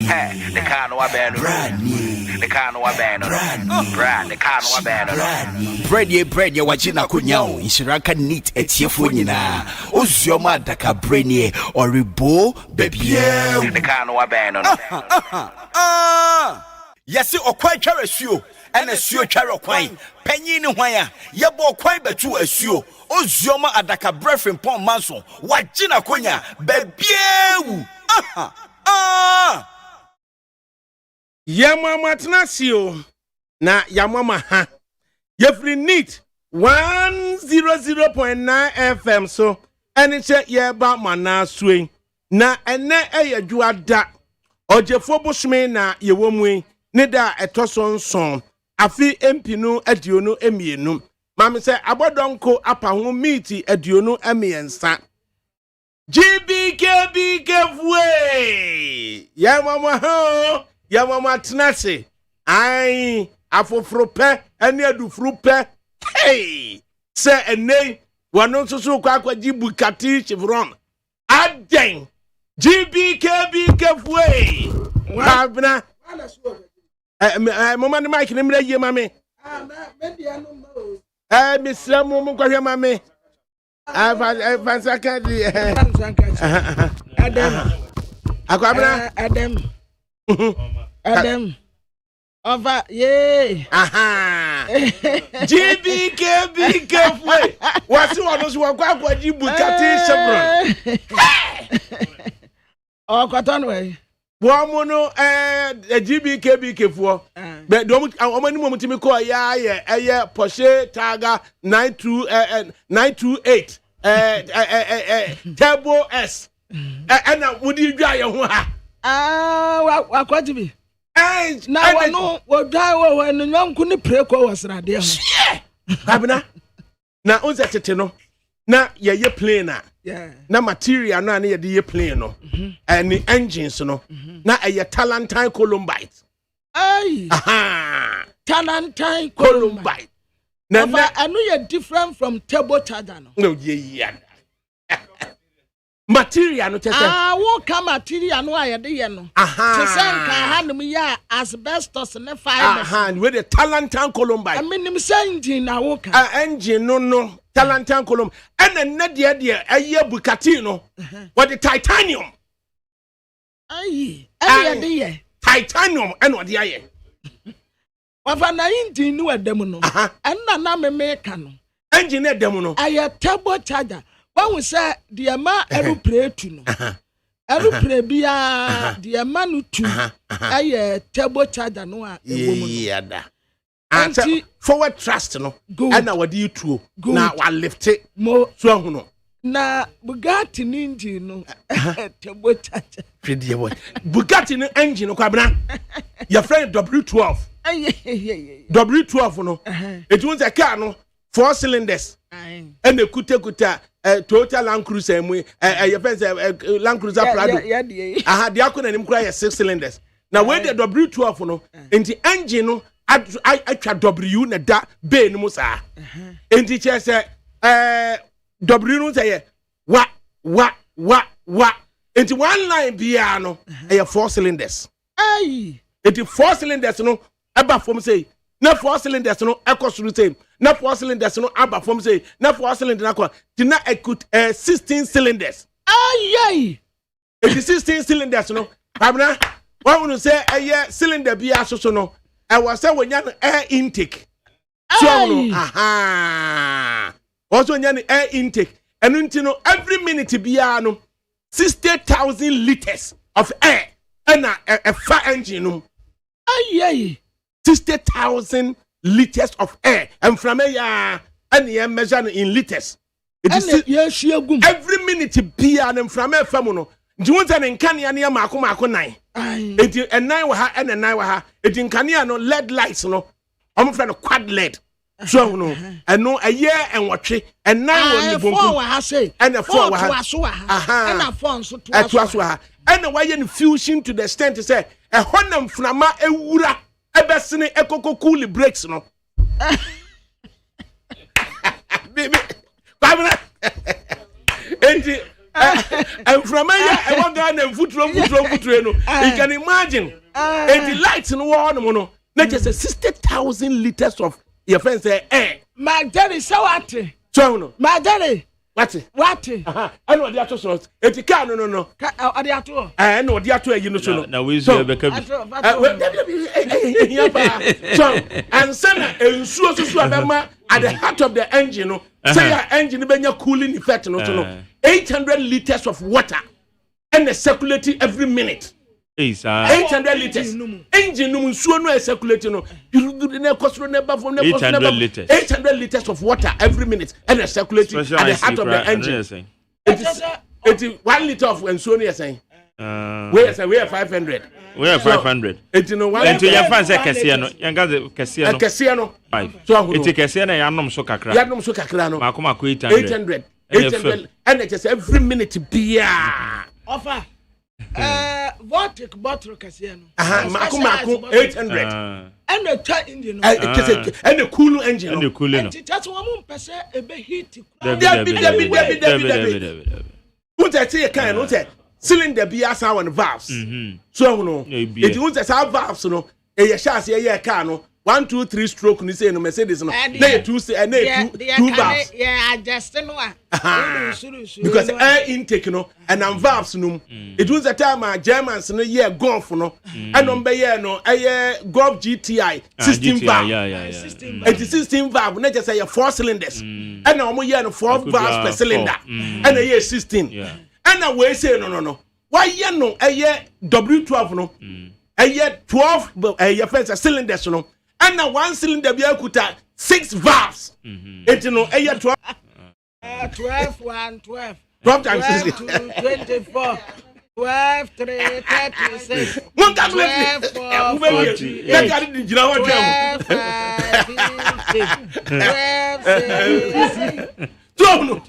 The car no abandon. The car no abandon. Brand. The car no abandon. Bread ye wachina kunyao. Ishiraka neat etiefo nyina. Ozioma ADAKABRE oribo baby. The car no abandon. Yesi okwan tware suo. Ena suo tware okwan. Panyin ni hwan a yebo okwan betu asuo. Ozioma ADAKABRE FRIMPONG MANSO. Wachina kunya baby. Yamama Tnasio na Yamama ha. Yefri neat 100.9 FM so any check ye ba mana swing na ene eye juada ojefo bushme na yewomwe ne da etoson son afi empinu aduonu emienu mama se abodonko apa ho meeti aduonu emiensa GBKB fwe Yamama ho Yamama Tnase ai afofrope ene adufrupe hey se ene wano susu kwa jibukati chevron aden GBKB fwe wabna mama ni mic ni mra ye mame misra mo kwa hwe mame fansaka di Adam akwabna Adam over yeah GBKB fwe wasi wano so kwa jibukati chevron kwatan we Boamono GBKB kefuo be do omani mo mutimi ko ya ye Porsche Targa 928 Turbo S na wudi dwa ye ho ha wakwatibi na wano wodwa wo nyanku ni preko wasrade ho kabina na onse tete no na ye plane na material no na ye de ye plane no and engines no na ye Talentine Columbite Talentine Columbite na anu ye different from turbo charger no yeah material no tese wo ka material no ayede ye no to senka hanum ya asbestos ne fibers with the Talentine Columbite minim engine na wo ka engine no Talentine Columbite and na de aye Bugatti no with the titanium ayede titanium and what the aye wafa na engine no edem no na me ka no engine edem no aye turbo charger when we say the ama aeroplane tu no aeroplane bia the ama no tu aye turbo charger no a ewo mu anti forward thrust no and what do you tuo na wa lift it mo so hu no na Bugatti engine no turbo charger pretty boy Bugatti no engine no kwabena your friend W12 W12 no it won't a car no 4 cylinders and the kuta Toyota Land Cruiser your friends Land Cruiser Prado the akona nim kura 6 cylinders now when the W12 no enti engine no atwa W na da be no musa enti che say W no say wa enti one line bia no 4 cylinders enti 4 cylinders no eba form say na 4 cylinders no ekosuru say na 4 cylinders no aba form say na 4 cylinders na kwa tina ekut 16 cylinders it is 16 cylinders no abna wa wonu say cylinder bia so no I was say when you air intake so no also when you air intake and you know every minute bia no 60,000 liters of air and a fire engine no 60,000 liters of air and from here and you measure in liters it is every minute bia and from here from no do you want an kanya near mako 9 it and 9 wa ha and 9 wa ha it in kanya no LED lights no I'm friend quad LED so no and no a year and watch it and 9 wa bonko wa say and 4 wa ha and 4 so to ha and why you fusion to the extent to say a honam frama ewura ebesene ekoko cool breaks no baby babna enti And from I want Ghana and foot. You can imagine. And the lights in one, not just 60,000 liters of your friends say, Magdalene, so what? So, Magdalene. What? I know the actual it's a car, no. I know the actual, you know. Now we see the so, and Sana, and so at the heart of the engine, say your engine, when you're cooling effect, 800 liters of water and the circulating every minute. 800 liters. Engine no circulating. 800 liters. 800 liters of water every minute and circulating at the heart of the engine. It is 1 liter of nsuo you saying. We are 500. We are 500. It no one. Into your fans kese no. Yanga kese no. Kese no. So it kese na yanom so kakra. Yanom so kakra no. Makoma ko 800. 800 and it just every minute beer. Offer. Vortic bottle Cassiano. Mako 800. And the chat engine. And the cool engine. And the cool engine. That's 1% a bit heat. What I say, kind of cylinder be as our valves. So, no, it won't as our valves, no, a chassis, a car, no. 1, 2, 3 stroke. You say no Mercedes no. They two valves. Yeah, I just know. Because air intake no and valves no. It was a time Germans no year golf no. And number year no golf GTI 16 valve. Yeah. 16 valve. Not just say 4 cylinders. And now year no 4 valves per cylinder. And a year 16. Yeah. And now we say no. Why year no a year W12 no. A year 12 a year first cylinders no. And now 1 cylinder be able to 6 valves. It you know, 12. 12, 1, 12. 12 times 12 to 24. 12, 3, 36. 1 can 12, 4, 40. 12, 12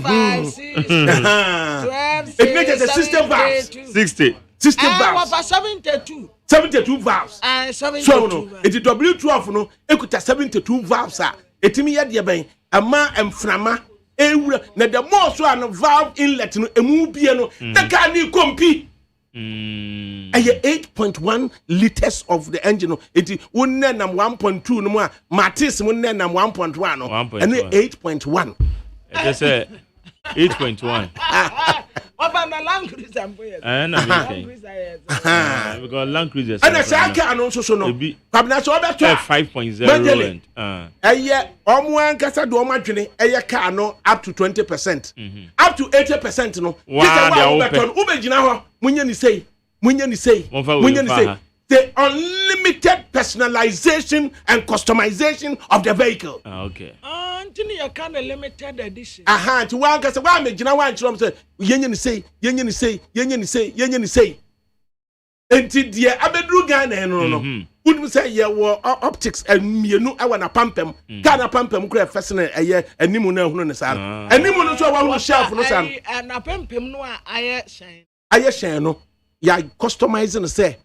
5, 6. 12, it makes a system valves. 60. 60 valves. 72 valves. So no, it is W12 no, ekuta 72 valves ah. Etimi ya de ben, ama emframa ewura na the more so an valve inlet no emu bie no, the car ni kompi. 8.1 liters of the engine no. It is wonne nam 1.2 no ma Matis wonne nam 1.1 no. And 8.1. Just say 8.1. Land Cruiser. Because Land Cruiser. And I say I can't also no. Pabna so better 5.0 and omo kasa do omo adwene car no up to 20%. Up to 80% no. Ubegina ho munya ni say. The unlimited personalization and customization of the vehicle. Okay. Anthony, you can limited edition. To one case, one make Jina one from say, Yen say. Until dear Abedru Ghana, no. Wouldn't say, yeah, were optics and you know, I want a pumpem, can a pumpem create fascinating a year, and Nimuna Hunasan. And Nimuna so one shelf no son. And a pumpem no, I shine. I shine no. Ya customizing say.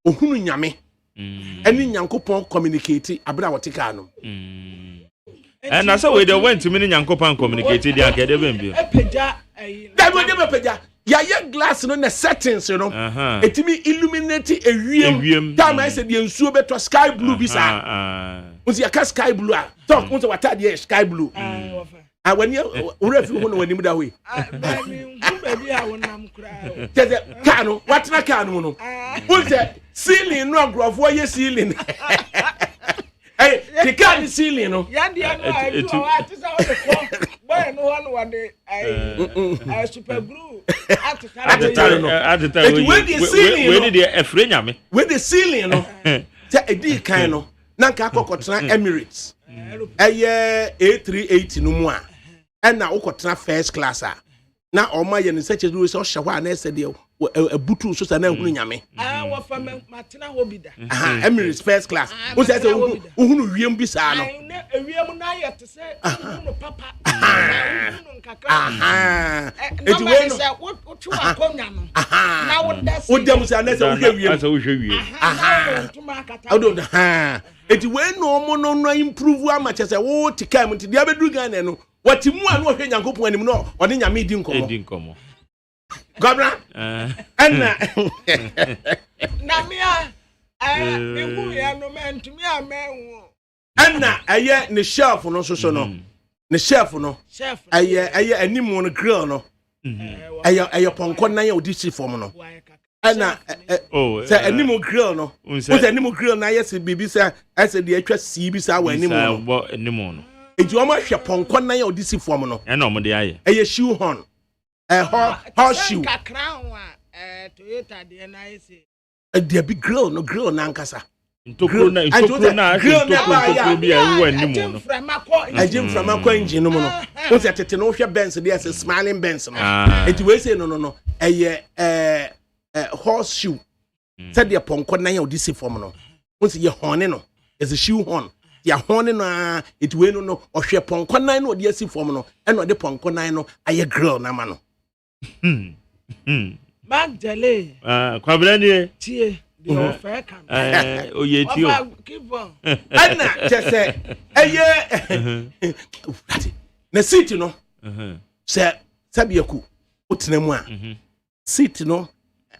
Ohunu nyame eni nyankopon communicate abra wotika no and that's why they went to many nyankopon communicate dia gede bembi epeja that we dey epeja ya glass no na settings you know etimi illuminate ewiem time I said the nsuo beto sky blue bi sa unsi ya sky blue a talk unsi wata dey sky blue when you refi hono wanim da we baby I wonam kra teze kanu watna kanu no unsi ceiling no agrofo ye ceiling hey the can ceiling no ya dia no I do what is how the boy no one day I super glue at the time when the ceiling no say edi kan no na nka akokotena Emirates A380 no mu a na ukotena first class a na oma ye ne seche do so hwa na ese de butu so sa na hunu nyame wa fa matena hobida Emirates first class wo say uhunu wiem bi sa no wiem na ye te se uhunu papa uhunu nkakra eti we no wo tu akonya no na wo dase wo dem sa na se wo hwe wiem eti we no mo no improve ama che se wo tikam ti dia bedu Ghana no What mu anu ohwe Nyankopon anim no ode nyame di nkomo. Governor Anna na mia me hu ya no mentumi amen Anna aye ne chef no so no ne chef no aye animu no grill no aye ponko nan ya odisi form no Anna say animu grill no say animu grill na yes bibi say ase de atwa si bi say wa animu no eji o ma hwe ponko nan ya odisi form no e na o de aye shoe horn horseshoe Toyota de na ese the big grill no grill na nkasa ntokro na bi ewu animu no agim from akwa engine no no o se tete no hwe Benz de ase smiling Benz no enti we say no eye horseshoe said the ponko na ya odisi form no o se ye horn no is a shoe horn ya horn no enti we no ohwe ponko na no de asi form no e no de ponko na no aye grill na ma no Magdalene kwabra ni tie the offer kan oyetio Anna just say na seat no say sabiaku otenamu a seat no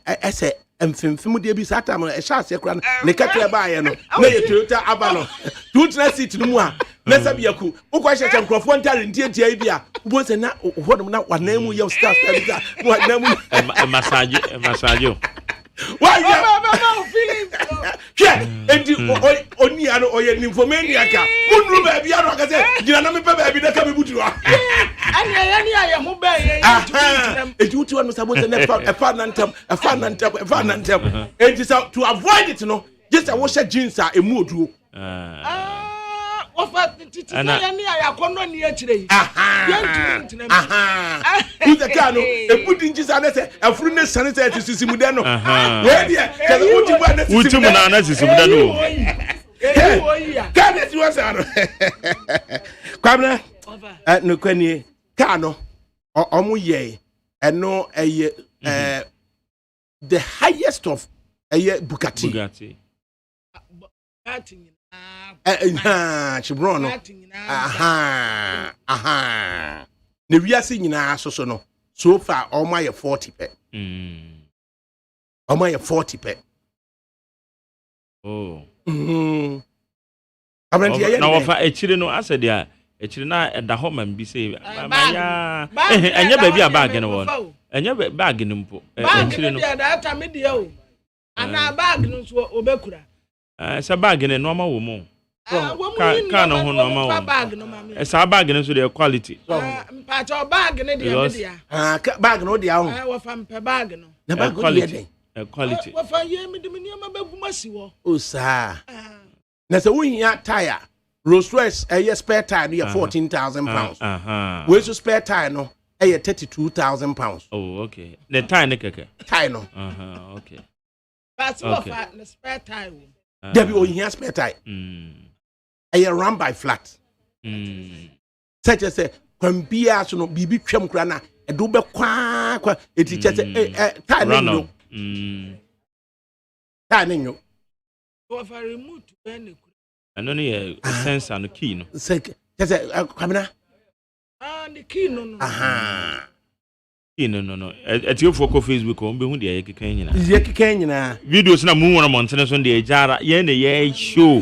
ese emfemfem de bi sata mo e sha ase kra ne kakra ba ye no na ye Toyota aba no tu tena seat no mu a na sabiaku ukwa hye nkrofo ntare ntie bi a ubo se na hodom na wanamu ye star bi wanamu massage why you feeling enti oni ano oye nymphomania ka munru ba bia no ka se gina na me pe ba bi na ka me butu a ani aye ho ba ye enti uti wan sabo se na fa nantem enti so to avoid it no just a wash jeans a emu oduo ofa titi ya ni ayakono ni akire uze kanu ebudi njisa na se afuru ne sane se tisisi mu de no we dia kaza uti bu na tisisi uti mu na tisisi mu de no ka ne ti wasa no kwamna no kwani ka no omu ye eno eye the highest of eye Bugatti chibron ne wiase nyina so no so far all my 40 pe all my 40 pe abranti ya na wafa echire no asede a echire na eda ho man bi say ya enye ba bi a bag no won enye bag no mpo echire no da ta me de o ana bag no so obekura sa bag ne no ma wo mu ka no ho no ma wo bag no ma me sa bag ne so the quality mpacho bag ne de me dia bag no de ho wo fa mpe bag no na bag quality quality wo fa ye me de me niam bagu masi wo o sa na se wuhia tire Rolls Royce spare tire no 14,000 pounds we so spare tire no 32,000 pounds oh okay the tire ne keke tire no okay but so fa the spare tire there be wuhia spare tire run by flat such as kwambia so no bibi twam kra na edo be kwa eti che tire no tire no wo fa remote be ne ano ne sensor no key no say kwamna the key no key no eti ofo ko Facebook o be hu de ye keka nyina videos na mu wona montene so de jara ye ne ye show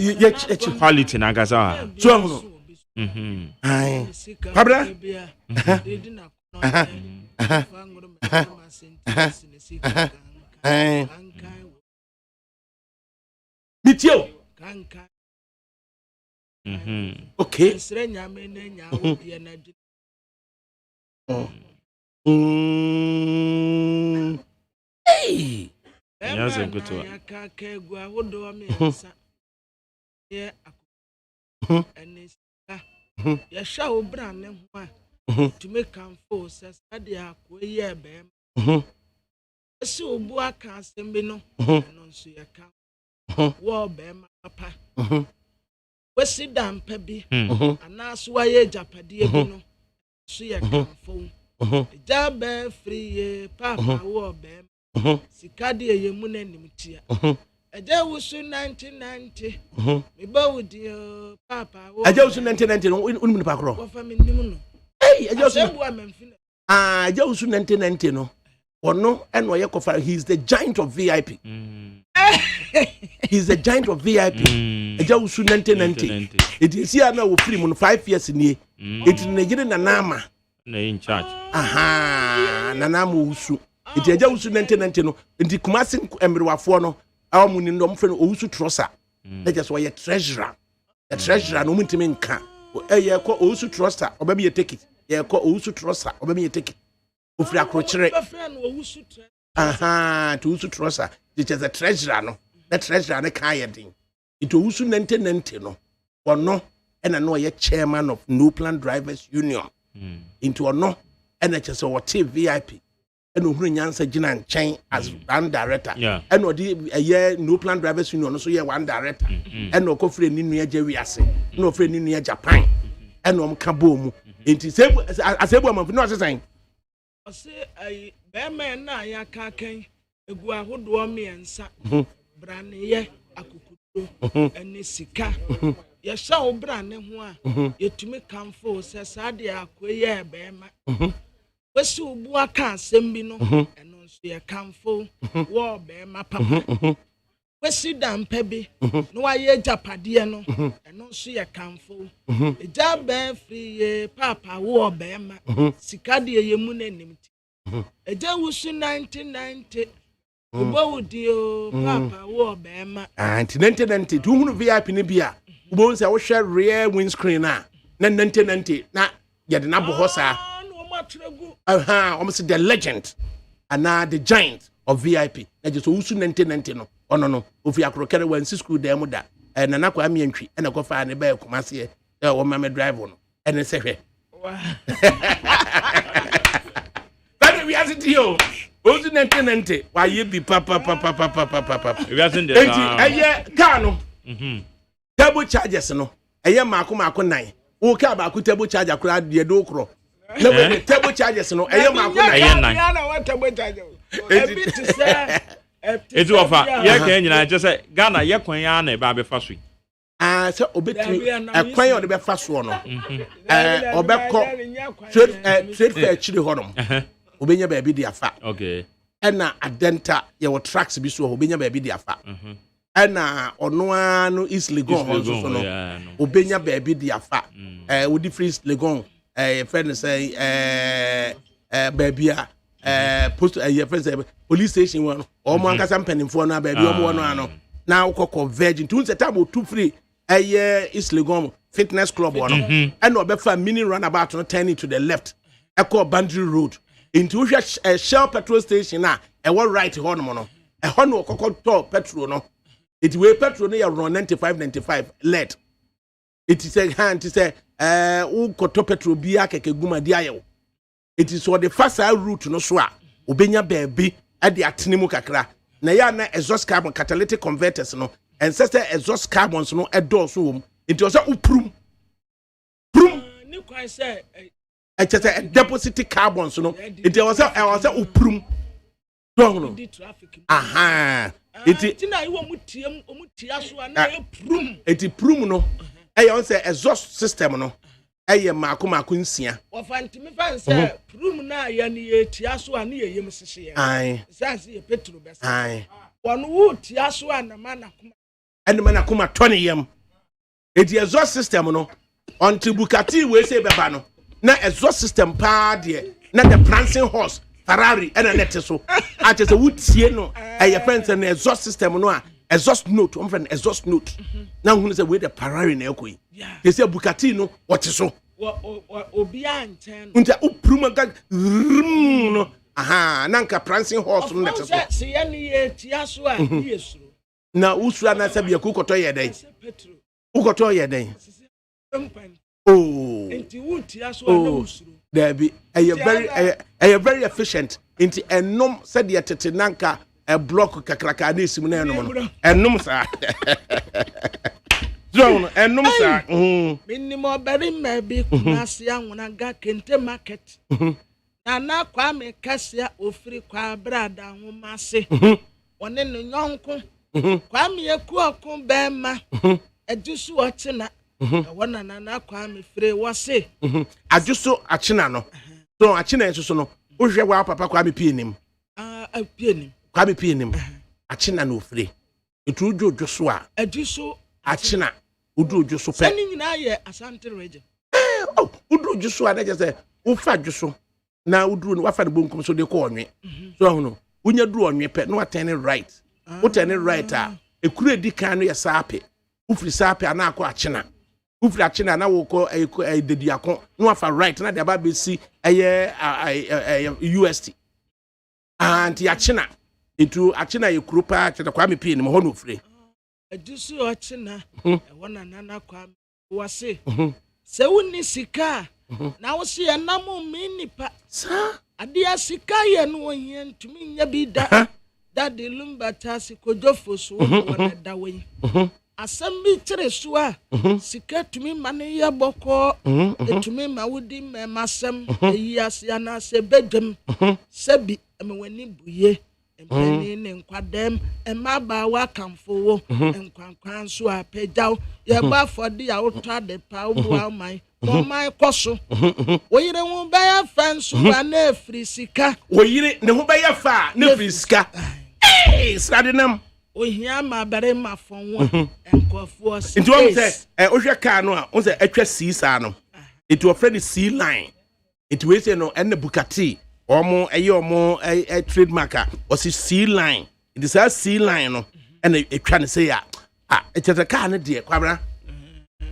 quality na gaza so no ai kwabra mitio okay hey yaze kutoa yakakegwa wodo ame nsa ye anesika ya sha obra ne ho a to make am for sade akoye be esi obu aka asembe no no nso yaka wo be ma papa wesi dampa bi anaso aye japade bi no so yaka fo jabe free papa wo be sikade yemu nanim tia aja wusu 1990 me ba wudi papa wo aja wusu 1990 no unum ni pakro wo fa me nim no Hey, Jausu 1990 no. Or no, and why he's the giant of VIP. He's the giant of VIP. Jausu 1990. It is here now with Fremont 5 years in here. It is Nigerian Nanama. In charge. Aha, Nanamu Usu. It is Jausu 1990 no. In the Kumasin Emriwafono, our Munindom friend Usu Trossa. That is why a treasurer. A treasurer no mintimin can. You call Usu Trossa, or maybe you take it. You call Usu Trossa, or maybe you take it. Ufri akrochere. Aha, to Usu Trossa. It is a treasurer no. The treasurer ne kaya ding. It Usu 1990 no. Or no, and I know a chairman of New Plan Drivers Union. Into or no, and I just saw VIP. And who answer Jinan Chain as one director. Yeah. And what a year New Plan Drivers Union, so yeah, one director. And no coffee in New Jewiase, no friend in Japan. And no kaboom. It is as a woman for not saying. I say, I bear man, I can't a guahood me and sa brandy, a cuckoo, and Nisika. Yes, so brandy one, yet to me come for, says Adia, queer bear. Wesu bua kan sembi no eno nso ye kamfo wo be ma papa wesi dan pebi no waye japade no eno nso ye kamfo eja ben free ye papa wo be ma sikade ye mu na nimti eja wusu 1990 ubo wudi o papa wo be ma 1990 tu hunu VIP ne bia ubo nse wo hwe rear windscreen na 1990 na ye de na bo hosa almost the legend and now the giant of VIP. I just also 1990 no. Oh no. If you are crockery when school there muda and an aqua mientry and a go find a bear come here or mamma drive on and then say but we have to you. Also 1990. Why you be papa. We are in the yeah, Kano. Double charges no. A year Marco 9. Who care about table charge a crowd the dokro. No table charges no e ma ko na what table charges it's offer ye kan nyina je say Ghana ye kwan ya na ba be fa so so obetimi e kwan o de be fa so no obekọ trade fair chiri honom obenya ba bi di afa okay na adenta ye wo tracks bi so obenya ba bi di afa na ono anu is legon so no obenya ba bi di afa wo di free legon friend say baby post friend police station one or man ka sam penimfo na baby o mo no ano na ukoko virgin tun say time too free Islegom fitness club one and obefa mini runabout no turning to the left echo boundary road into Shell petrol station na e wo right ho no e ho no ukoko to petrol no it way petrol no ya run 95 lead it is a hand to say ukoto petrol bia keke guma di ayewo it is for the faster route no so a obenya baabi e de atene kakra na ya na exhaust carbon catalytic converters no and sister exhaust carbons no e do so wom it was uprum ni kwai say e chese deposit carbons no it was uprum don no aha it na iwo mutia so na e prum it prum no I say exhaust system no. Mako nsia. Ofantimi fan say prum na ya ni etia so ani ye yem sese ye. Ai. Sanse ye petrol besa. Ai. Wono wo tia so anama na kuma. Anama na kuma toni yem. Edi exhaust system no. Until Bugatti we say beba no. Na exhaust system pa de na the prancing horse Ferrari and a net so. I just would see no. Your friends and exhaust system no. Exhaust note, one friend exhaust note. Now who say we the Ferrari na ekoi. They say Bugatti no what is so. Obi anten. Unta upruma ga no. Aha, nanka prancing horse no net so. Se ye ni etia so a ni esuro. Na usura na sabi akukoto ye den. Petrol. Ukoto ye den. Oh. Enti wutia so na usuro. There be a very efficient into enom said the tete nanka a block kakraka ni simu na enom enom sa zone enom sa minimo beri mebi kunasi anwuna ga kente market na kwa me kasia ofiri kwa brada nwomase one no nyonko kwa me yaku okun bema edusu ochina wana na kwa me free wase adjuso achina no so achina enso no wohwe wa papa kwa me pie nim pie nim kwa me pie nim achina no free etu ojo so a adjuso achina udu ojo so pe sani nyina ye Asante region udu ojo so a na je wo fa adjuso na udu no wa fa de bonkum so de ko onwe so hono unya du onwe pe no turn it right wo turn it right a ekuru edi kan no ye sape ufri sape ana akọ achina ufri achina na wo ko dedi akọ no afa right na de ba be si UST anti achina etu achina ye kuru pa achina kwa me pie ni ho no free adusu achina wana nana kwa wase se woni sika na wo se enam mi nipa sa adia sika ye no ohia ntumi nya bi da de lumba tasi kodofo so wona da wen asam bi kire so a sika tumi mane ya boko etumi ma wodi masam eyi ase na se bedwem sebi emwani buye empeni ne nkwadem emaba wa kamfo wo nkwankwan so apejaw ye ba fodi ya utwa de pa wo amai no mai koso oyire hu ba ya fanso ba na free sika oyire ne hu ba ya fa na free sika sradinam ohia ma bare ma fon enkofo space nti wo say ohwe car no a wo say atwa C sa no it was friend C line it we say no en Bugatti omo trademark o si C line it is a C line no en etwa ne say it is a car ne de kwabra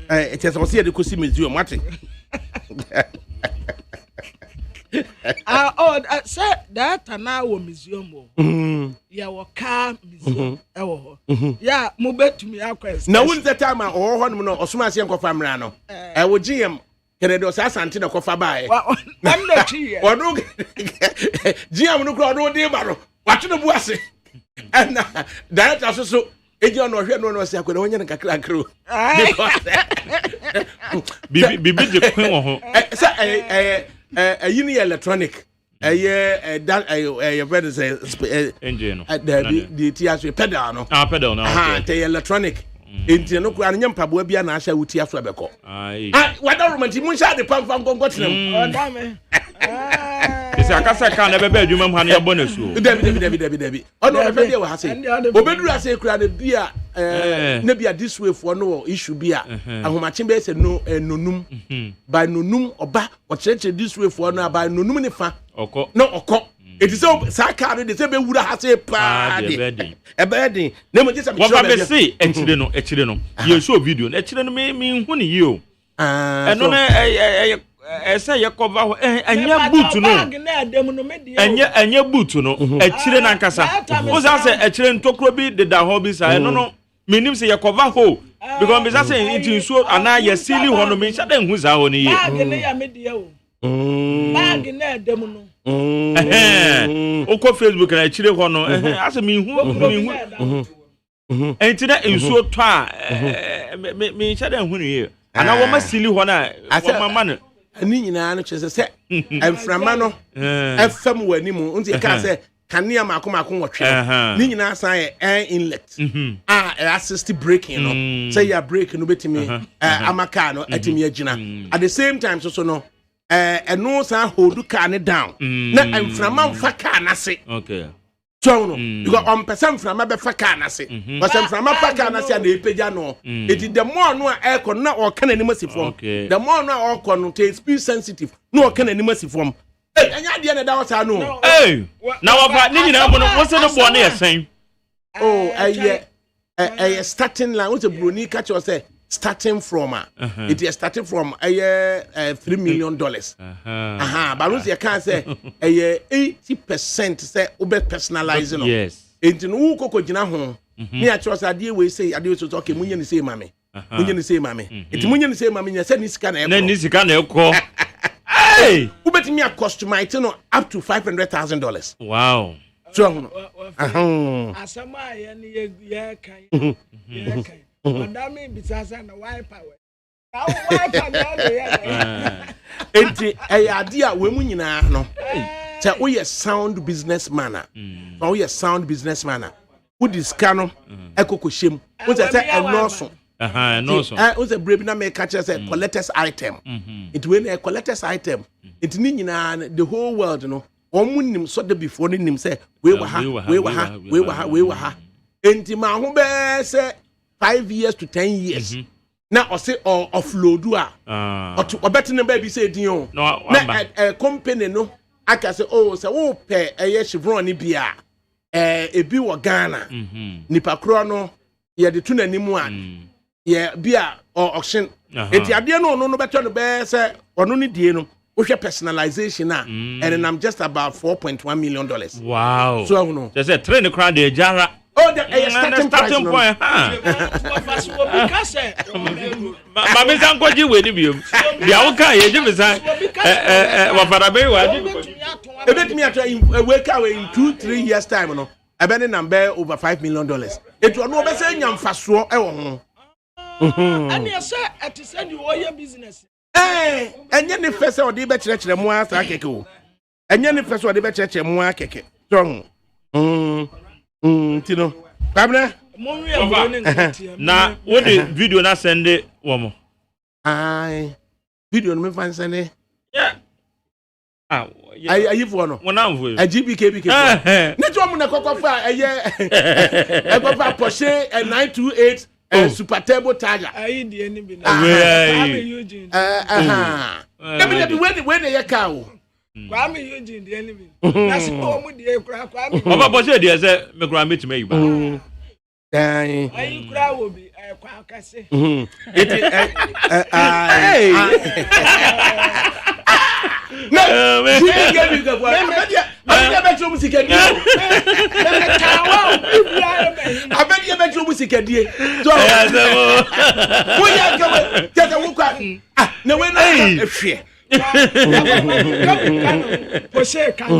it is o say de kosi museum what say that na wo museum ya wo car museum ewo ya mo betumi akwes na won that time o ho no osoma ase enkofa mra no wo gm Kennedy o Asante na kofa bae am na chi o do gm no kro do de ba no wato no bu ase na director so eji ono hwe no se akwere onye nkakra kro bibi je kwen wo ho yini electronic better say engine the TS pedal no pedal no okay electronic enti no kura nya mpaboa bia na ahya wuti aso abeko wada romanti mun sha de pamfa ngongo tenam dame isi akasa kan na bebe adwuma mu ha na yebo na su debi ono e fede wa ha sei obeduru ase kura de bia na bia this way for no issue bia ahomache be se no nonum by nonum oba o cheche this way for no by nonum ne fa okọ it is so car de se be wura ha sei pa de ebedin na mo jesa me wa be say etire no ye show video na etire no me hu ne yi o eno na ese ye cover ho anya boot no anya boot no etire na nkasa o za se etire ntokro bi de da ho bi sa eno no menim se ye cover ho because me say it insuo ana ye sili ho no me sha da hu za ho ne ye bag ne ya media o bag na edem no oko Facebook na etire ho no ase me hu entina insuo to a me sha da hu ne ye ana wo ma sili ho na wo mama no ani nyina no kyese se emframa no efam wani mu nti ka se kanea makoma wotwe ni nyina san ye air inlet assist braking no say ya brake no betimi amaka no atimi agina at the same time so no eno san hold car ne down na emframa mfa car na se okay so no because on person from be car na se but from car na se na epeja no it the more no aircon na o kan animal form the more no o kon no take speed sensitive no o kan animal form anya de na da wasa no na wa fa ni nyina mo no wo se no bo na yesen starting line what a bruni catch you say starting from it is starting from $3 million balance you can say 80% say obe personalize no yes enti no wo kokogina ho me a choose ade we say ade so okay munye ni say mame munye ni say mame enti munye ni say mame nya say ni sika na ekọ hey ubetimi a customize no up to $500,000 wow so asama ya ni ye kan madame bisasa na wipe away enti ade a we mu nyina no say we are sound businessman we are sound businessman wo diska no ekokoshem wo say enoso no so was a brave na make catch say collector's item it when a collector's item it ni nyina the whole world no omunim so the before nim say we were ha enti ma ho be say 5 years to 10 years na o say offload a obeti na baby say din o na company no aka say say wo pe Chevron ni bia ebi wo Ghana nipa kro no ye de tu nanimu a ye bia auction enti ade no beto no be say ono ni die no wo hwe personalization and I'm just about $4.1 million. Wow. So no just say train the crowd the jara. Oh, the starting point. Mama san kwaji we ni biom. Bia wo kan ye jimi san wa fara be wa. Ebet me at wake away in 2-3 years time no. Ebeni number over $5 million. It will no be say nyamfaso e wo ho. And you say at say you own business. Enye ne fese odi be kire mu asa keke o. Enye ne fese odi be kire mu akeke. So Tino. Kabna? Na what the video na send it womo. Video no me fan send it. Yeah. Ayi for no. Wona mvo. A GBK. Ne to mo na kokofa e kofa Porsche 928 Super Turbo Tiger. Ayi de ni bi na. I'm Eugene. When they car. Kwame Eugene the enemy. That's all mu de kura Kwame. Oba Porsche de say me kura meet me ba. Ayi kura wo bi kwa kase. No, you get me go. I bet you music die. I bet you bet you music die. So, when you go, just a walk. No, when I fear. Porsche can.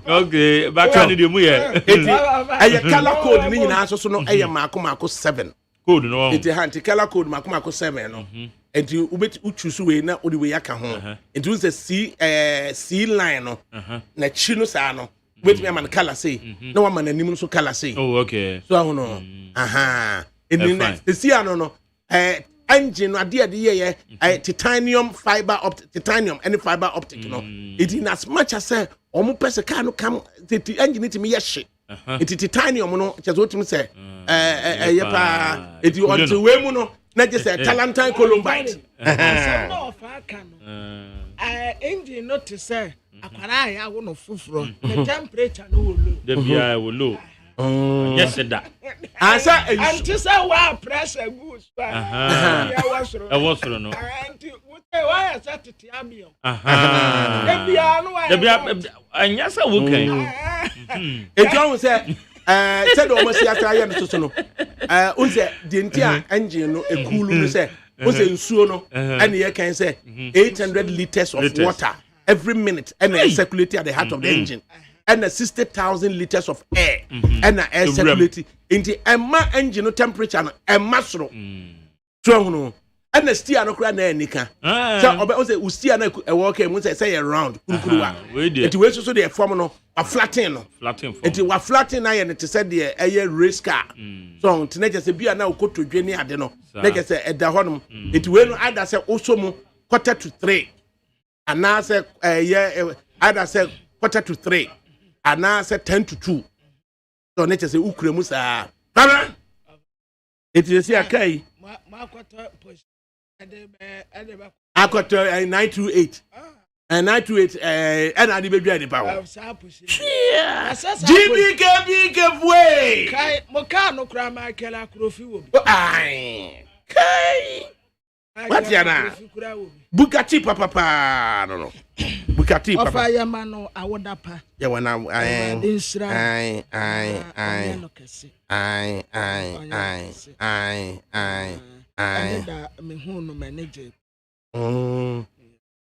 Okay, back on the mu here. Aye color code ni nyina so no aye mako 7. Code no. It hand color code mako 7 no. And you choose we na odi we yaka ho. It was a C line no. Na chi no sa no. Wait me man color say. No one man anim so color say. Oh okay. So no. In the next the see no engine no ade ye titanium fiber optic titanium any fiber optic no. It in as much as say omo pese car no come the engine it me ye shit. It titanium no just what me say yepa it you until we mu no na just say Talentine Columbite no fa kan engine no to say akwara ya wo no fufuro the temperature no low the bia wo low yes that answer and to say wa pressure good ya was no and why is that tiabio the bia no the bia anya say wo kan e don say said almost ya no so no unse the entire engine no e cool no say unse nsuo no and you can say 800 liters of water every minute and circulate at the heart of the engine and 60,000 liters of air and air circulating into a engine no temperature no e masoro so no and the steer no kra na enika so obe say u steer na e work e mu say round kurukuruwa it we so the form no a flatten no it wa flatten na ye ne te say the air race car so teenager say bia na ukotodwe ni ade no na ke say e da honom it we no ada say osomu 2:45 and now say ada say 2:45 and now say 10:02 so na ke say ukremu sa baba it is here kai I got 928 and 928 and I did be the power. GB give way. Kai Mokano Krama Kela Krofi. Kai. What yana? Bugatti papa no. Bugatti papa. Ofa yamano awodapa. Ya wana me hunu manager.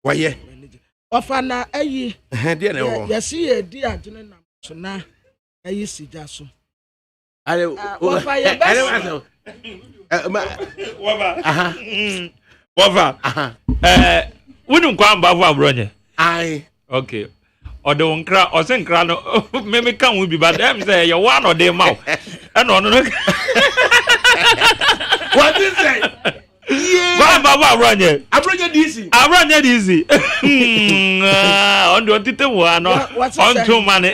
Why? Ofa na ayi. Dear no. Yes, ye dear June na so na ayi sija so. Ofa ya best. Wova. Wouldn't come back for brother. Aye. Okay. or the unkra or Sencrano, maybe come with me, but them say you one or they mouth. And on What is it? Baba run it. I bring it easy. I run it easy. On the one on 2 money.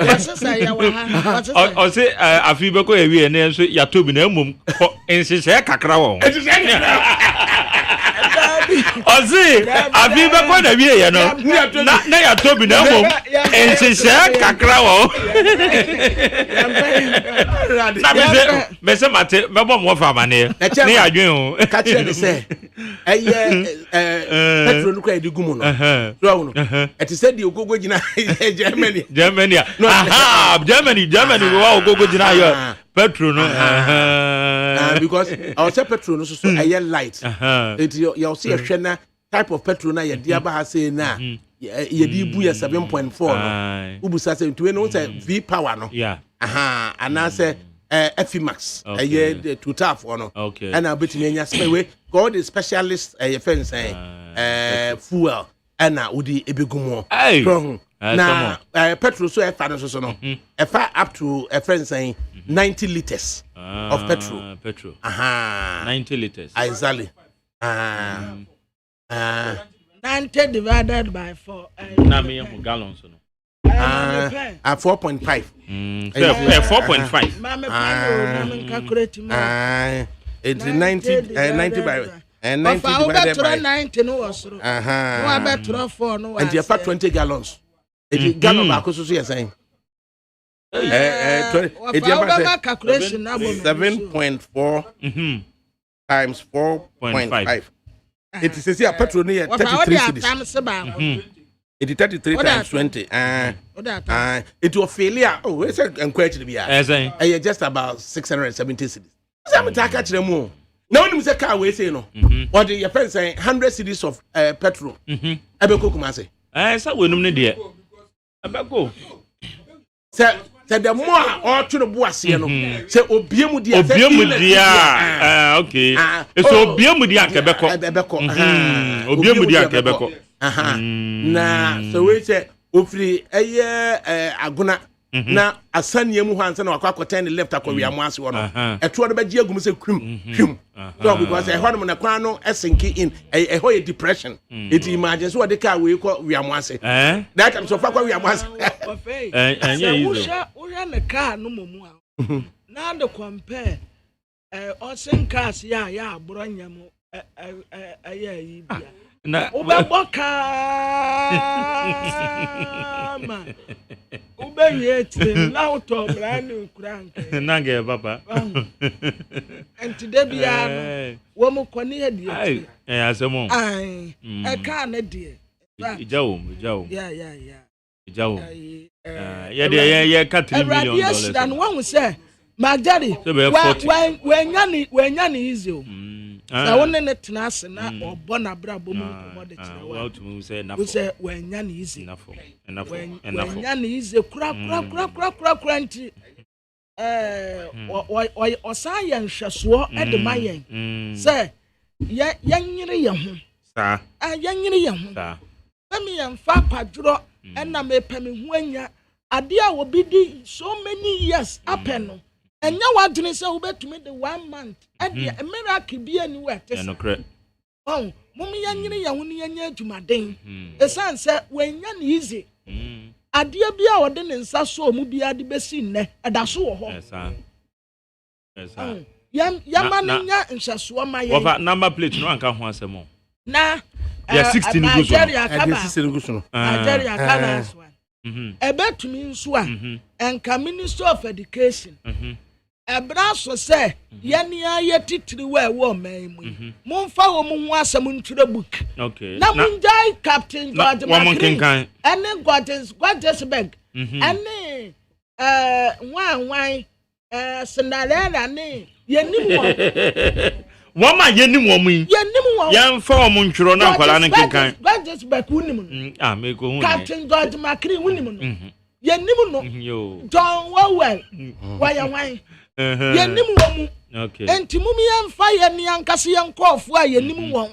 Or say, I feel go away and then say, you're to be no mum. And she said, Cacrao. Or say, I feel go away, you know. Not now, you're to be no mum. And she said, Cacrao. Mr. Mate, my mom was for money. Near you. Catch it, say. Petro no kwa edugu mu no so no et said you go gina Germany aha Germany we wa go gina here Petro no because I say Petro no so aye light it you see a hwe type of petrol na ye dia ba ha say na ye di bu ya 7.4 no ubu sa say to no say V power no aha ana say Efimax the total for no and I bet me nya spare we God is specialist fence fuel and udi ebegumo from na petrol so so no up to a friend saying 90 liters of petrol 90 liters exactly 90 divided by 4 na me gallons no 4.5 4.5 mama pan calculate it's 90 by and 90 divided by 90 no was no better 4 no and you have 20 gallons it gallon back so you saying 20 calculation 7.4 times 4.5 it is a petrol near 33 cities. It is 33 times 20. It was failure. Oh, it's a question. Just about 670 cities. I'm catch them more. No one is a car way say no. What your friends say 100 cities of petrol. Abeko Kumase. So we no dear. Abeko. Say the more or to the boss here no. Say obiemu dia. Okay. So obiemu dia Quebeco. Obiemu dia Quebeco. Na so we say ofri aguna na asanye mu hanse na akwa the left akwa wiamu ase wo no eto do beji agum se kwim so because e hono na kwan no esinki in e ho depression it imagine so de ka we ko wiamu ase that time so fa kwa wiamu ase wo na car no momu na de compare osen cars ya aburo nyam yi bia na ubeboka ma ubeyeti lauto brand crank nange papa enti bia no wo mo koni he die asemo e ka na die ijawo ya ijawo ye cut $3 million yes dan won say magdari when easy so won ne tenase na obo na bra bom komo de kire wa we say when yan easy enough when yan easy kura nti o sa yan hweso e de mayen say yanyire ye ho sa yanyire ye ho sa me yan fa padro e na me pame ho anya ade a obi di so many years apeno enya wadwene se wo betumi de 1 month e de miracle bi ani wete oh mummy yanyire ya hunu yanya adwumaden esan se wanya ne easy ade bi a wode ne nsa so mu bi ade besi nne eda so wo ho yama ne nya nhyeso ma ye over number plate no anka ho asemo na ya 16 guso Nigeria kala ebetumi nso a enka minister of education ebraso say yenia yetitiri we wo man mu momfa wo mu ho asem ntire book na munjai captain George McCree ene Gordonsburg ene wan Cinderella ne yenim wo wama yenim wo mu yemfa wo mu ntwiro na kwala ne kenkan Gordonsburg unim me ko hu Captain George McCree unim no yenim no John Wowell wan yenim wo mu enti mumi yemfa ye ne ankase yenkofo a yenim wo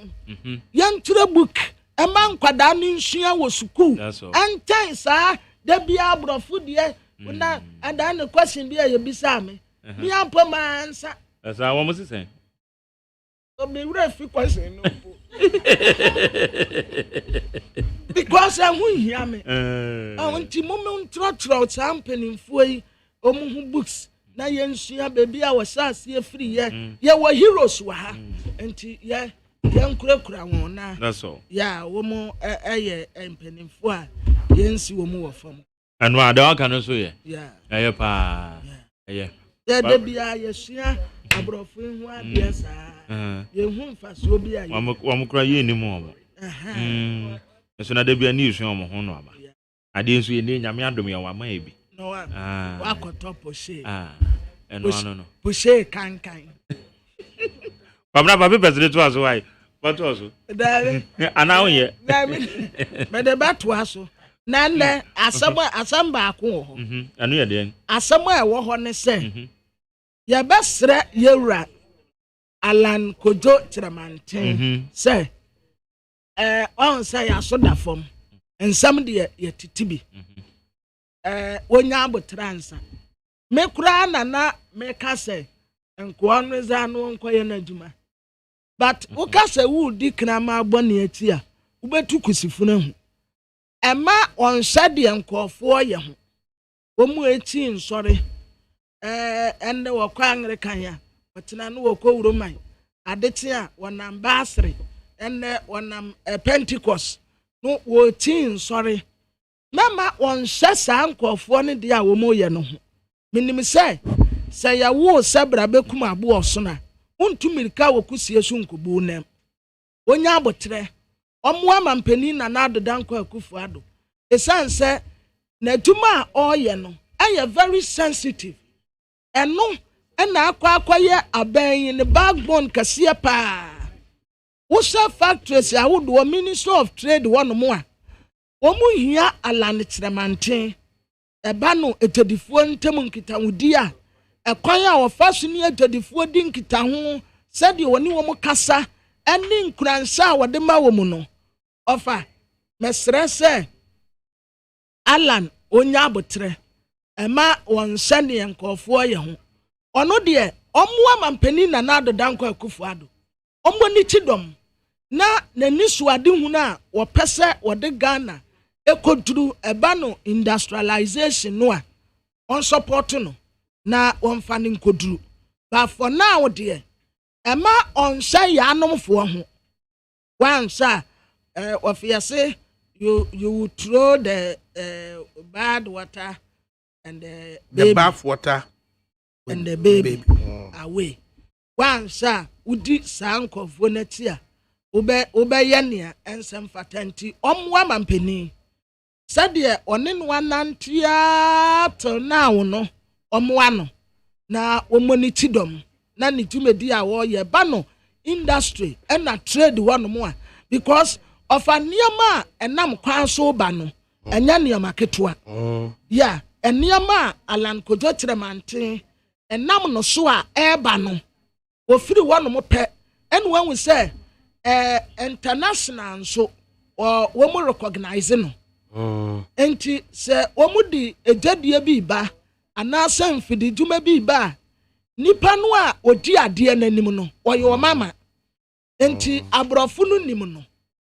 yentre book e man kwada ne nsua wo school antan sa de bia abrofo de na adan the question bia ye bisa me me ampo mansa asa wo mo sisen o me wura fi question no because I won hear me nti mo me ntrotro champion yi omu hu books na ye nsua baby a wo sase free ye wo heroes wa ha nti ye nkurakura won na that's all yeah wo mo eye empenimfo a ye nsi wo mu wo fam anu ada aka no so ye yeah eye pa eye de bia ye sua abrofo hu abia sa ye hu mfaso bia ye wo mo kura ye ni mu so na de bia ni sua mo ho no aba ade nso ye ni nyame adom ya wa ma ebi no wa koto poshe eno no poshe kankan babra babe pesere to aso wai what also ana onye me de bato aso na nne asamba ako ho anu ye den asamba e wo ho ne se ye besre yewura Alan Kojo Chiramanten se on say aso da fom ensam de ye titibi wonya abotransa me kura na me ka se enko onu za no nkoye na adwuma but wo ka se wo di krama agbone ati a wo betu kusifuna hu ema on hwede enkofo ye ho wo mu eti nsore ende wo kwa Anglican ya wotena no wo ko wuroman adete a wonam basre ende wonam Pentecost no wo ti nsore mama on hyesa enkofo ne de a wo mu ye no ho minim se ya wo sebra bekum abo osona untumirika wo kusie so nkobu nem onya abotre omo amampani na adoda nko akufu ado esanse na duma oye no eye very sensitive eno na akwaye aban ne backbone kase pa wo sha factories ya wo Ministry of Trade wono mo a omo hia Alan Chiramanten eba no etedifuo ntem nkitawudi a ekwan a wofaso ni etedifuo di nkitaho sede woni wo mo kasa eni nkuransa a wode ma wo mu no ofa mesre se Alan onya abotre ema wonse ne enkofo ye ho ono de omo amampani na adoda nko akufu ado omo ni chidom na nani suade hu na wo pese wode Ghana ekoduru eba no industrialization no a on support no na on funding koduru but for now dear ema on say yanomfo ho wansa of you say you throw the bad water and the bath water and the baby away wansa udi sankofo nati a obe yenia ensem fatanti omwa mampeni sade one no anantia to now no omwa no na omoniti dom na ni tumedi a wo ye ba no industry and na trade one mo a because of aniama enam kwan so ba no enya niama ketua ya eniama Alan Kojo Chiramanten enam no so a eba no ofiri one mo pe en when we say international so wo mo recognize no enti se wo mo di ejadie bi ba ana sanfidi djuma bi ba nipa no a odi ade nanim no oyo mama enti abrofo no nim no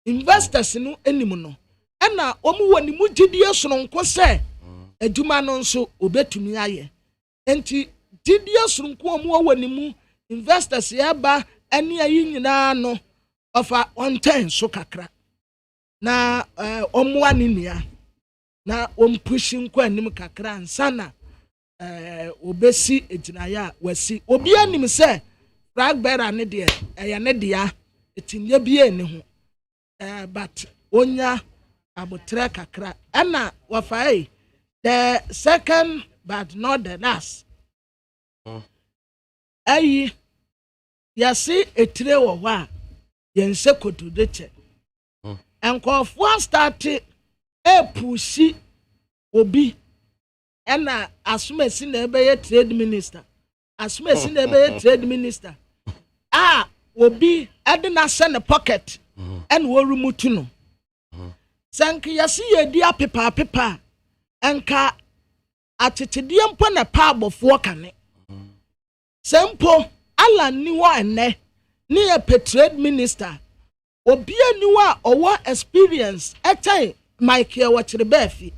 investors no enim no ena omu woni mu gidie sononko se adwuma no nso obetumi aye enti gidie sononko omu woni mu investors ya ba ene ayi nyina no ofa onten so kakra na omu aninia na pushing kwa anim kakra ansana obesi ejinaya wasi obi anim se flag bearer ne de eya ne dia etinye bie ne ho but onya abotre kakra ana wafai the second but not the last ayi yasi etire wo ho a yense kotudeche enkofo start pushi obi ena asumesi na ebe trade minister asumesi na ebe trade minister obi ade na send pocket en wo remutu no sank yasi ye dia pepa enka atetedie mpo na pa abofo kane sempo ala ni wa ene ni e trade minister obi ani wa owo experience etai Michael Wachirebefi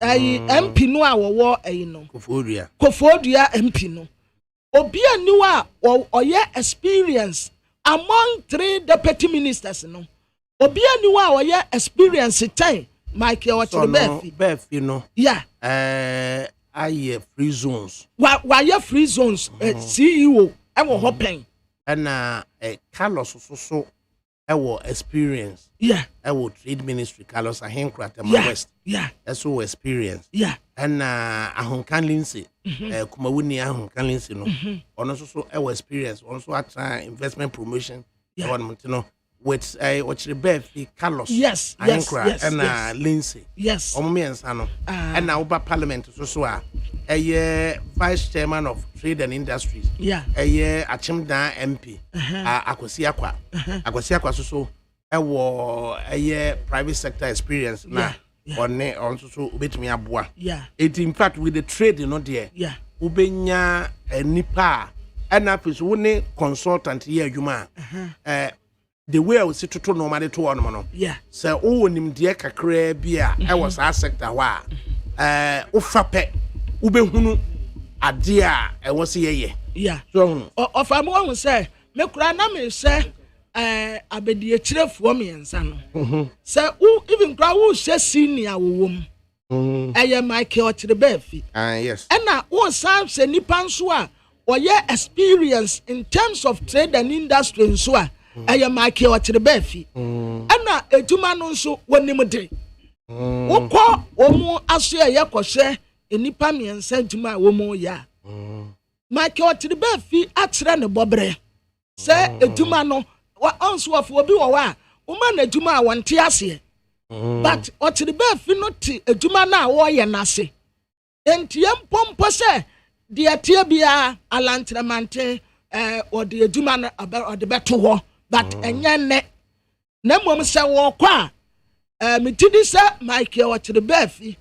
ayi MP no a wo ayi no Kofodua MP no obi ani wa oye experience among 3 deputy ministers no obi ani wa oye experience time Michael Wachirebefi no yeah aye free zones wa ye free zones CEO e wo hopen na Carlos so ewo experience ewo trade ministry Carlos Ahenkra West eso experience and Ahonkan Lindsay Kumawuni Ahonkan Lindsay no ono so ewo experience ono so atra investment promotion one montino with Wachirebefi Carlos Ahenkra and Lindsay omo me ensa no and na oba parliament so a vice chairman of trade and industries Achimdan MP Akwasi Akwa so private sector experience na on so obetumi aboa it in fact with the trade you know there ubenya nipa and apis woni consultant here adwuma the way we sit to normally to one no so o nim de kakra bia was our sector wa ufape ubehunu ade a ewo se yeye so of am won say me kura na me say abedie kirefo me ensa no say even kura wo she senior wo Michael Wachirebefi yes na wo sam se nipa nso a oye experience in terms of trade and industry nso a Michael Wachirebefi na ejuma no nso wonim de wo kɔ omu aso ye kɔhwɛ enipa miensa ejuma wo mu ya Michael Wachirebefi akyerɛ ne bɔbrɛ sɛ ejuma no wa onso afo obi wɔ wa uma na ejuma a wɔnte ase but Wachirebefi no te ejuma na wo yɛ nase entie mpompo sɛ de atie bia alantramante ɔde ejuma no ɔde bɛto hɔ but enye na mom sɛ wo kɔ a mitidi sɛ Michael Wachirebefi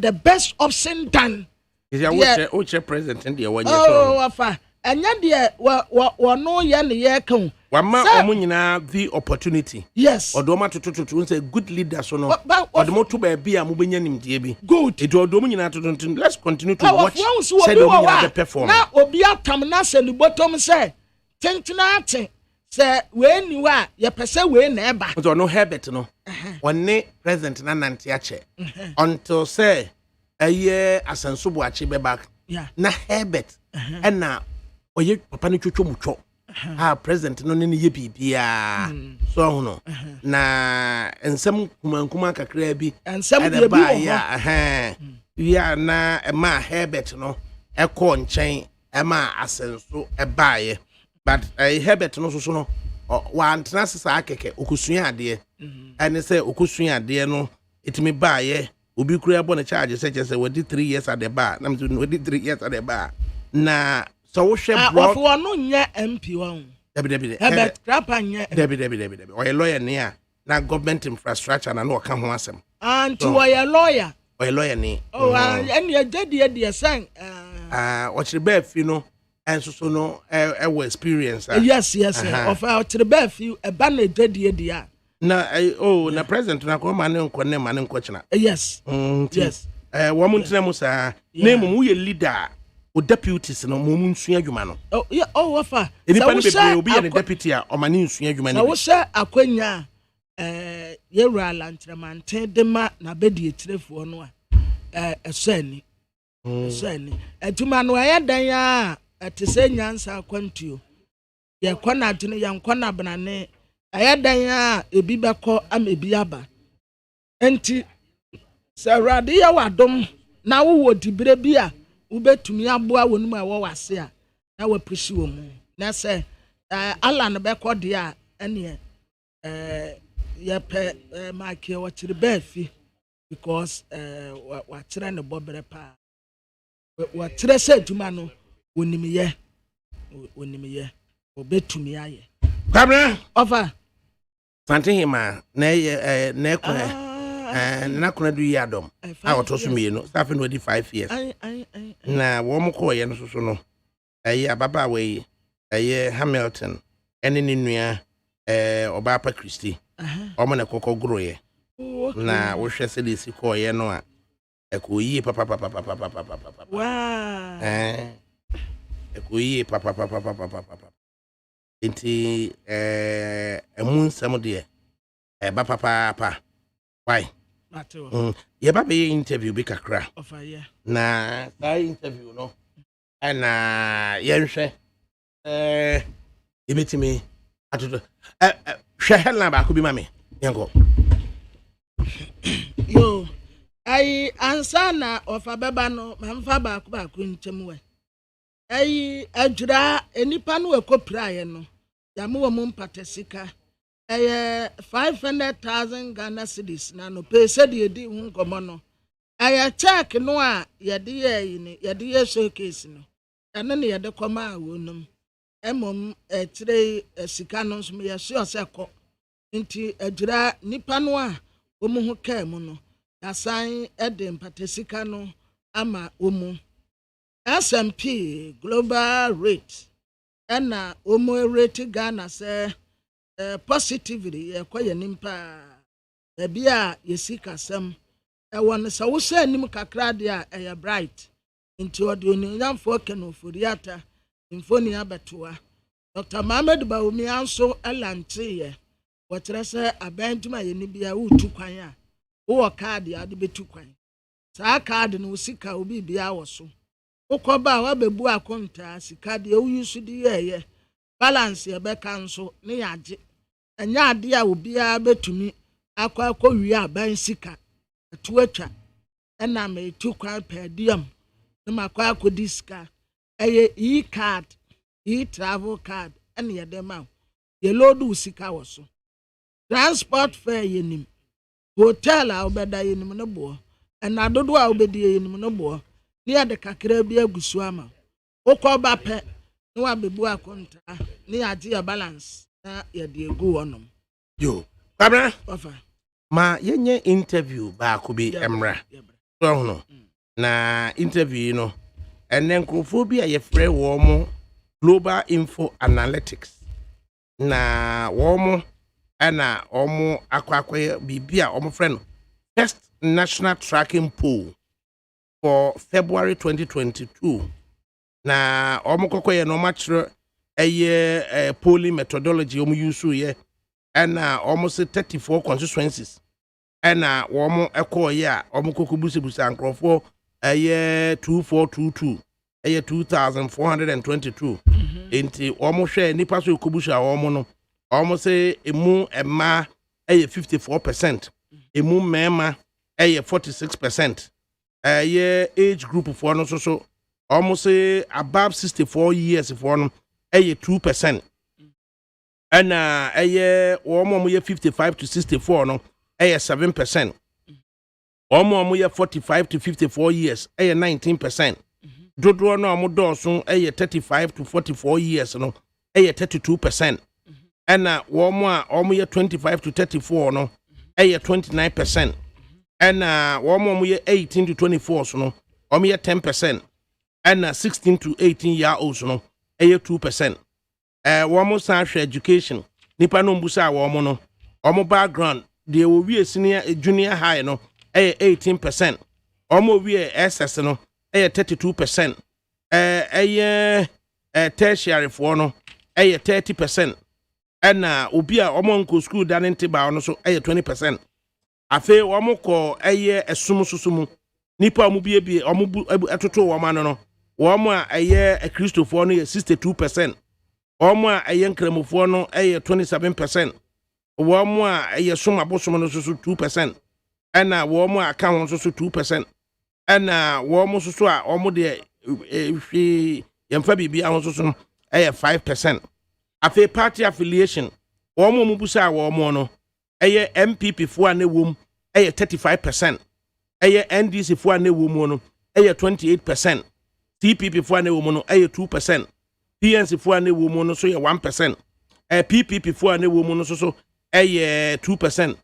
the best option done. Is ya which president in the one year? Oh, afa. Enya de wo no ye ne ye kan. Wa ma omo nyina the opportunity. Yes. Odoma to say good leader so no. Odomo to ba bia mo benya nimdie bi. Good. It odomo nyina to let's continue to watch. Say obi nyina perform. Na obi atam na se ni bottom say. Tentina ate. Say we ni wa ye pese we na eba. So no Herbert no. One president na nante ache. Until say asanso bo ache be back. Na Herbert na oye papa no twotwo mutwo. President no ne ye bibia. So no. Na ensem kumankuma kakra bi. Ensem de bi ya na ma Herbert no ekọ nchen ma asanso baaye. But Herbert no so no wa antena sesa akeke okusua ade ene say okusua ade no etimi baaye obi kura bo na charge say we 3 years at the bar na we 3 years at the bar na so wo hwe bro of no nya MP won debi Herbert krapa nya debi o lawyer ne a na government infrastructure na no ka ho asem anti wo lawyer ne ene agede san Wachirebefi no and so no experience yes of our Wachirebefi e ba na agede dia na na president na ko ma ne nko china yes wo mu ntina mu sa na mu ye leader o deputies no mu nsua adwuma no wafa enipa ne bebe obi ye ne deputy a o ma ne nsua adwuma ne wo hye akwanya ye rala ntramante de ma na bedi etirefo no a esani adwuma no ayedan a ate se nyansa kwantuo ye kwana adwene ye nkwana benane ayedan a ebi beko am ebi aba enti sarade ya wadom na wo dibire bi a ubetumi aboa wonum a wo wase a na waprisi wo mu na se ala no beko de a ene ye pe Michael Wachirebefi because wa kire ne bobere pa wa kire se adwuma no onimiye obetumi aye Kabre over Santihima na na ko na kuna do yadom a otoso me no staff no di 5 years na wo mo ko ye no so no ababa we Hamilton ene ni nua oba pa Christy omo na kokko groye na wo hwe se de si ko ye no a ekoyi papa wow ekoyi papa enti emun sam de ba papa why ye ba be interview be kakra na that interview no na yenhwe imetimi atoto hwe hela ba ko bi ma me yenko yo ai ansa na ofa beba no mamfa ba ko ntem we ai adwura enipa no ekopira ye no ya mo wo mpatesika 500,000 Ghana cedis na no pese de edi hu ngomo no aya check no a ye de ye showcase no ane ne ye de koma awonum emom etire sika no so me ye so sekọ nti adwura nipa no a omu hu ka mu no asan ede mpatesika no ama omu S&P global rate ena omu rate Ghana say positively ekoye nimpa bia yesika sem won so wo sha nim kakra de a bright nti odi onyanfo kenoforiata infoni abetoa Dr. Mohammed Baomi anso elanche ye wotre se abantuma ye ni bia utu kwan a wo card ya de betu kwan saa card no sika obi bia wo so ukoba wa bebu akonta sika de uyusu de ye balance ye be kanso ne yaje anya ade a obi a betumi akwa wi aban sika atuatwa ena ma etu kwan per diem na makwa akodiska e-card e-travel card ene ye dem a ye load sika wo so transport fare yenim hotel a obeda yenim no bo ena dodo a obedi yenim no bo ni ade kakra bi agusu ama ukoba pe no abebu akonta ni age ya balance na ye de egu wonom yo kabra ofa ma yenye interview ba ko bi emra so no na interview no enen krofo bi a ye frɛ wo mo global info analytics na wo mo ana omo akwakoye bibia omo frɛ no first national tracking poll for February 2022 na omo kokoye no matro polling methodology omo use ye ana almost 34 constituencies ana womo ekoye a omo kokobusebusa ankrofo 2422 2422 enti omo hwe nipa so kobusa omo no omo se emu emma 54%, emu mema 46%, age group for no so almost above 64 years for no 2%, and womo 55 to 64 no 7%, womo 45 to 54 years 19%, dodo no omo doso 35 to 44 years no 32%, and womo 25 to 34 no 29%, and womo 18 to 24 so no 10%, and 16 to 18 year olds no 2%. Womo sanhwe education nipa no mbusa womo no omo background de wo wie senior junior high no 18%, omo wie SS no 32%, tertiary for no 30%, and obi a omo nko school dan ntiba no so 20%. Afe omo ko esum susumu nipa omo bie omo atoto womo no womo a Christopher no 62%, womo a nkramofo no 27%, womo a sum abosom no so 2%, and womo a kan so 2%, and womo so a womo de yemfa bibia ho so 5%. Afe party affiliation womo mubusa womo no MPP fo ane wom 35%, NDC fo ane wom no 28%, TPP fo ane wom no 2%, PNC fo ane wom no so 1%, PPP fo ane wom no so 2%,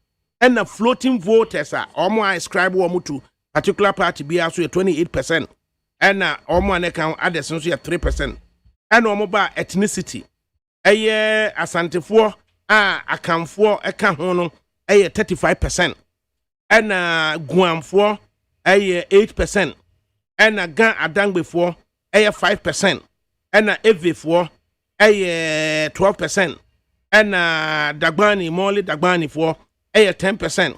and the floating voters are almost ascribe one to particular party be also 28%. And almost an account others so 3%. And almost by ethnicity. Asante for account for account hono 35%. And Guam for 8%. And Gan Adang before 5%. And Eve for 12%. And Dagbani, Molly Dagbani for 10%.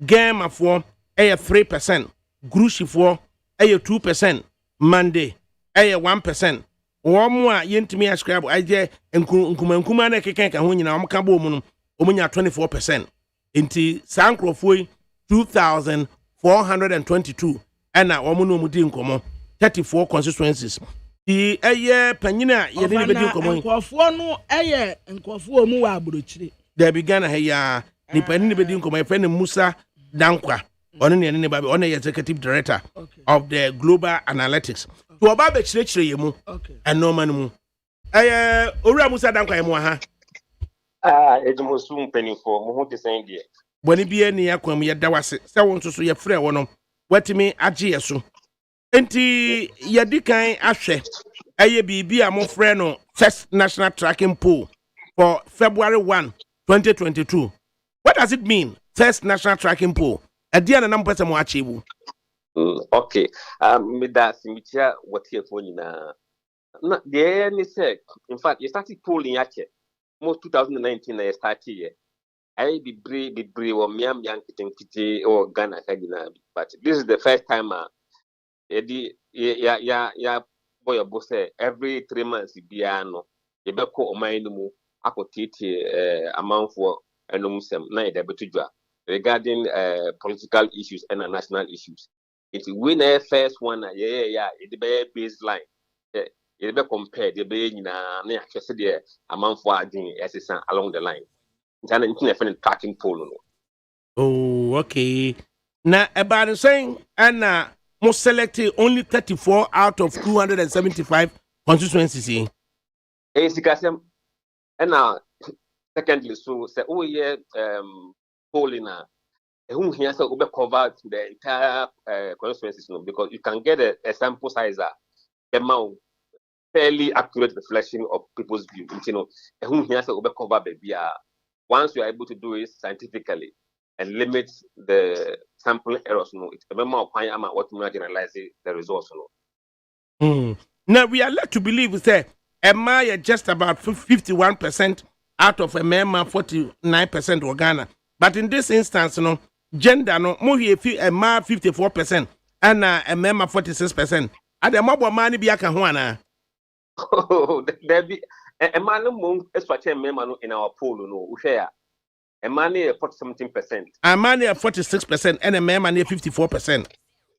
Gamma for 3%. Grushi for 2%. Monday 1%. One more yentimi ascribe aje nkuma na keken ka ho nyina omka bo mu no omunya 24%. Inti sankrofoi 2422 and omu no mudi nkomo 34 constituencies. The panyina ye de bedi nkomo nkofo no nkofo omu wa abrochire. There began ya ni panini bedi nkomo e friend Musa Dankwa. Ono ne ne babe ono executive director of the Global Analytics. To oba be chire yemu and no man mu owura Musa Dankwa yemu ha ejumo su mpanifo mo ho te san die boni bia ni akwam ye dawase se won so ye frɛ wono watimi agye yeso enti ye dikan ahwɛ bibi a mo frɛ no first national tracking poll for February 1 2022. What does it mean, first national tracking poll? Adia na nam pese mo achieve. Okay. Me that simitia what here for na. Na the any say in fact you started polling yake. Most 2019 na started here. I be brave or miam kiti or Ghana kagina. But this is the first time ya boy boss every 3 months biano. You be ko o mind mu akotiti amount for enumusem na ide betujwa regarding political issues and national issues. It's when the first one, it's the baseline. It's be compared, the be na actually the amount for adding assistance along the line. It's an independent tracking poll. Oh, okay. Now about saying and most selected only 34 out of 275 constituencies. And now secondly, so say polling who here so be covered the entire constituencies because you can get a sample size amount fairly accurate reflection of people's view. Who here so be covered baby once you are able to do it scientifically and limit the sample errors it's a more what to generalize the results Now we are led to believe that Emma just about 51% out of a member 49% or Ghana. But in this instance, gender more if a ma 54% and a member 46%. And the mobile money be a kahwana. Oh, there be a man among a member in our poll, no, share a money 40-something%. A money 46% and a member 54%.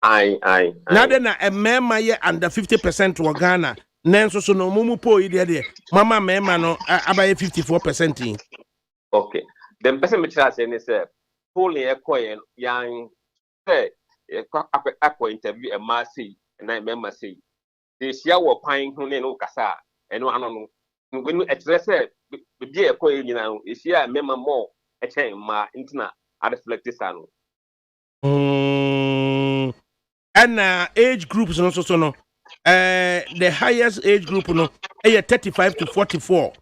Aye. Now then, a member under 50% to Ghana. Nanso so no mumu po ide mama member no about 54%. Okay. Then person me try say say polling ekoyen yang say akọ interview a massy and I member say they share wo pan hu ne no kasa eno ano no when you address be be ekoyen nyina e share member more e chen ma intina a reflect this ano. And age groups so no the highest age group 35 to 44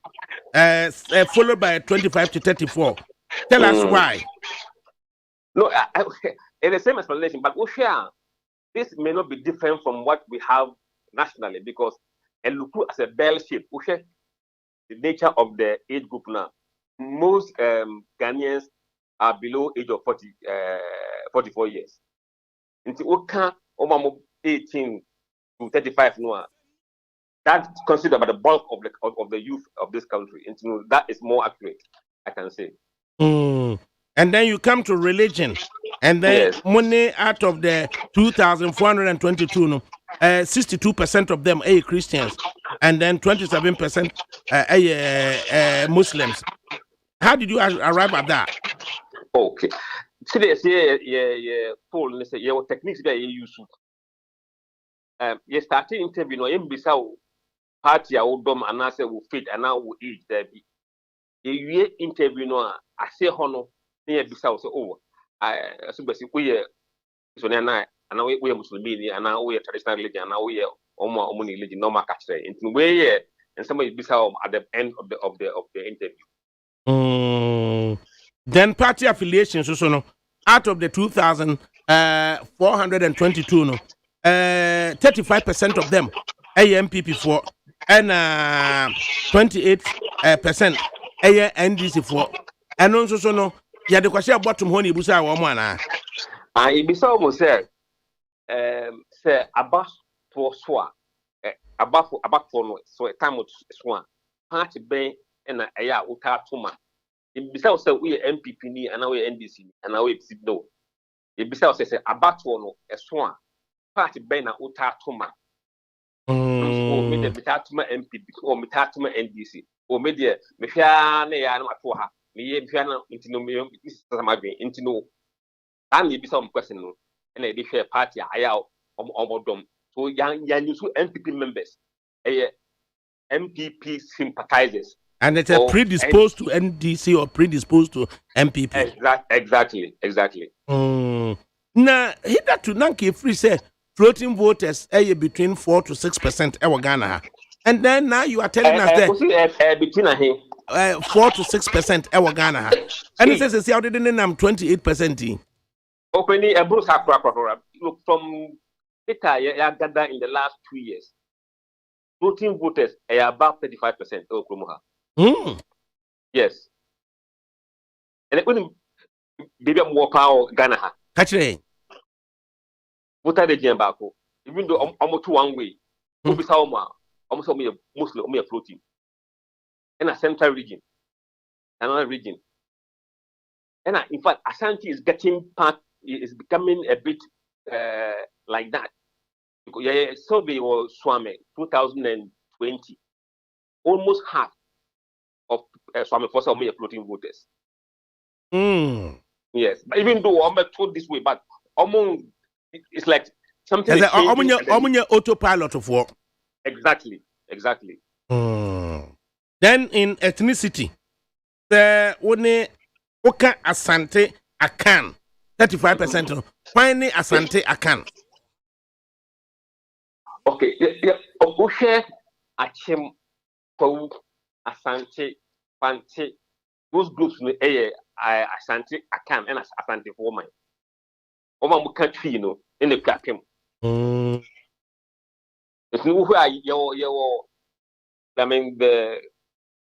followed by 25 to 34. Tell us why. No, it's the same explanation, but we share this may not be different from what we have nationally because and look as a bell shape. We share the nature of the age group now. Most Ghanaians are below age of 44 years. Until 18 to 35 no, that's considered by the bulk of the youth of this country. And that is more accurate, I can say. And then you come to religion, and then Yes. money out of the 2,422, 62% of them are Christians, and then 27% are Muslims. How did you arrive at that? Okay. Today, yeah, Paul, let's say, your techniques that you use. You started interview, no, you bisa party a udom and I say we fit and now we age there be. You interview no, I say hono, near bisa say oh, so basi we so na we Muslimi and now we traditional religion and now we omo religion normal catch into we and somebody bisa at the end of the interview. Then party affiliation so no out of the 2,422 no 35% of them MPP for and 28% NDC for and also so no ya de kwase bottom ho ni busa wo mo ana ibisa almost say about for so about for no so a time so party ben na eya uta toma ibisa say we MPP ni and we NDC ni and we no ibisa say about for no so party ben na uta toma o me de bitatuma MPP o bitatuma NDC o me de me hwa na ya na mato ha me ye hwa na intino me sama gwen intino am ye bisa question no na e de hwe party aya omodom so yan use MPP members MPP sympathizers and it's a predisposed to NDC or predisposed to MPP. Exactly. Na hitherto nanke free say floating voters between 4 to 6% Ghana. And then now you are telling us that between 4 to 6% Ghana. And it says how did I'm 28%. Openly a Bruce look from data you gathered in the last 2 years. Floating voters are about 35% Okromoha. Yes. And it wouldn't be more power Ghana. Catch it. Voter the Jambako, even though almost one way, almost only mostly only a floating. In a central region, another region. And in fact, Ashanti is becoming a bit like that. Because survey was Swami 2020, almost half of Swami for some floating voters. Yes, but even though I'm told this way, but among it's like something. Autopilot of work. Exactly. Then in ethnicity, the one Oka Asante Akan 35%. Finally Asante Akan. Okay, yeah. Oshe Achim Kou Asante Pante. Those groups Asante Akan and Asante woman. Over country, in the platform. It's who are your I mean the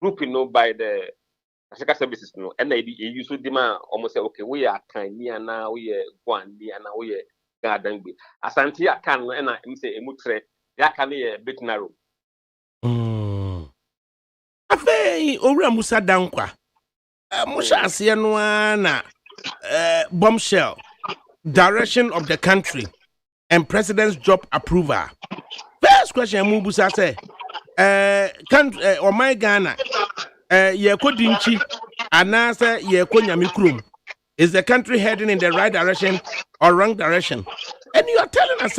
group by the Africa services and they usually demand almost say okay we are tiny and now we are one and now we are garden be Asante Akan and I say emutre ya can be a bit narrow. Afe owura Musa Dankwa Musa asiano na bombshell direction of the country and president's job approval. First question Mubusa say my Ghana ye kodinchi anasa ye konyamikrum, is the country heading in the right direction or wrong direction? And you are telling us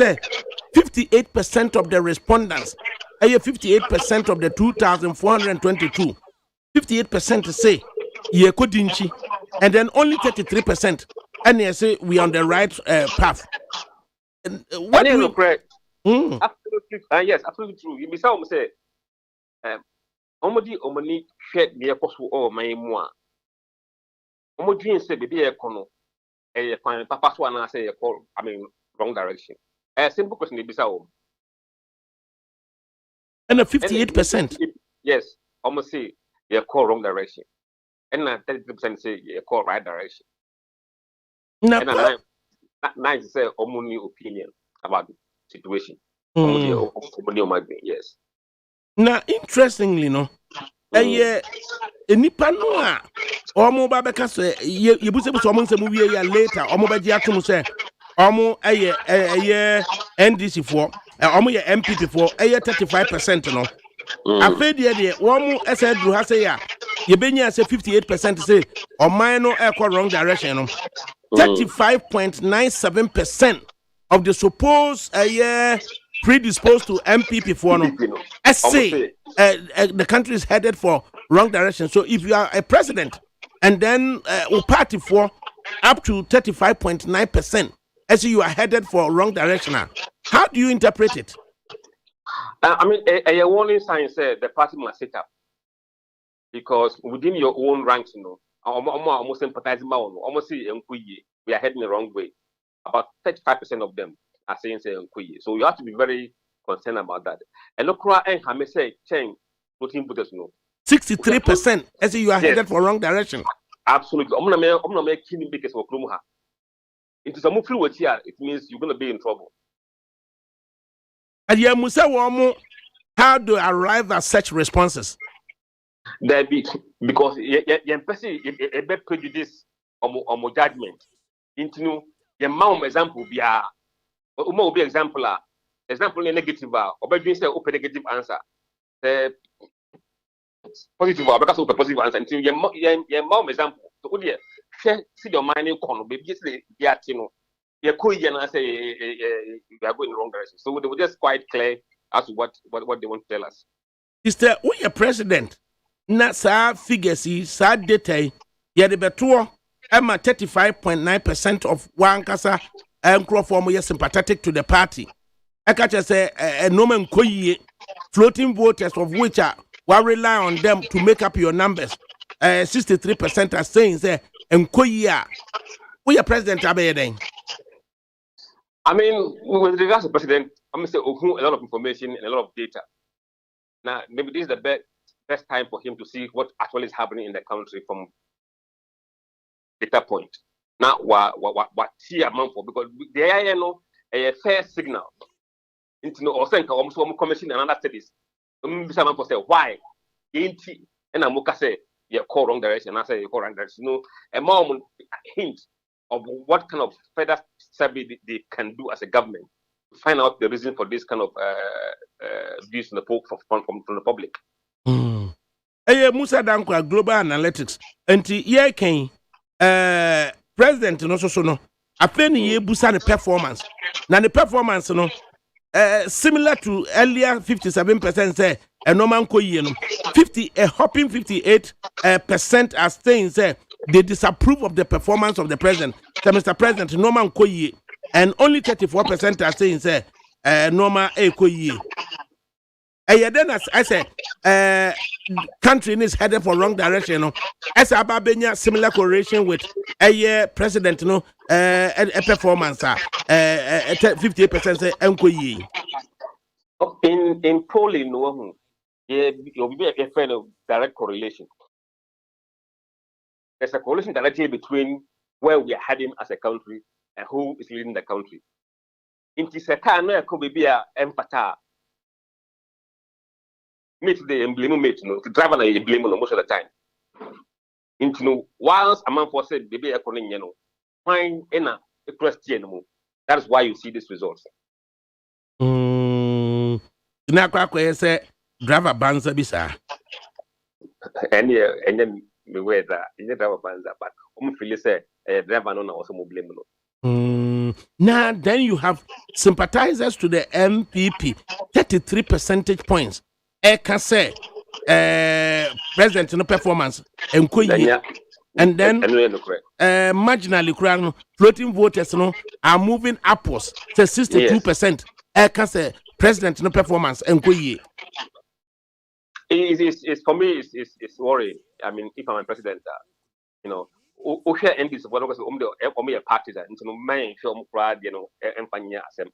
58% of the respondents 58% of the 2,422 58% say ye kodinchi, and then only 33% and they say we are on the right path. What do you correct? Absolutely, yes, absolutely true. You bisa say, omodi share the apostle or my moi. Omodi say baby ekono, fine papa so na say wrong direction. Simple question you bisa and a 58%. Yes, almost say you call wrong direction, and 33% say you call right direction. And nine say omoni opinion about the situation. Yes. Now, interestingly, no, nipa no a omo ba beka so ye buse buse omo nsemu wie ya later omo ba gi atum se omo NDC for omo ye MPP for 35% no. Afa de omo ese dru ha say ya ye benya say 58% say oman no e wrong direction no. 35.97% of the supposed predisposed to MPP for no. Say the country is headed for wrong direction. So if you are a president and then party for up to 35.9%. As you are headed for wrong direction. How do you interpret it? I mean, a warning sign said the party must sit up because within your own ranks, almost sympathizing, almost see we are heading the wrong way. About 35% of them are saying say so you have to be very concerned about that. And look, I say change voting voters 63%. As you are headed for wrong direction. Absolutely. I'm gonna make killing because of Krumha. It is a move through here. It means you're gonna be in trouble. And yeah, Musa Wamu, how do you arrive at such responses? There be because you prejudice or judgment into your mom example be a example negative or be say open negative answer. Positive because of positive answer until your mom example. So see your mind in corner, baby, you're cool and say you are going in the wrong direction. So they were just quite clear as to what they want to tell us. Mr. We are president. Na sa figures sa data ye de beto ama 35.9% of wankasa microform is sympathetic to the party. I catch say a nomen koyi floating voters of which are rely on them to make up your numbers. 63% are saying say enkoyi we are president abeden. I mean, with regards to president, I'm going to say a lot of information and a lot of data. Now, maybe this is the best time for him to see what actually is happening in the country from data point. Now, what he amount for? Because the AI a fair signal into or saying almost one commission and another studies. Someone for say why NTI and I'm say you call wrong direction. I say you call wrong direction. A more hint of what kind of further survey they can do as a government to find out the reason for this kind of views from the public. Musa Dankwa Global Analytics. NTI president no so I think ye busa the performance. Now the performance similar to earlier 57% say a normal koyi 58% are saying say they disapprove of the performance of the president. So Mr. President, normal koyi, and only 34% are saying say normal koyi. And then as I say, country is headed for wrong direction. As Ababenya similar correlation with a president a performance 58% say koyi. In polling, you'll be a friend of direct correlation. There's a correlation directly between where we are heading as a country and who is leading the country. In Tisaka, no, could be a empata. Meet the emblem, to drive on a blame most of the time. Into once a man for said, baby, a calling, find in a question. That is why you see these results. Nakwa say driver banza bisa. And then me wear that in the driver banza, but feel say driver no also blame. Now then you have sympathizers to the MPP, 33 percentage points. I can say president no performance and then marginally floating voters are moving upwards to 62%. I can say president no performance and it's for me it's worrying. I mean, if I'm a president, NTI is one of the parties that main film crowd, empanya asem.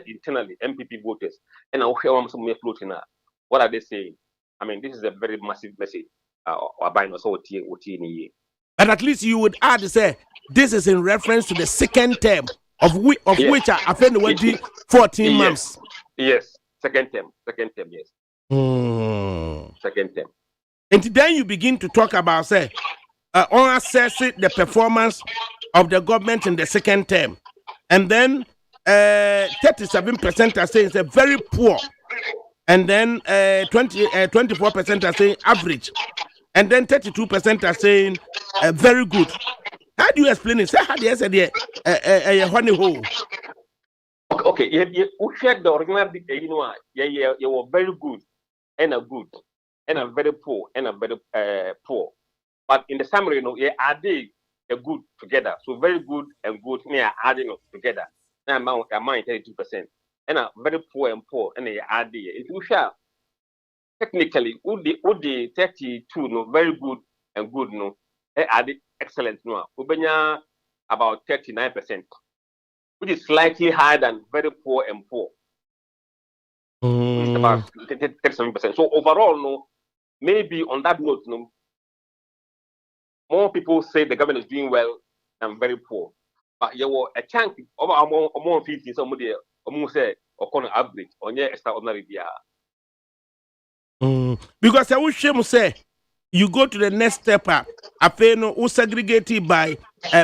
Internally MPP voters and some floating. What are they saying? I mean, this is a very massive message. But at least you would add to say this is in reference to the second term of which are offended 14 months. Yes, second term, yes. Second term. And then you begin to talk about say on assessing the performance of the government in the second term, and then 37% are saying it's very poor. And then 24% are saying average, and then 32% are saying very good. How do you explain it? Say how do you say a honey hole? Okay, you check the original. You were very good, and a very poor, and a very poor. But in the summary, are they the good together. So very good and good near adding up together. Now amount 32%. And a very poor and poor and they add the if you shall technically would the 32 no very good and good no they add excellent no ubenya about 39%, which is slightly higher than very poor and poor. Which is about 37%. So overall no, maybe on that note no, more people say the government is doing well than very poor. But you were a chunk of among 50 somebody almost say or call average on your extraordinary. Because I wish him say you go to the next step up. Apeno who segregated by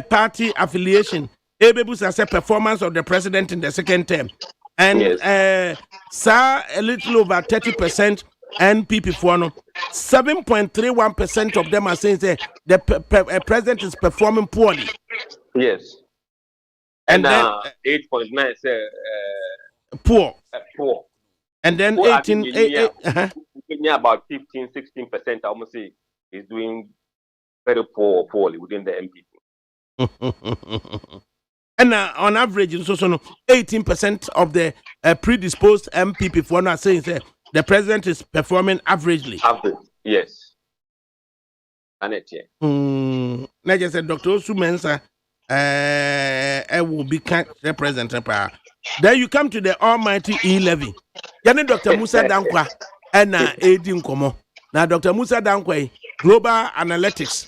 party affiliation. Ebebus as a performance of the president in the second term. And Yes. sir, a little over 30% NPP for no 7.31% of them are saying that the president is performing poorly. Yes. And 8.9 say Poor. poor. And then Poor 18 about 15-16% I almost say is doing very poorly within the MPP. And on average, so 18% of the predisposed MPP for now saying that the president is performing averagely. Average, yes. And it, yeah. Like I said, Dr. Osu Mensah will be represented. Then you come to the almighty E-Levy. Yani Dr. Musa Dankwa and Edin Komo. Now Dr. Musa Dankwa, Global Analytics,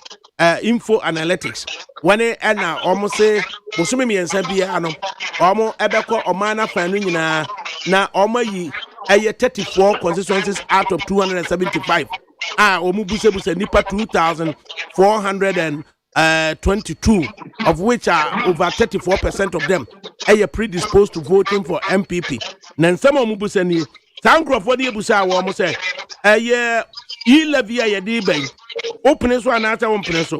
Info Analytics. When and now almost say Musumi and Sabiano, almost Ebeko Omana Fanina, na Omayi, 34 constituencies out of 275. Omubuse Nipa 2,422, of which are over 34% of them are predisposed to voting for MPP. Then some Omubuse ni Sankro for the Busa almost say, E-Levy a open so and after one peso.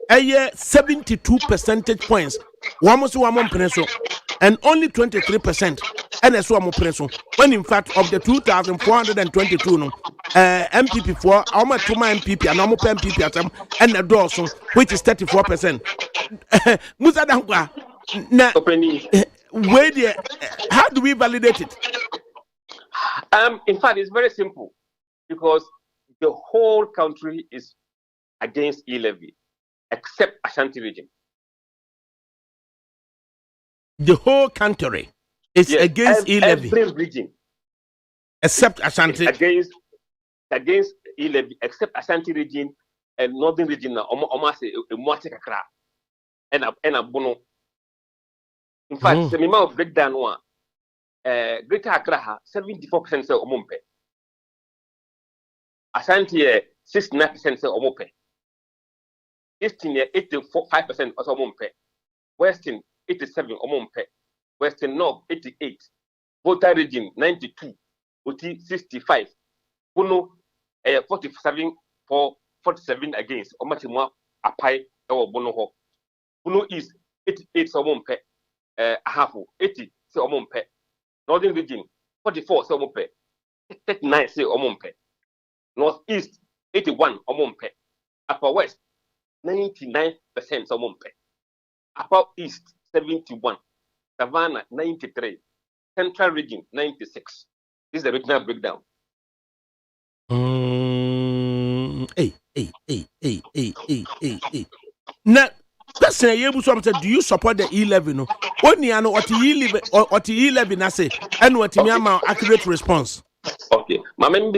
72 percentage points. One peso. And only 23%. And so one peso. When in fact of the 2,422 no, MPP for almost 2 MPP and almost MPP at them and the Dawson, which is 34%. Musa Dankwa. Now, where how do we validate it? In fact, it's very simple because the whole country is against E-Levy, except Ashanti region. The whole country is against E-Levy. Every region, except Ashanti. Against E-Levy, except Ashanti region and Northern region. Almost a kakra and a bono. In fact, the amount of breakdown one. Greater Accra 74% say omompe. Ashanti 69% say omope. Eastern 85% also omompe. Western 87 omompe. Western North 88. Volta region 92. Oti 65. Puno 47 for 47 against. Omatimwa apai ewo bono ho. Puno East 88 omompe. Ahafu 80 say omompe. Northern region 44 say omompe. 39 say omompe. Northeast 81 omompe. Upper West 99% omompe. Upper East 71. Savannah 93. Central region 96. This is the regional breakdown. Hey. Now, person you able to do you support the E-Levy no? Only I know what E-Levy na say and what me am accurate response. Okay. Mama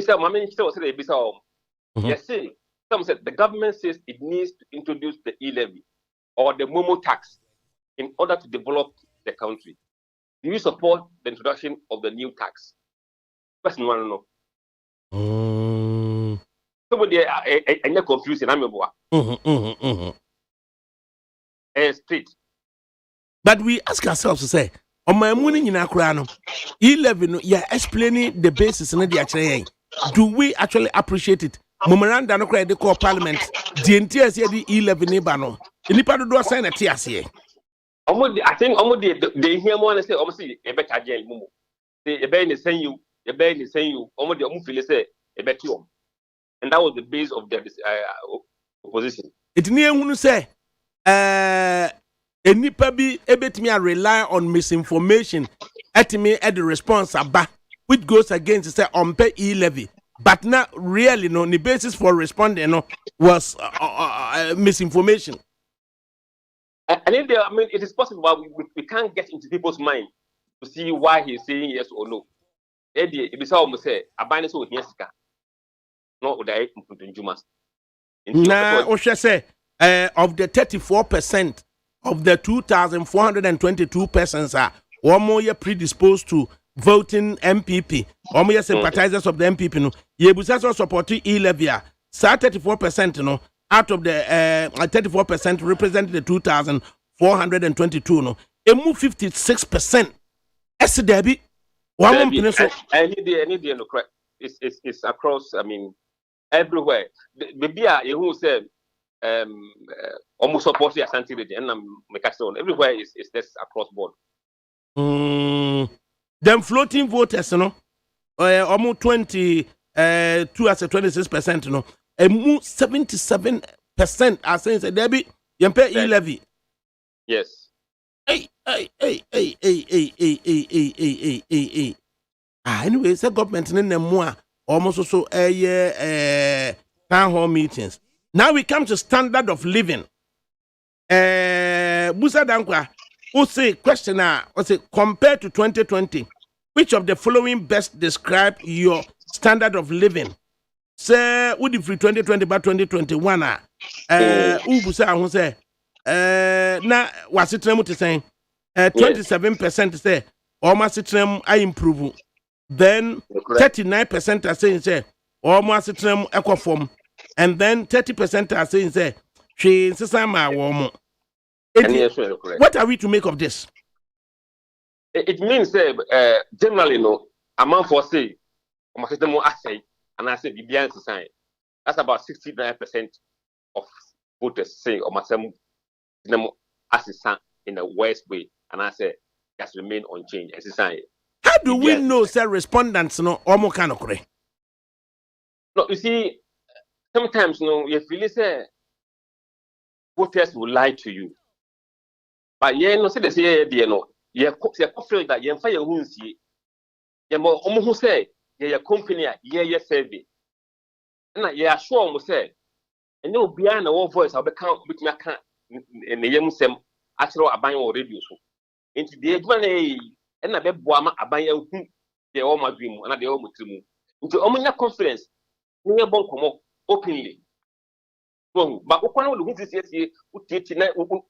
still say bisa. Yes, say some said the government says it needs to introduce the E-Levy or the Momo tax in order to develop the country. Do you support the introduction of the new tax? Person want to know. Somebody are confused and I'm straight. But we ask ourselves to say, on my morning in Akrano, E-Levy, you're explaining the basis in the actually. Do we actually appreciate it? Memoranda no cry the call parliament. The NTI say the E-Levy neighbor. Nipa do sign a TSA. I think they hear more and say, almost see a better jail. Say a baby send you, almost the feel say a better. And that was the base of their opposition. It near who say enipa bi ebetimi a rely on misinformation etimi at the response aba which goes against say on pay e-levy but not really no the basis for responding no was misinformation. And if I mean, it is possible, but we can't get into people's mind to see why he's saying yes or no. Eddie, if it's almost say, I buy this with Yesika. No, would I put in Jumas? Nah, what should I say? Of the 34% of the 2,422 persons are one more predisposed to voting MPP. One more sympathizers of the MPP. No, ye busaso support e-levy. So 34%, no, out of the 34% represent the 2,422. No, it move 56%. As Debbie, one more pencil. I need the correct. It's across. I mean, everywhere. Maybe you said almost support the Ashanti region and everywhere is this across board. Them floating voters, you know, almost 22 as a 26%, you know, and 77% are saying that Debbie, you pay e-levy. Yes. Hey. Anyway, it's a government in the more almost also town hall meetings. Now we come to standard of living. Busa Dankwa, who say questioner, compared to 2020, which of the following best describe your standard of living? Say, would if 2020 by 2021 Busa who say na was it to say 27% say almost I improve. Then 39% are saying say almost equaform. And then 30% are saying, say, she what are we to make of this? It means, generally, no, amount for say, and I say, that's about 69% of voters say, or assistant in a worst way, and I say, just remain unchanged. How do we know, sir, respondents, no, or kind of correct? No, you see, sometimes, you feel say voters will lie to you. But see the say, you feel that you fire who see, you who say, your company, your survey. And you are sure, almost say, and no behind the whole voice, I'll become with my account in the young sem, actual a buying or radio. Into the age when and I bet Boama a buying who they all my dream, and they all dream. Into omnia confidence, near Boncomo. Openly. But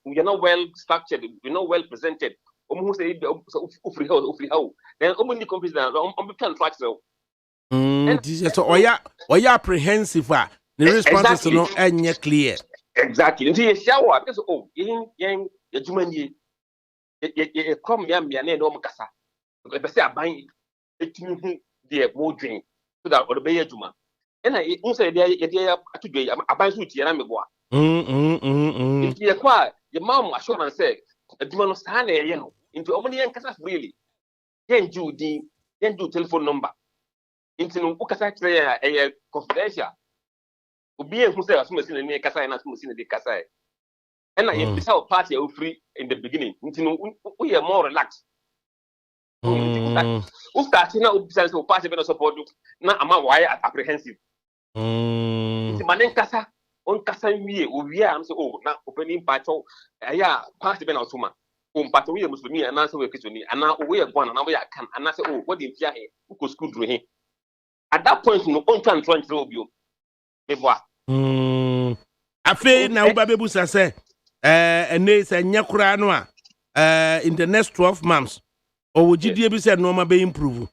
you're not well structured, you're not well presented. Then only confidence on contract. So apprehensive. The response is not any clear. Exactly. Until you shower, because you come here, no Macassa. If I say I buy it, the more drink so that or the Bay Juma. And I say, today, I'm about to tell me what. If you acquire your mom, assurance said, a demon stand there, into only and Casa really. Then do telephone number. Into Ukasa a confidential. Be who said, as much in the Casa and as much in the Casa. And I this our party are free in the beginning. We are more relaxed. Who started now sense of party support now am why apprehensive. Manen kasa on kasa we am so now opening patcho party ben osuma patcho we muslimi and answer we kituni and now we are born and we can and I say what the fear who go school through him at that point no on try to you me boa afi na ubabebu say ene say nyakura no in the next 12 months or would you be said no be improve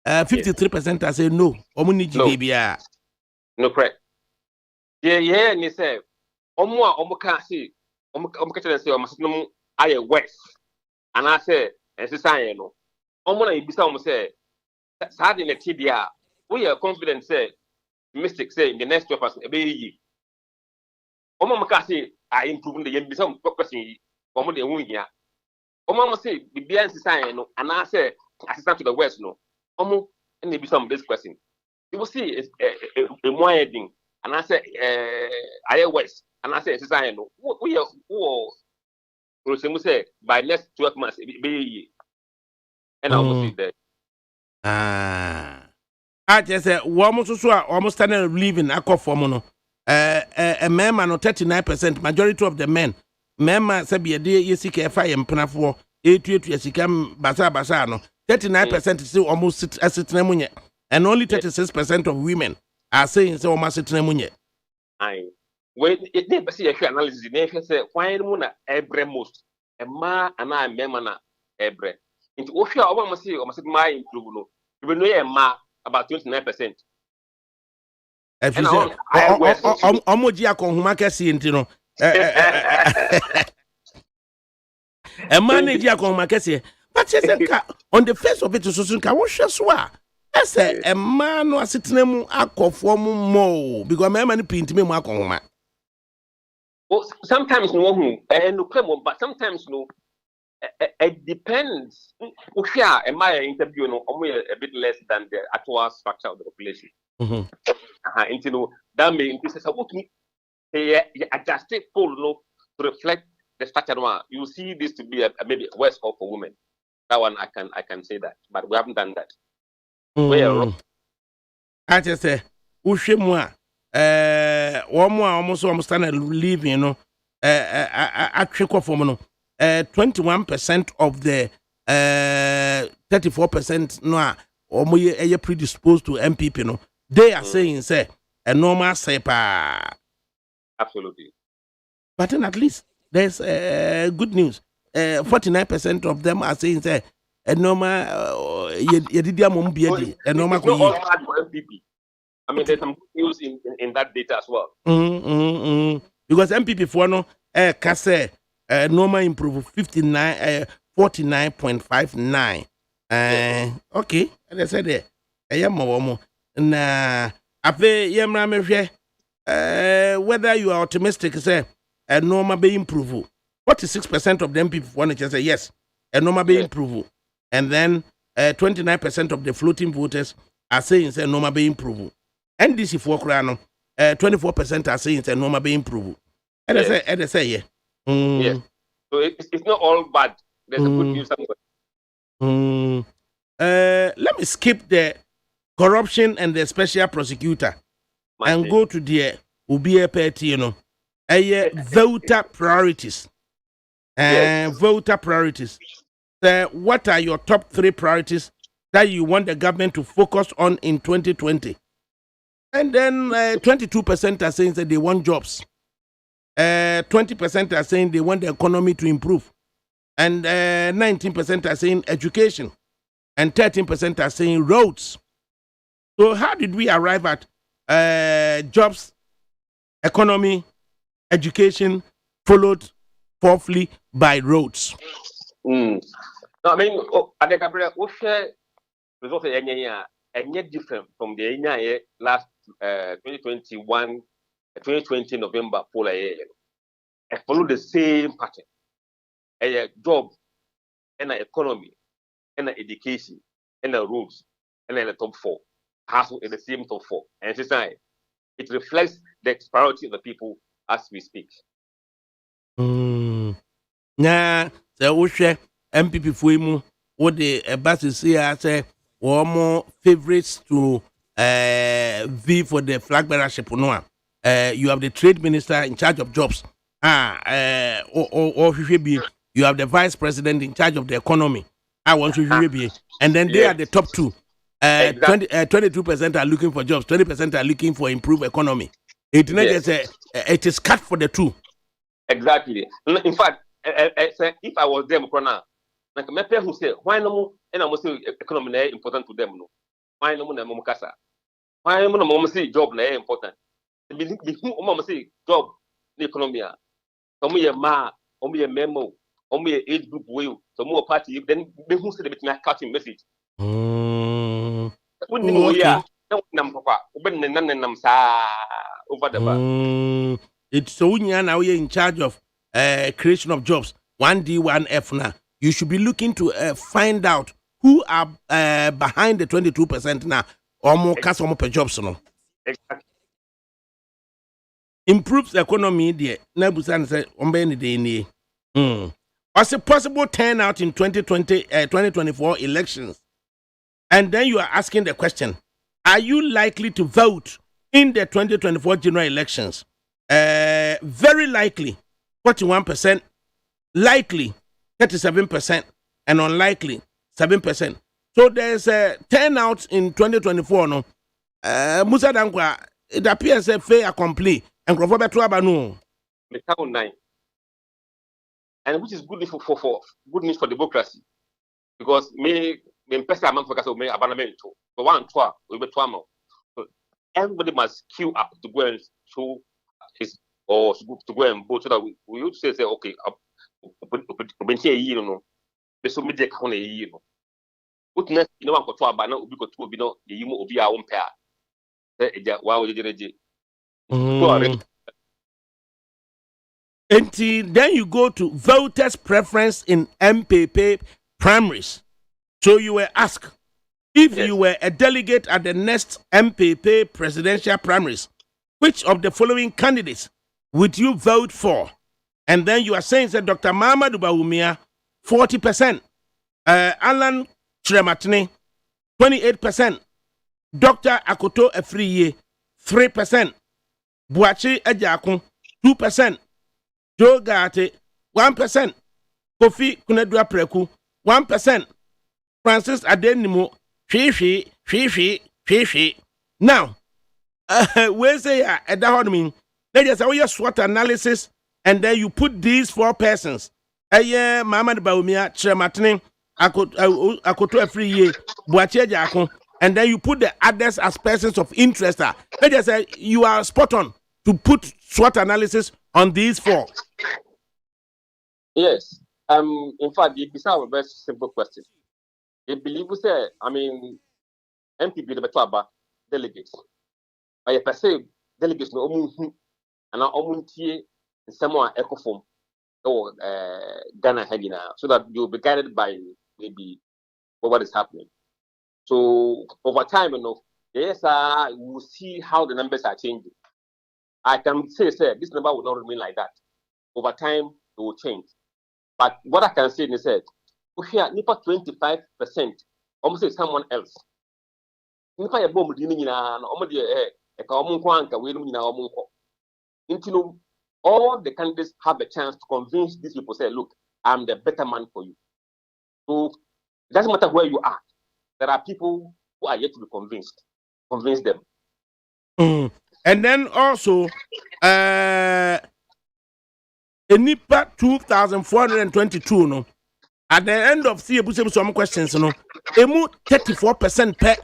53% say no omuni GDBia. No correct. Yeah, and they say, Omo can't see, Omo say, Omo I west. And I say, and say, no. Omo na ibisa Omo say, sad in the TDR, we are confident, say, mystic, say, in the next 12 hours, a baby. Omo can't see, I improve the young some question, Omo the wound here. Omo say, the behind society, no, and I say, assistant to the west, no. Omo, and maybe some this question. You will see a more heading, and I say, I west, and I say design no we say by next 12 months be and almost see that I just say almost started leaving akọ form no a man no 39% majority of the men say be dey yesika fa yempenafo etu yesika basa no 39% still almost asitena munye and only 36% of women are saying say almost asitena munye. Aye. When it never see a analysis, they say why no na ebre most a ma and I member na ebre. Into Oshia Obama say almost my improve no. You know a ma about 29%. If you say omoji akonhuma kesi ntino a man eji akonhuma kesi but you say on the face of it so nka wo hwe so a ese a man no asetena mu akofo mu mo because my man print me mu akonhuma. Well, sometimes no no claim but sometimes no it depends. Oshia a my interview no a bit less than the actual structure of the population. Into no that may increase about me adjusted poll no to reflect the structure one. You see this to be maybe worse off for women. That one I can say that, but we haven't done that. I just say Ushimwa almost stand leaving, you know, at no 21% of the 34% no are predisposed to MPP, no. They are saying say a normal sepa. Absolutely. But then at least there's good news. 49% of them are saying say a normal yedidia mumbiedi a normal MPP. I mean, there's some good news in that data as well. Because MPP for no kase normal improve 49.59. Okay, as I said there, na ape yemra mehwe whether you are optimistic say a normal be improve. 46% of them people want to say yes, a normal be improve, and then 29% of the floating voters are saying say normal be improve. NDC for krano 24% are saying say normal be improve. And they say yeah. Yes. So it's not all bad. There's a good news somewhere. Let me skip the corruption and the special prosecutor and go to the Ubia Petty, you know, voter priorities. Voter priorities. What are your top 3 priorities that you want the government to focus on in 2020? And then 22% are saying that they want jobs. 20% are saying they want the economy to improve. And 19% are saying education. And 13% are saying roads. So how did we arrive at jobs, economy, education, followed fourthly by roads? No, I mean, ADAKABRE, results are different from the last 2021, 2020 November poll. I follow the same pattern. A job, and an economy, and an education, and the roads, and then the top 4. Has in the same top 4. And it reflects the priority of the people as we speak. Nah, so we share MPP for him. What the basis here say, or more favorites to V for the flag bearership. No, you have the trade minister in charge of jobs. Or you have the vice president in charge of the economy. I want to be, and then they are the top 2. 22% are looking for jobs, 20% are looking for improved economy. It is cut for the 2. Exactly. In fact, if I was them, like my parents who say, why no? And I must say, economy is important to them. No, why no? Na mumkasa. Why no? Mum say job is important. Mum say job, the economy. Some ye ma, some ye memo, some ye age group will, some more party. Then they who say the bit cutting message. Over the bar. It's so now you're in charge of creation of jobs. 1D, 1F now. You should be looking to find out who are behind the 22% now, or more customer per jobs. No? Exactly. improves economy there. Nabusan said, Ombeni de What's a possible turnout in 2024 elections? And then you are asking the question, are you likely to vote in the 2024 general elections? Very likely, 41%, likely, 37%, and unlikely, 7%. So there's a turnout in 2024, no? Musa Dankwa, it appears a fait accompli. And Crawford Betuabano. The town 9. And which is good news for good news for democracy. Because me person among focus on me abandonment to. For 1 2 we be 2 more. So everybody must queue up to go and show his or to go and vote so that we would say okay, no. So me dey count a no. What next you know one to aba na obi ko to obi no ye mu obi a wo mpa a. Eja wa wo jejereje. Then you go to voters' preference in MPP primaries. So you were asked if you were a delegate at the next MPP presidential primaries, which of the following candidates would you vote for? And then you are saying that Dr. Mahamadou Bawumia, 40%, Alan Chrematine, 28%, Dr. Akoto Afriye, 3%, Boachi Ejakun, 2%, Joe Gate, 1%, Kofi Kunedua Preku, 1%, Francis Adenimo, 3. Now, we say at that mean, let's just say SWOT analysis, and then you put these 4 persons. Mahamadou Bawumia, Chrematine, Akoto Afriye, Boachi Ejakun, and then you put the others as persons of interest. Let's just say you are spot on to put SWOT analysis on these 4. Yes. In fact, it's a very simple question. They believe we say, I mean, MPP the better delegates. But if I say delegates no omunhu and na omuntie in someone echo form or Ghana heading so that you'll be guided by maybe what is happening. So over time, yes, we'll see how the numbers are changing. I can say this number will not remain like that. Over time, it will change. But what I can say is that here, nipa 25%, almost say someone else. Nipa ya bomb dini na almost eka omunko anka we no nyina omunko. Into all the candidates have a chance to convince these people. Say, look, I'm the better man for you. So it doesn't matter where you are. There are people who are yet to be convinced. Convince them. And then also, Nipa 2,422 no. At the end of some questions, no, emu 34% pe,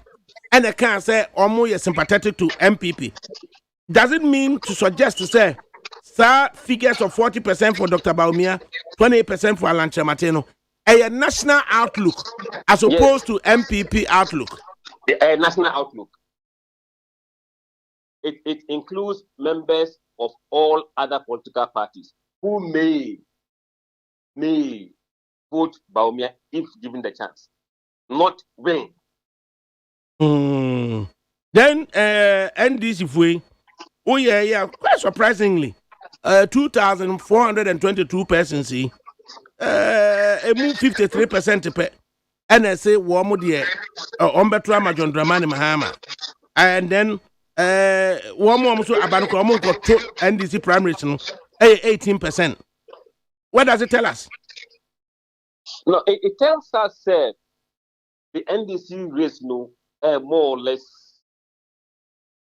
and I can't say almost sympathetic to MPP. Does it mean to suggest to say, sir, figures of 40% for Dr. Bawumia, 28% for Alan Chrematine, a national outlook as opposed to MPP outlook? A national outlook. It includes members of all other political parties who may vote Bawumia if given the chance, not win. Then NDC Fui, quite surprisingly, 2,422 persons see, move 53% pe, NSA Warmo dear, Ombetra John Dramani Mahama, and then one more so Abanko got NDC primary 18%. What does it tell us? No, it tells us that the NDC race more or less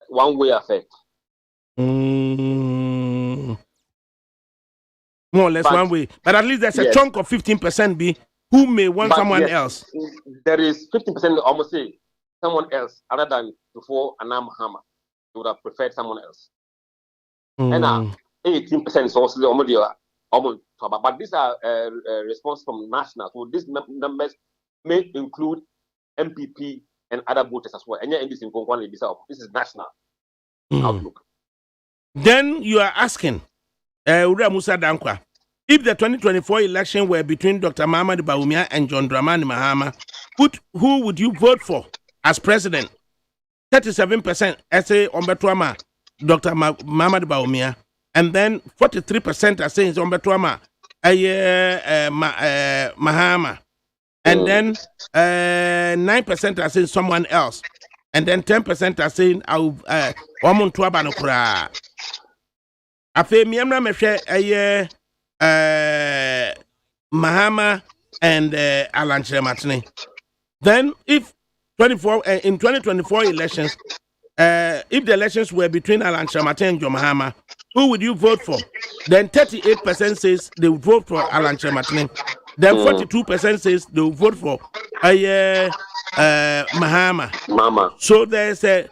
one way effect. More or less one way. But at least there's a chunk of 15% be who may want someone else. There is 15% almost say someone else other than before Anam Muhammad. They would have preferred someone else. And 18% is also almost, but these are response from national. So these numbers may include MPP and other voters as well. And this is national outlook. Then you are asking, Ura Musa Dankwa, if the 2024 election were between Dr. Mahamadou Bawumia and John Dramani Mahama, who would you vote for as president? 37% say Ombetuama, Dr. Muhammad Bawumia, and then 43% are saying Zombetuama, Mahama, and then 9% are saying someone else, and then 10% are saying Wamuntuaba no kura. Afe miamna mehwe Mahama and Alan Matine. Then if in 2024 elections, if the elections were between Alan Matine and John Mahama, who would you vote for? Then 38% says they would vote for Alan Matine. Then 42% says they would vote for Mahama. So there's a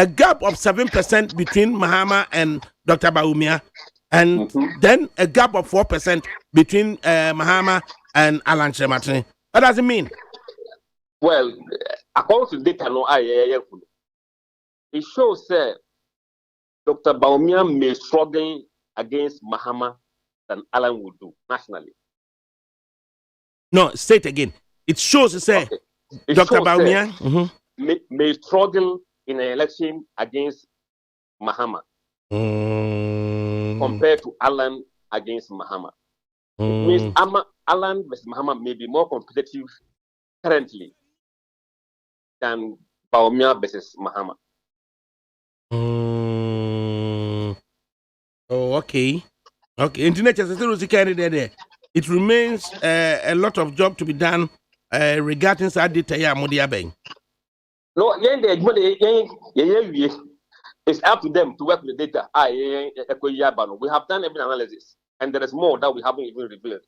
gap of 7% between Mahama and Dr. Bawumia, and then a gap of 4% between Mahama and Alan Matine. What does it mean? Well, according to data, it shows that Dr. Bawumia may struggle against Mahama than Alan would do nationally. No, say it again. It shows that Dr. Bawumia may struggle in an election against Mahama compared to Alan against Mahama. It means Alan versus Mahama may be more competitive currently than Bawumia versus Mahama. Oh, okay. Internet is still there. It remains a lot of job to be done regarding that data. No, it's up to them to work with the data. We have done every analysis, and there is more that we haven't even revealed.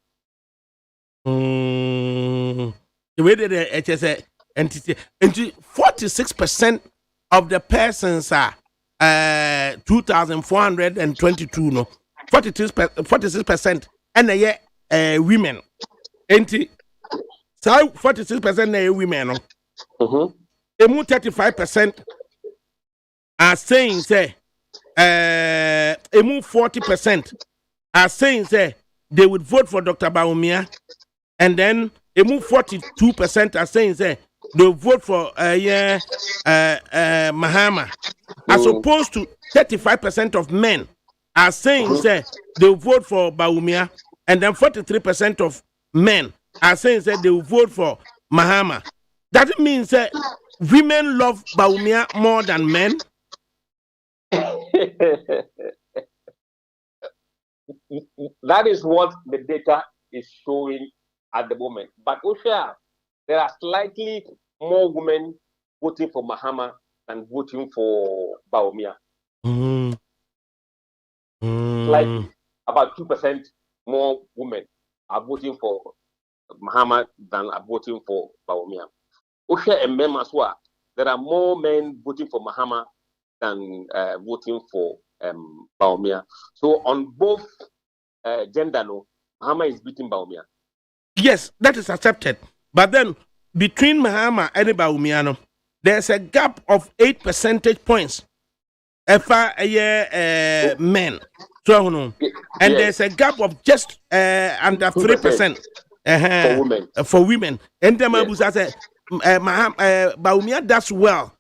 The way that the HSA, 46% of the persons are 2,422. No, 46%, and they women. So 46% are women. 35% are saying say 40% are saying say they would vote for Dr. Bawumia, and then 42% are saying say they would vote for Mahama, as opposed to 35% of men are saying say they would vote for Bawumia, and then 43% of men are saying say they would vote for Mahama. That means that women love Bawumia more than men. That is what the data is showing at the moment. But there are slightly more women voting for Mahama than voting for Bawumia. Slightly, about 2% more women are voting for Mahama than are voting for Bawumia. There are more men voting for Mahama than voting for Bawumia. So on both gender, Mahama is beating Bawumia. Yes, that is accepted. But then between Mahama and Bawumia, there's a gap of 8 percentage points. Men. So, and there's a gap of just under 3% for women. And the Mabusa said, Bawumia does well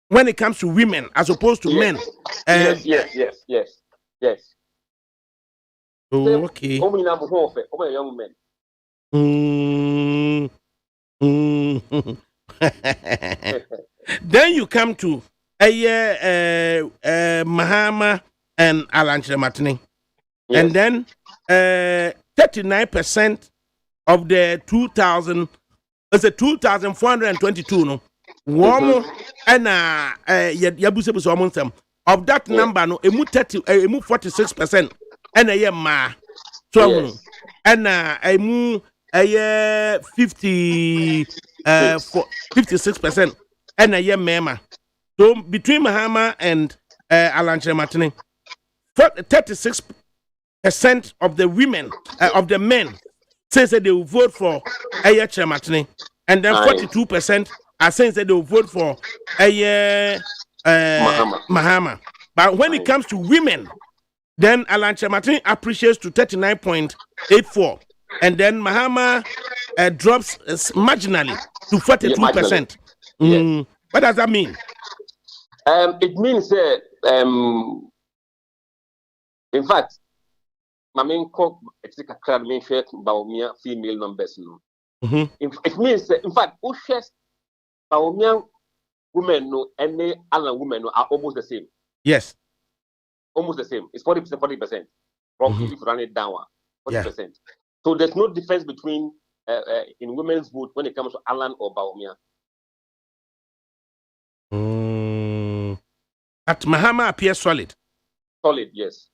when it comes to women as opposed to men. Yes. Oh, okay. Then you come to Mahama and Alan Matine, and then 39% of the 2,422. No, and of that number, no, 46%, and a ma. So, and 56%, and a year mema. So between Mahama and Alan Matine, 36% of the women, of the men, says that they will vote for Matine, and then 42% are saying that they will vote for Mahama. But when it comes to women, then Alan Matine appreciates to 39.84, and then Mahama drops marginally to 42%. What does that mean? It means In fact, my main cook, it's a crowd main share Baumia female numbers. No. It means, in fact, who shares Baumia women, no, any other women are almost the same. Yes. Almost the same. It's 40%, 40%. Roughly, if you run it down, 40%. Yeah. So there's no difference between in women's vote when it comes to Alan or Baumia. At Mahama appears solid. Solid, yes.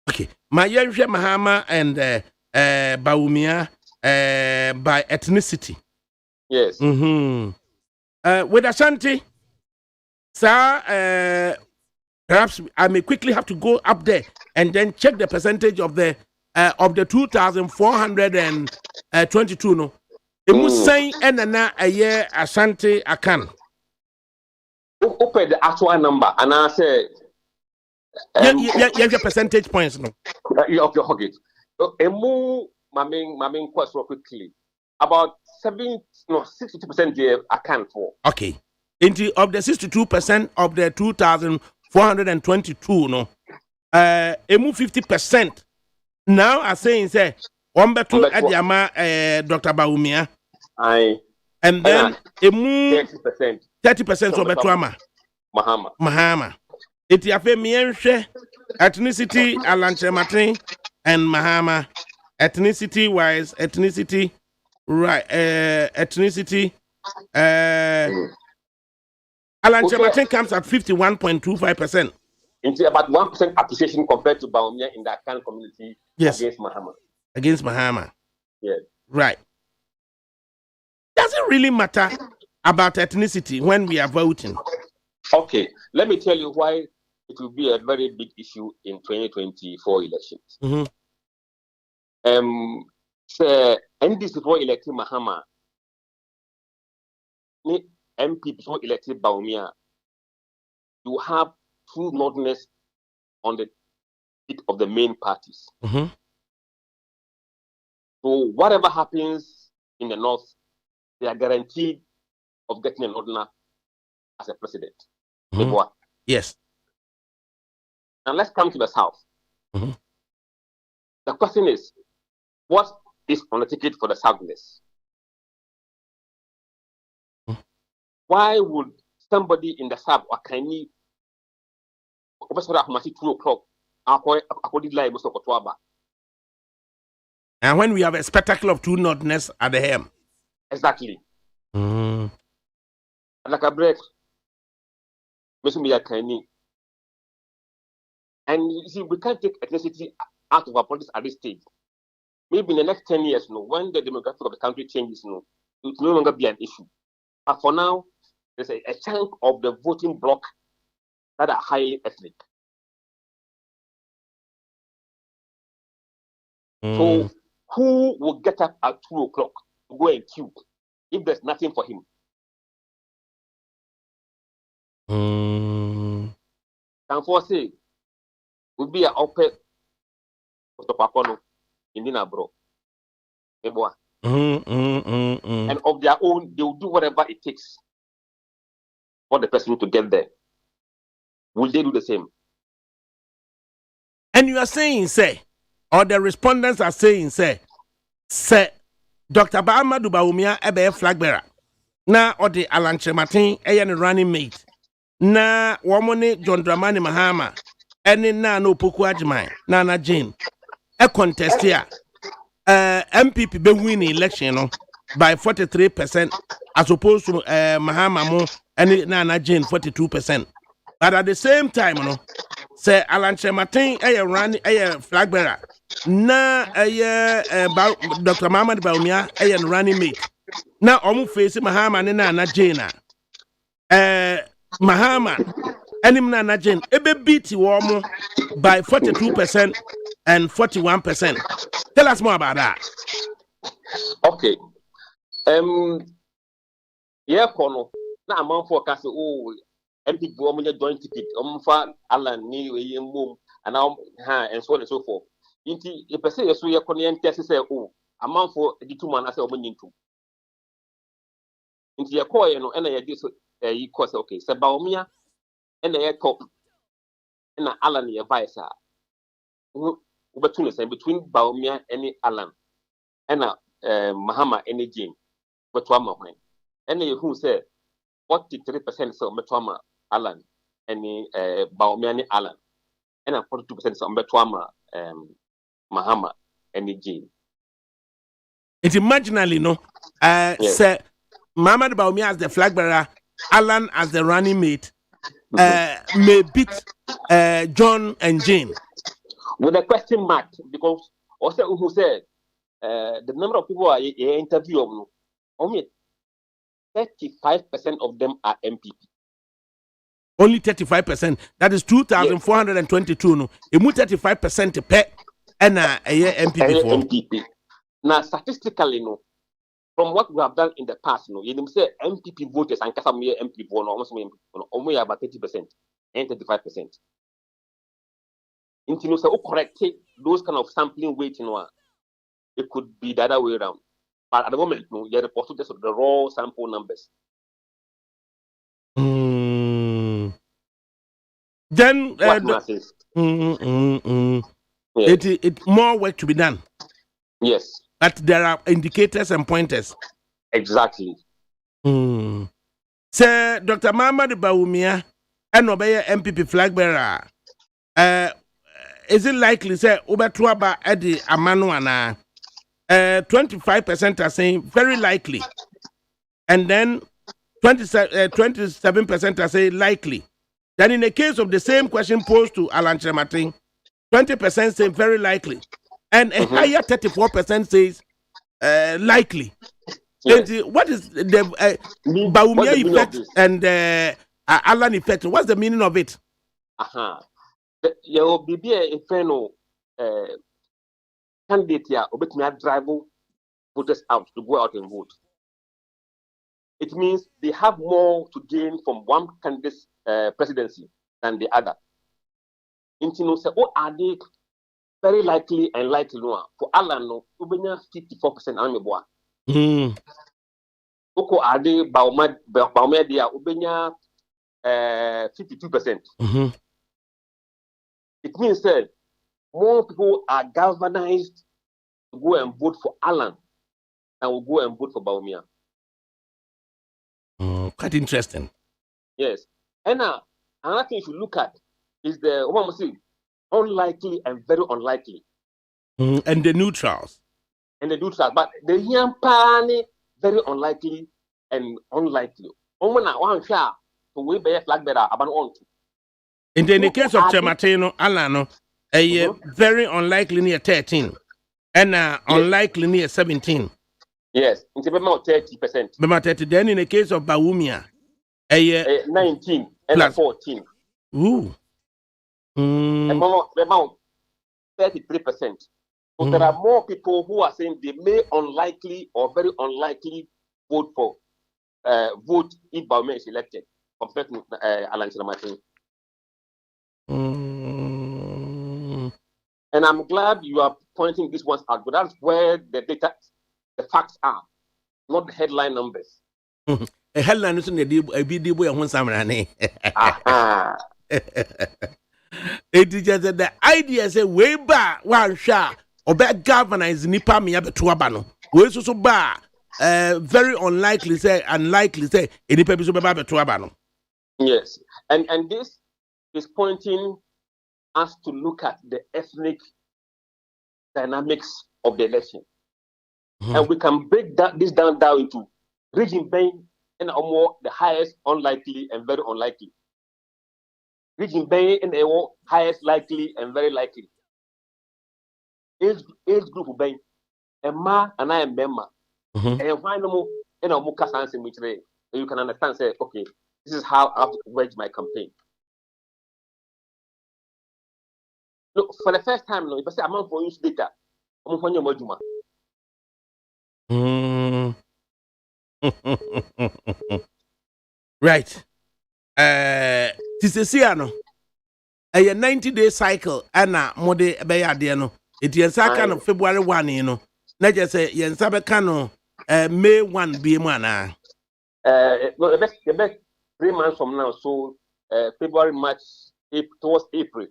Okay. Mayensha Mahama and Baumia by ethnicity. Yes. With Ashanti, sir, perhaps I may quickly have to go up there and then check the percentage of the 2,422. No, it was saying enana a year Ashanti akan. Open the actual number, and I say, your percentage points. No, okay. Emu, my main question quickly. About 62% they account for. Okay. Of the 62% of the 2,422, no, emu 50%. Now I'm saying say one better Adiama Dr. Baumia. Aye. And then emu 30% so better Mahama. It yafe mienshe ethnicity Alanche Martin and Mahama. Ethnicity wise, right, ethnicity. Alanche Martin comes at 51.25%. It's about 1% appreciation compared to Baumia in the Akan community. Yes. Against Mahama. Against Mahama. Yes. Right. Does it really matter about ethnicity when we are voting? Okay. Let me tell you why it will be a very big issue in 2024 elections. So, NDC before elected Mahama, MP before elected Baumia, you have two northerners on the seat of the main parties. So whatever happens in the north, they are guaranteed of getting a northerner as a president. Yes. And let's come to the south. The question is, what is on the ticket for the southerners? Why would somebody in the south or can you 2 o'clock and when we have a spectacle of two northerners at the helm? Exactly. ADAKABRE, and you see, we can't take ethnicity out of our politics at this stage. Maybe in the next 10 years, when the demographic of the country changes, it will no longer be an issue. But for now, there's a chunk of the voting bloc that are highly ethnic. So who will get up at 2 o'clock to go and queue if there's nothing for him? Can foresee will be an open in Dinabro. And of their own, they will do whatever it takes for the person to get there. Will they do the same? And you are saying, say, or the respondents are saying, say, Dr. Baamadu Baumia ebe flag bearer. Na or the Alanche Martin a running mate. Na womone John Dramani Mahama. Eni na no poku ajimai. Na Jane. A contest here. MPP be winning election no, by 43% as opposed to Mahama mo and Nana Jane 42%. But at the same time, say Alanche Martin run a flag bearer. Na Dr. Mahama Baumia running mate. Na omu face Mahama and Nana Jane. Mahama and Nana Jane ebe beat you by 42% and 41%. Tell us more about that. Okay. Yeah, Kono. Now I'm on forecast. Oh, MP Woman joint ticket. Alan, me, mum, and now, and so on and so forth. Inti, if I say so, you're Korean test say, oh, I'm on for the 2 man. I say, oh, into. Inti, your call, and I did so. You cause okay. Sabaumia, and I talk, and Alan, your advisor. between Baumia and Alan and Mahama and Jane, but one more. And who said 43% of Metwama Alan and Baumia and Alan, and 42% of Metwama Mahama and Jane. It's marginally, no. Sir, Muhammad Baumia as the flag bearer, Alan as the running mate, may beat John and Jane. With a question mark, because also who said the number of people I interview only 35% of them are MPP. Only 35%. That is 2,422. No, it 35% per and a MPP for. MPP. Now, statistically, no, from what we have done in the past, no, you say MPP voters and Kasamia MPP vote almost about 30% and 35%. Until you say, correct those kind of sampling weight, it could be the other way around. But at the moment, no, you're reporting just the raw sample numbers. Then it more work to be done. Yes. But there are indicators and pointers. Exactly. Sir Dr. Muhammad Baumia and Obey MPP flag bearer. Is it likely, say, Ubertuaba Eddie Amanuana? 25% are saying very likely. And then 27% are saying likely. Then in the case of the same question posed to Alan Chematin, 20% say very likely. And a higher 34% says likely. Yes. What is the Baumia effect and Alan effect? What's the meaning of it? There will be a friend candidate here, but me drive voters out to go out and vote. It means they have more to gain from one candidate's presidency than the other. Intino say, are they very likely and likely no? For Alan, no, ubenya 54% ameboa. Oko are they Baumia dia ubenya 52%. It means that more people are galvanized to go and vote for Alan than will go and vote for Baumia. Quite interesting. Yes. And another thing you should look at is the unlikely and very unlikely. And the neutrals. But the Yampani, very unlikely and unlikely. One shot to we be a flag bearer about in the case of Chematino, Alano, a very unlikely near 13 and unlikely near 17. Yes, it's about 30%. Then in the case of Baumia, a 19 and plus 14. Ooh. About 33%. So there are more people who are saying they may unlikely or very unlikely vote if Baumia is elected compared to Alan Chematin. And I'm glad you are pointing these ones out, but that's where the data, the facts are, not the headline numbers. A headline is in the BD on Samarani. It is just that the idea is a way back one shot or back governors Nipa Miabatuabano. We so bar very unlikely say, unlikely say, any purpose of Babatuabano. Yes, and this is pointing us to look at the ethnic dynamics of the election. And we can break this down into region Bain and more the highest unlikely and very unlikely. Region Bain and the highest likely and very likely. Age group Bain, and Ma and I am Memma. And finally, and a Muka Sans in which you can understand, say, okay, this is how I have to wage my campaign. Look, for the first time, if I say I'm for use data, I'm for your moduma. Right. This is a 90-day cycle, Anna Mode Bayadiano. It is a kind of February 1, you know. Not just say Yensabacano, May 1 be one. The best 3 months from now, so February, March, towards April.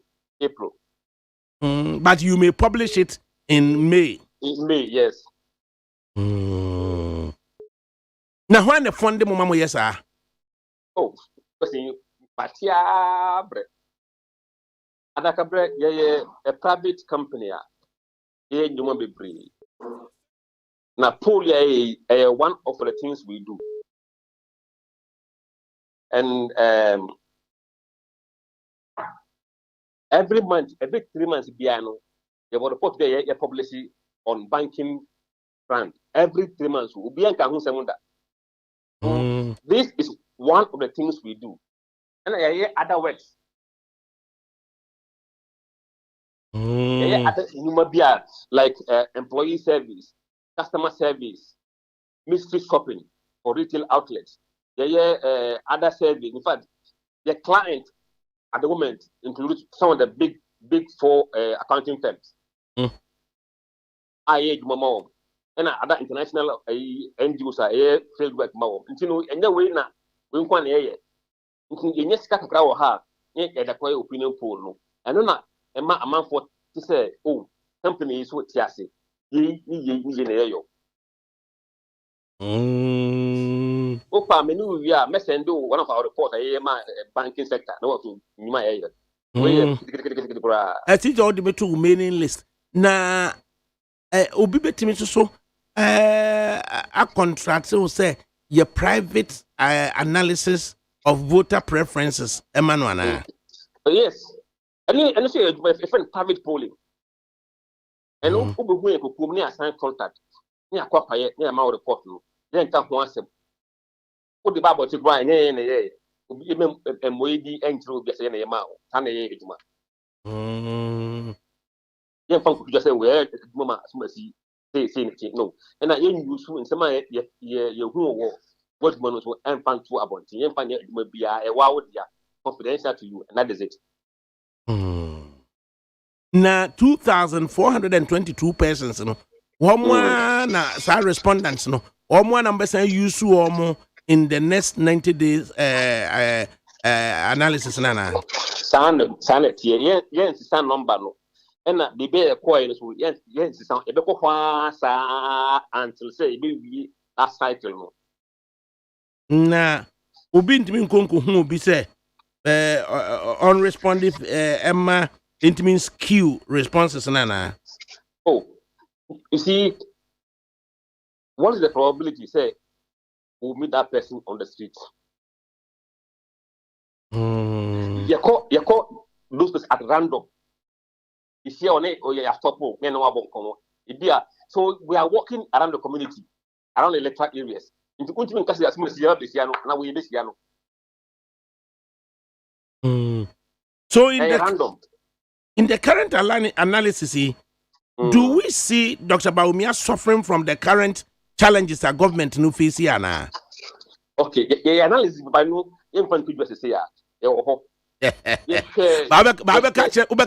But you may publish it in May. In May, yes. Now, when the funding mama yes, sir. Oh, because in ADAKABRE, yeah, a private company, yeah, you want to be free. Now, pool, yeah, one of the things we do. And every month, every 3 months, piano, you will report there, you publish on banking brand. Every 3 months, we be this is one of the things we do. And I hear other words. Other like employee service, customer service, mystery shopping for retail outlets. Other service. In fact, the client at the moment includes some of the big four accounting firms. I mama and other international NGOs are field work mao. In the way now, we can hear. In yes, kakra or ha, the quite opinion poll no. And no, a man for to say, oh, company is what Tiasi. Opa, menu, we are messing do one of our reports, banking sector. No, to my area. I think all the two remaining list. Now, Obi betimi so a contract will say your private analysis of voter preferences, Emmanuel. Yes. And say a private polling. And Ubu who near sign contact near Quapaye, near my report. Then come once. Put the Bible to grind in a year. And we be entry be saying a mouth, and a year. Young folk just say, well, Mama, say, no. And I use in some year who what bonus will infant to about. Young fan may be a wild confidential to you, and that is it. Now 2,422 persons, no. One respondents, no. One number say use in the next 90 days analysis. Nana. Sanity, yes, some number no. And the bear coil, yes, some a until say maybe last cycle. Na Ubin Timin Kunku who be say unresponsive Emma. It means Q responses, Nana. Oh, you see, what is the probability? Say, we'll meet that person on the street. You call those people at random. You see on it, or you have stop. So we are walking around the community, around the electoral areas. Into ultimate cases, as soon as you have this, now we this year. So random. In the current analysis, do we see Dr. Bawumia suffering from the current challenges that government no face here now? Okay, the analysis by no infant could just say, Baba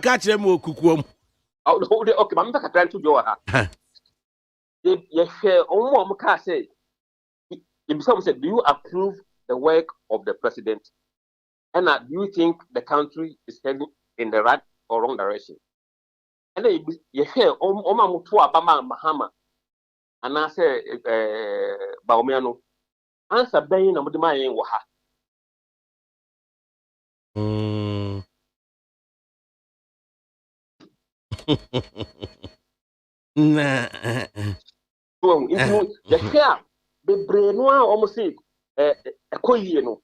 catch mo kukuom. Okay, I'm back trying to do her. Yes, Omo say, if someone said, do you approve the work of the president? And do you think the country is heading in the right or wrong direction? And then you hear Oma Mutua Bama Mahama, and I say, Baumiano, answer Bain and Mudimai Waha. So, you hear the brain almost say, a coyeno,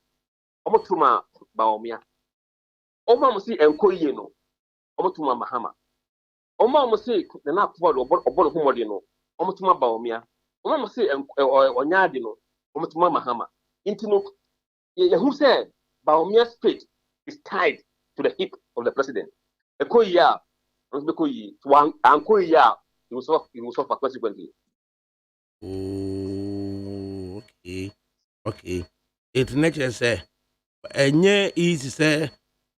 Omotuma Baumia. Oma Musi and Coyeno. Omotuma Mahama. Oma Musi, the not for or Bonhomodino, Omotuma Baumia. Oma Musi and Onyadino, Omotuma Mahama. Intimo, who said Baumia's fate is tied to the hip of the president. A Koya, one and Koya, he will suffer consequently. Okay. It's next say, and easy say.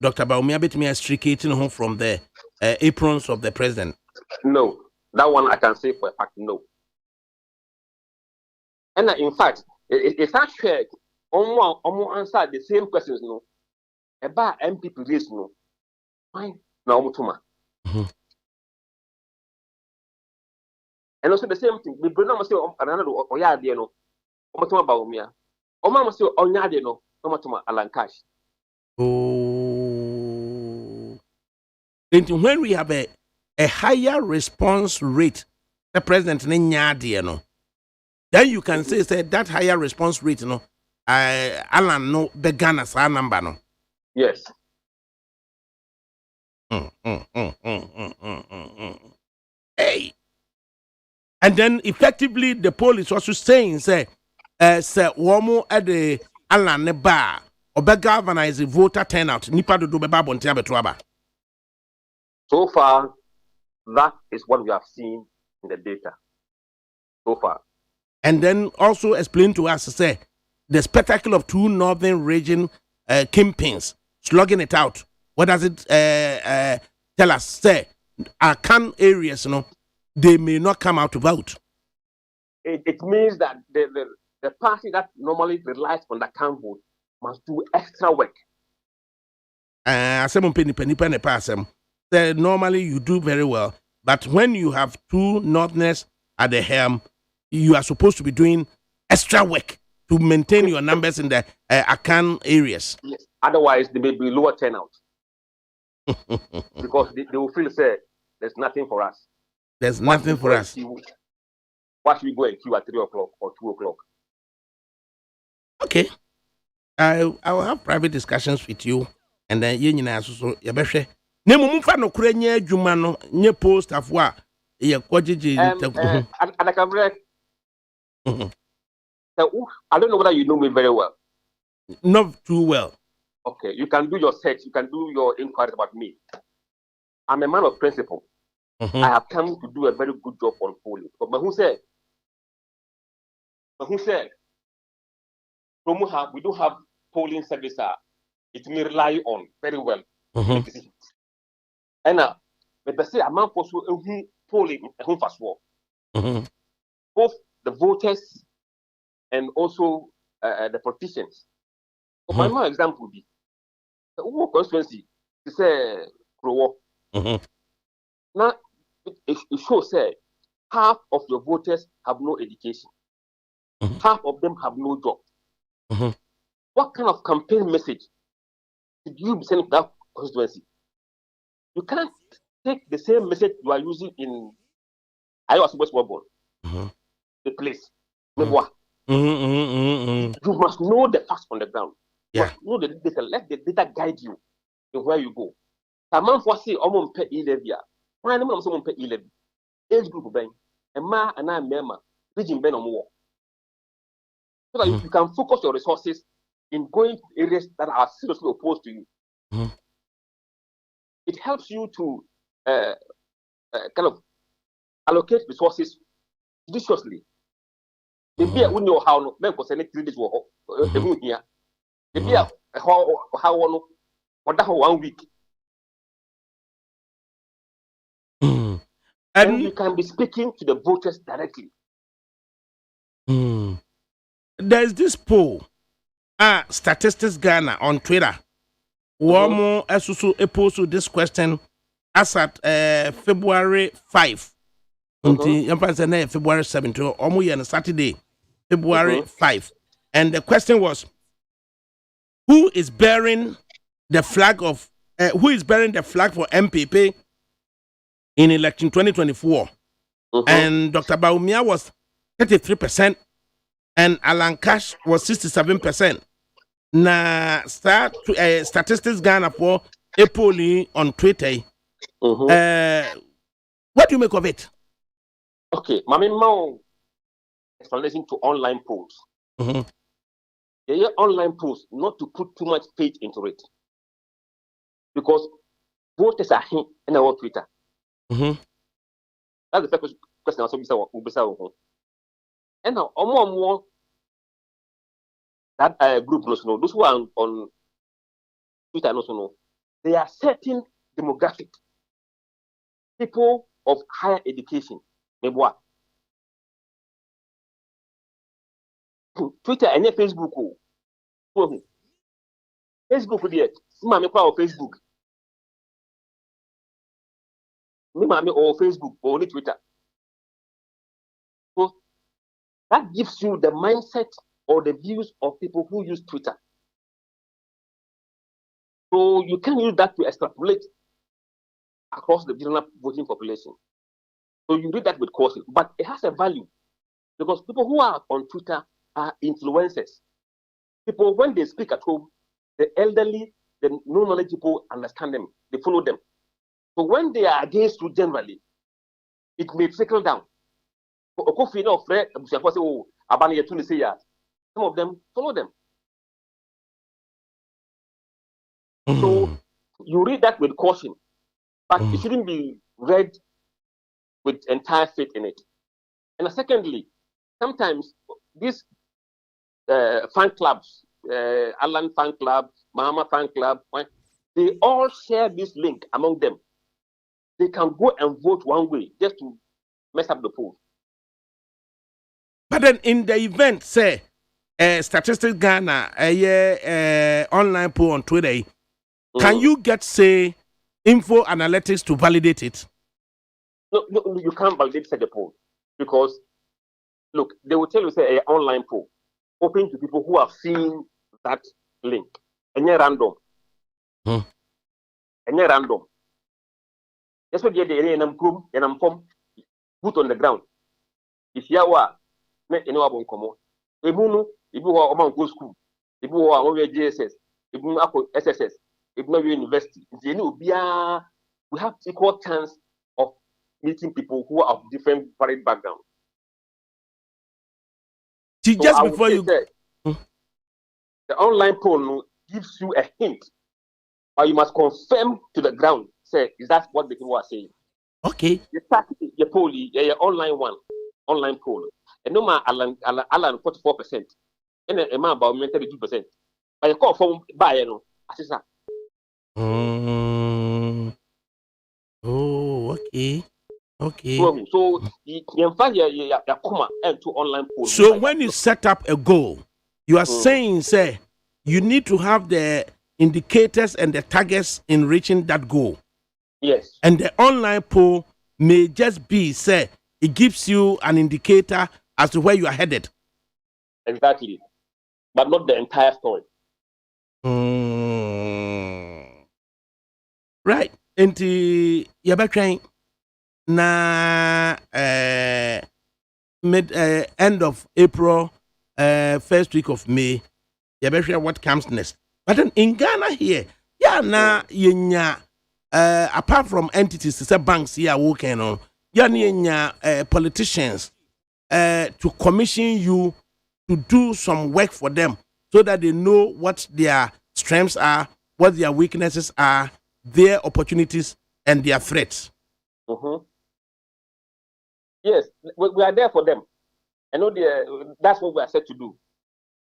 Dr. Bawumia betimi extricating home from the aprons of the president. No, that one I can say for a fact, no. And in fact, it's actually almost answer the same questions, no. About MPP race, no. Fine, no, Mutuma. And also the same thing, we bring them say another or ya de no. Omatoma Baumia. Oma must say on ya de no, Omatoma Alan Cash. Oh. And when we have a higher response rate, the president no, then you can say that higher response rate, you know, Alan no began as our number no. Yes. Hey. And then effectively the poll is also saying say womo at the Alan ne bar or galvanize the voter turnout. Nipa do beba bontia betuaba. So far, that is what we have seen in the data. So far. And then also explain to us, say, the spectacle of two northern region kingpins slugging it out. What does it tell us? Say, our can areas, you know, they may not come out to vote. It means that the party that normally relies on the can vote must do extra work. Normally you do very well, but when you have two northerners at the helm, you are supposed to be doing extra work to maintain your numbers in the Akan areas. Yes. Otherwise, there may be lower turnout. Because they will feel, say, there's nothing for us. There's nothing for us. Why should we go and queue at 3 o'clock or 2 o'clock? Okay. I will have private discussions with you, and then you know, so you Nemufa no kure nye adwuma no nye post afwa ye kwagigi ADAKABRE. So, I don't know whether you know me very well. Not too well. Okay, you can do your search, you can do your inquiries about me. I'm a man of principle. I have come to do a very good job on polling. But who said we don't have polling service it may rely on very well. And now, but say a man for polling fast war. Both the voters and also the politicians. So my more example be the constituency to say Krowo. Now it shows say half of your voters have no education. Half of them have no job. What kind of campaign message did you be sending to that constituency? You can't take the same message you are using in Iowa West Warbon, the place. You must know the facts on the ground. You must know the data. Let the data guide you in where you go. A man for say, I'm pay E-Levy. Why am I someone pay E-Levy? Age group ben, a man and I member, region ben on war. So that you can focus your resources in going to areas that are seriously opposed to you. It helps you to kind of allocate resources judiciously. Maybe I wouldn't know how no, men concerning 3 days or here. Maybe how or that 1 week. And you can be speaking to the voters directly. There's this poll, Statistics Ghana on Twitter. Womo also posed this question as at February 5. February 7 to almost Saturday, February 5. And the question was, who is bearing the flag for MPP in election 2024? And Dr. Baumia was 33%, and Alan Cash was 67%. Na Statistics Ghana for a polling on Twitter. What do you make of it? Okay, Mami Mao explanation to online polls. The online polls, not to put too much faith into it. Because voters are here in our Twitter. That's the first question also. And now, more that group knows no. Those who are on Twitter also know. They are certain demographic people of higher education. Maybe what? Twitter and Facebook. Facebook there. Me or Facebook. Me or Facebook or only Twitter. That gives you the mindset or the views of people who use Twitter. So you can use that to extrapolate across the general voting population. So you read that with caution, but it has a value because people who are on Twitter are influencers. People, when they speak at home, the elderly, the no-knowledge people understand them. They follow them. So when they are against you generally, it may trickle down. Some of them follow them. So you read that with caution, but it shouldn't be read with entire faith in it. And secondly, sometimes these fan clubs, Alan fan club, Mahama fan club, they all share this link among them. They can go and vote one way just to mess up the poll. But then in the event, say, Statistics Ghana, online poll on Twitter, can you get, say, info analytics to validate it? No, you can't validate the poll because, look, they will tell you, say, an online poll open to people who have seen that link. And you're random. And you're random. That's what you're put on the ground. If you are, you know about come on. If you are go school, if you are over JSS, if you are SSS, if you are university, you know, we have equal chance of meeting people who are of different varied backgrounds. See, so just before you the online poll gives you a hint, but you must confirm to the ground. Say, is that what the people are saying? Okay. You start your poll, your online poll. And no man, Alan 44%, and a man about 32%. But you call from buyer, no, assistant. Oh, okay. Okay. So you find your comma and to online poll. So when you set up a goal, you are saying, say, you need to have the indicators and the targets in reaching that goal. Yes. And the online poll may just be, say, it gives you an indicator as to where you are headed. Exactly. But not the entire story. Right. NTI, you're na end of April, first week of May, you what comes next. But then in Ghana here, apart from entities, say banks here working on, politicians to commission you to do some work for them so that they know what their strengths are, what their weaknesses are, their opportunities, and their threats. Yes, we are there for them. I know that's what we are set to do.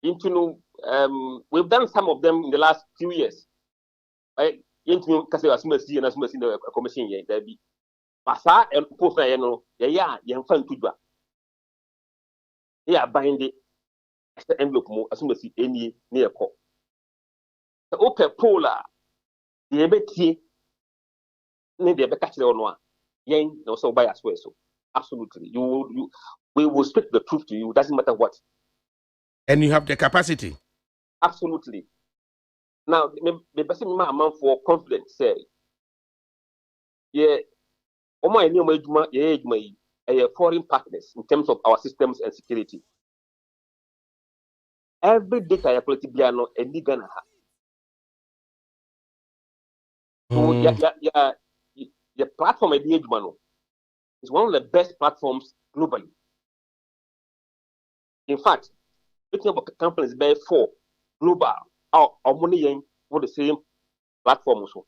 We've done some of them in the last few years. Right? The commission there be. Pasa and post fan to bind it envelope more as soon as any near call. The open polar the ebeti need the catch the one. Yen no so by as well. So absolutely. We will speak the truth to you, doesn't matter what. And you have the capacity. Absolutely. Now the person amount for confidence say foreign partners in terms of our systems and security. Every data ya quality biano and Ghana. So your platform at the age is one of the best platforms globally. In fact, looking about companies by 4 global or money for the same platform also.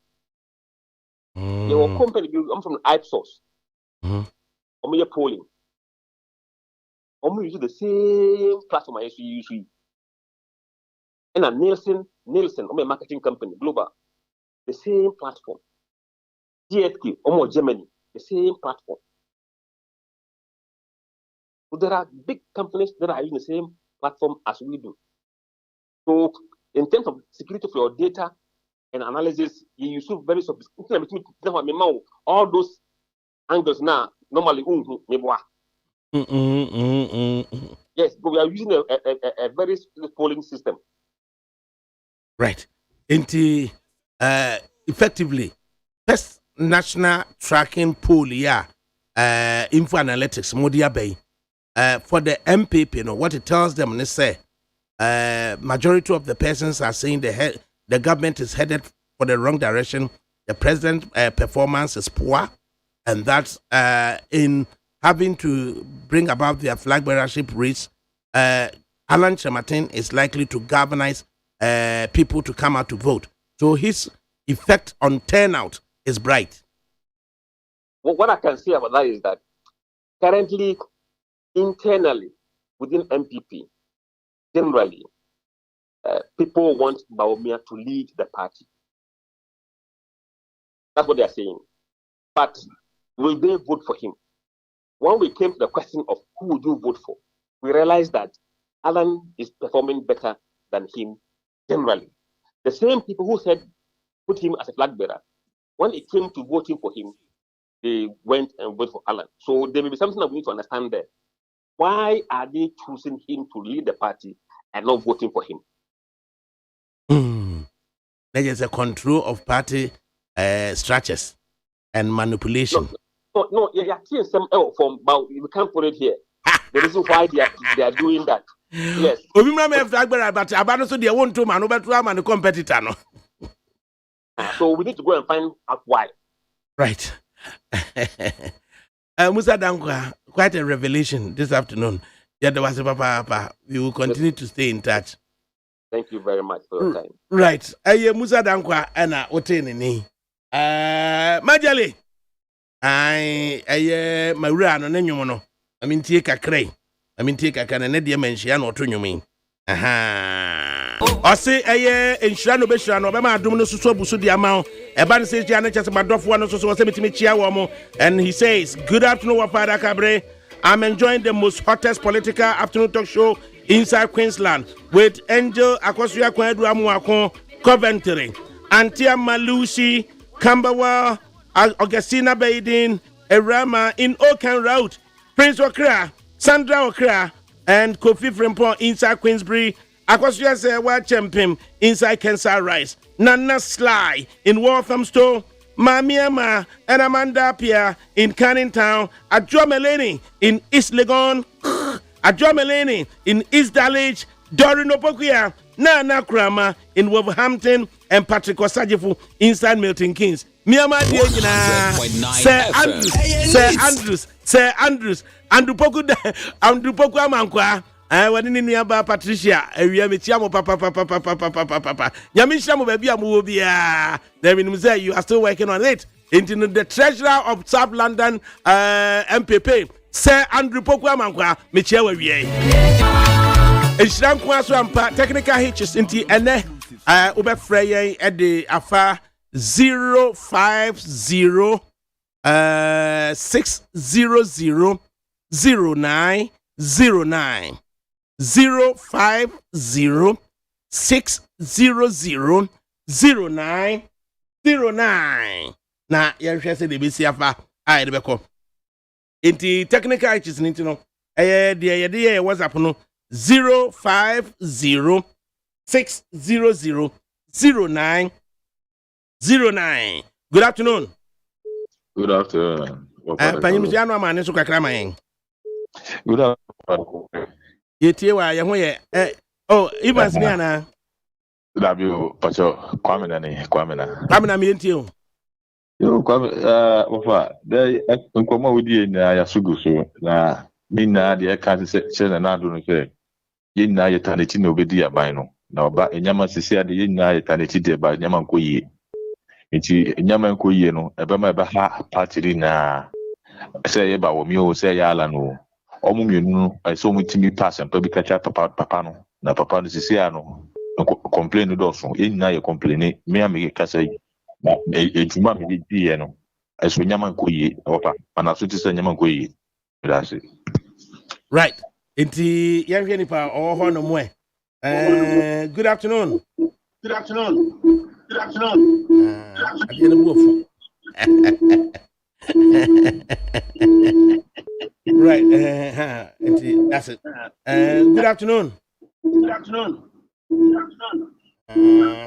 There were companies from Ipsos. Your polling. Use the same platform I use. And a Nielsen, my marketing company, global, the same platform. GSK, Germany, the same platform. So there are big companies that are using the same platform as we do. So in terms of security for your data and analysis, you use very sophisticated. All those angles now normally Yes, but we are using a very strict polling system. Right. Effectively, first national tracking poll, info analytics, Modia Bay. For the MPP, what it tells them, they say, majority of the persons are saying the government is headed for the wrong direction. The president's performance is poor, and that's in having to bring about their flag bearership race. Alan Chematin is likely to galvanize people to come out to vote. So his effect on turnout is bright. Well, what I can say about that is that currently, internally, within MPP, generally, people want Bawumia to lead the party. That's what they are saying. But will they vote for him? When we came to the question of who would you vote for, we realized that Alan is performing better than him generally. The same people who said put him as a flag bearer, when it came to voting for him, they went and voted for Alan. So there may be something that we need to understand there. Why are they choosing him to lead the party and not voting for him? There is a control of party structures and manipulation. No, you are seeing some from, but we can't put it here. The reason why they are doing that. Yes. So we need to go and find out why. Right. Musa Dankwa, quite a revelation this afternoon. We will continue to stay in touch. Thank you very much for your time. Right. Musa Dankwa ana otenini. Majali. Mawura no nenwom no. Amintie kakrai. Amintie kakana ne de menhia no to nwumi. Ose enhira no behira no be ma adom no susu abusu di ama eba ne se chia ne chese madofo no so se metimi chia wo mo. And he says, good afternoon, ADAKABRE. I'm enjoying the most hottest political afternoon talk show inside Queensland with Angel Akosua Kwedu Amuakon, Coventry, Antia Malusi, Camberwell, Augustina Baden, Erama in Oaken Road, Prince Okra, Sandra Okra, and Kofi Frimpong inside Queensbury, Akosua Sewa Champion inside Kensal Rise, Nana Sly in Walthamstow, Mamiama and Amanda Pia in Canning Town, Adjomeleni in East Legon, Adjomeleni in East Dulwich, Dorin Opokuya, Nana Krama in Wolverhampton, and Patrick Osajifu inside Milton Keynes. Miama Diana, Sir Andrews, Andrew Poku Amankwa. Wani ni aba Patricia ewia mechiamo papa nyamishamo baby amu bia there means you are still working on it into the treasurer of South London MPP Sir Andrew Poku Amankwa mechia wa wie ehran kwa so ampa technical hitches inti ene ubefrɛ yen e de afa 050 600 0909 050 600 0909 na yɛhwɛ sɛ de besi afa a yɛde bɛkɔ enti technical issues nti no ɛyɛ de yɛde WhatsApp no 050 600 0909. Good afternoon. Good afternoon. Panyimsiano amane so kakra mayen. Good afternoon. Yetie wa ye ho ye Evans ni ana. W pacho Kwame na me yentie o. Yo Kwame ofa dey nkomo wodi na ya sugu so na mi na de ka se na do no se ye na ye taneti na obedi aban no na oba enyama sisi ade ye na ye taneti de ba nyama nkoyie enti enyama nkoyie no ebe ma ebe ha party na se ye ba wo mi o se ya ala no omu mienu so mutimi pass and public catch papa no na papa no sisi ano complain do so ye na ye complain me am ka say na ejuma me di ye no eso nyama nkoyie opa ana so ti se nyama nkoyie that's it. Right. Enti yanhwe nipa ho no mo good afternoon. Good afternoon. Right. That's it. Good afternoon.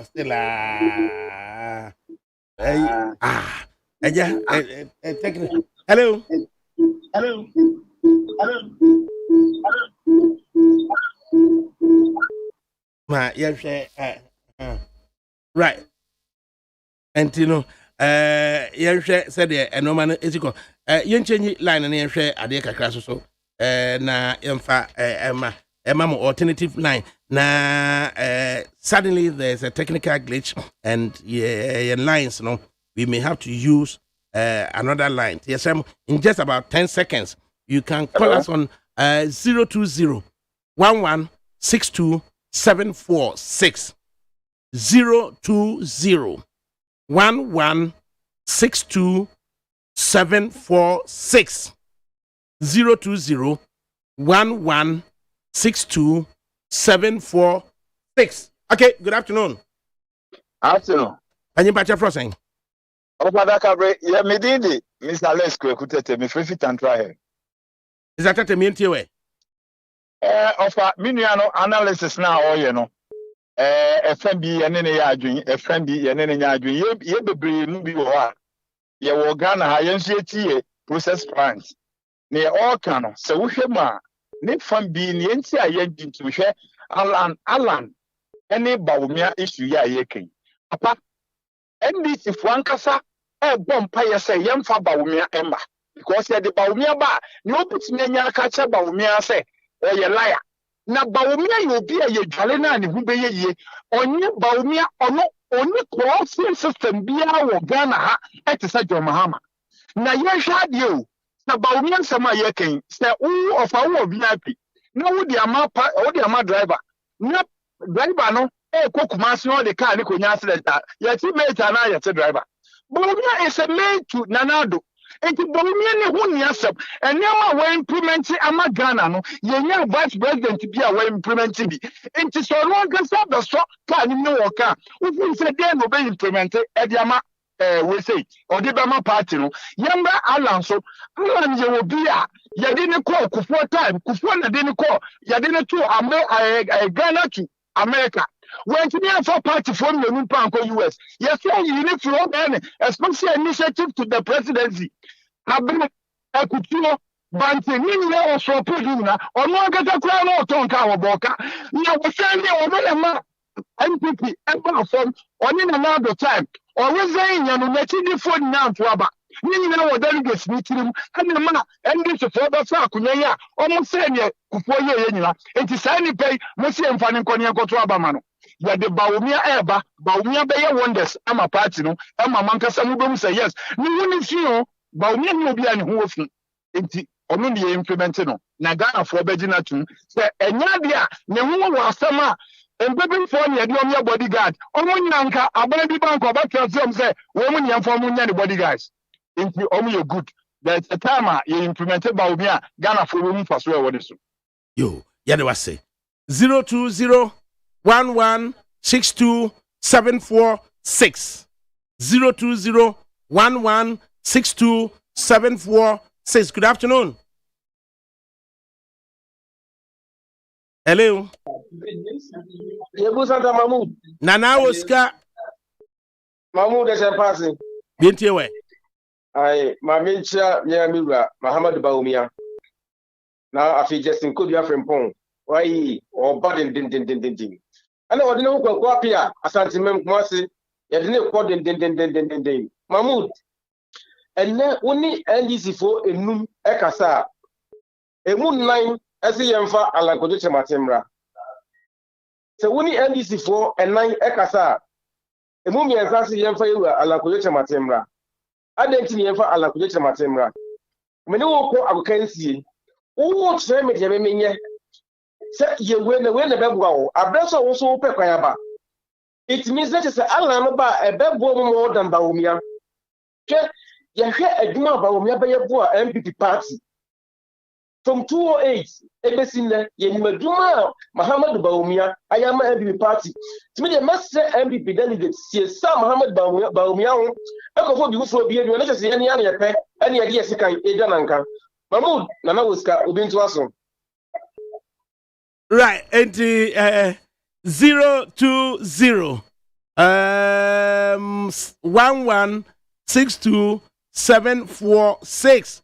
Still technical. Hello. Right. And you know, said the no man is equal. Change line and you share a dear crash so. Na Emma alternative line. Na suddenly there's a technical glitch and lines, we may have to use another line. Yes, in just about 10 seconds, you can call us on 020 1162 746 020 1162 746 020 1162 746. Okay, good afternoon. Afternoon. And you back your frosting? ADAKABRE, yeah, me did Mr. Lesko, Kutete, me free and try. Is that a mean way? Of a miniano analysis now, FMB and any adwin, FMB and any adwin, ye be nubi wa. Ye wo Ghana ha yensie process plants. Ne all cano, so we ma, ne FMB ni enti ayendi to share Alan, any Baumia issue ya yekin. Papa, NDC Frankasa, Bompire say, Yamfa Baumia Emma, because the Baumia ba, no puts me catch a Baumia say, or ye liar. Na Baumia you be a Jalena and who be ye, on your Baumia or no, only crossing system be our Ghana at the Sajjo Mahama. Na ye shad you, na Baumia Sama yekin, say, oh, of our VIP. No, the Amapa or the Ama driver. No driver no Kokumasi no the car ni konya accident ya ti mate na ya ti driver Bolumia is a mate to Nanado enti Bolumia ne hu ni asem enema we implement ama Ghana no yenya vice president bi a we implement bi enti so no gasa be so car ni no work we say dey no be implement e di ama we say or the Bama party no yamba alanso alan ye obi a ye dey ne call kufuo time kufuo na dey ne call ye dey ne to Ghana to America. When to be for party from the new Panko US, yes, you need to open a special initiative to the presidency. I've been a couture, Banting, or so Puduna, or no get a crown or Tonka Boca. Now, we're saying over MPP, Emperor from, or in another time, or we're saying, you know, let's see the phone now to Abba. You know, delegates meeting him, and the man, and this for the Sakunya, almost saying, it is any pay, Muslim Fanning Konya Kotrabamano. Ya de Baumia Eba, Baumia Bay wonders, I'm a party, no, I'm a manka Samubum say yes. No one is you, Baumia no be an hoofing. Only implemented no. Nagana for Bedinatun, say, and Yadia, Nemu was summer. And baby for me, your bodyguard. Only Nanka, a baby bank of Bakian say, woman young for Munya bodyguards. Into only good. There's a time you implemented Baumia, Ghana for room for swear what is. Yo, Yadwa say 020 1162 746 020 1162 746. Good afternoon. Hello. Santa Mahmoud. Nana Oscar. Mahmoud is a passing. Bintiwe. I, my mentor, Yamira, Muhammad Baumia. Now, I feel just in Kodia Frimpong. Why, or Baden, din. I know no Quapia, a sentiment, Mossy, you didn't call din. Mahmoud. And then only NDC for a moon Ekasa. A moon line as a yamfa a la Codecha Matemra. So only NDC for a 9 Ekasa. A moon as a yamfa a la Codecha Matemra. I didn't yamfa a la Codecha Matemra. When you walk, I can see. Oh, Sam, say you win the Bebo. A bless also Pekayaba. It means that it's a Alama, a Bebo more than Baumia. You hear a Duma Baumia by a boa MPP party. From 208, Ebesin, Yemeduma, Muhammad Baumia, I am a MPP party. To me, the master MPP delegates, see some Muhammad Baumia, Echo you for being your letters, any idea, Sekai, Edananka. Mahmoud, Nana Wuska, Ubin to us. Right, NTI 020 1162746.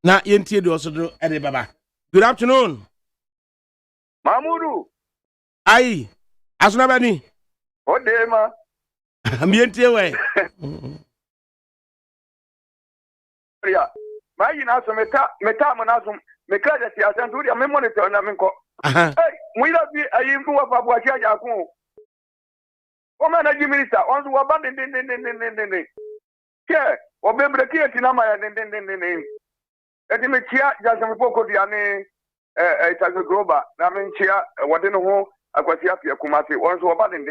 Now NTI do also do Ede Baba. Good afternoon. Mamudu. Aye. Asuna bani. O de ma. Mi NTI we. Ya. Ma yi na so meta mo na so me ka ja ti asan tu dia me monitor na me ko. Mu ila bi ayi nfu wa fa bo aja ja kun. O ma na ji minister on so wa ba den. Ke o be bre ki eti na ma ya den. Eti me chia ja so me poko dia ne ta global na me chia wode no ho akwasi afia kumate on so wa ba den.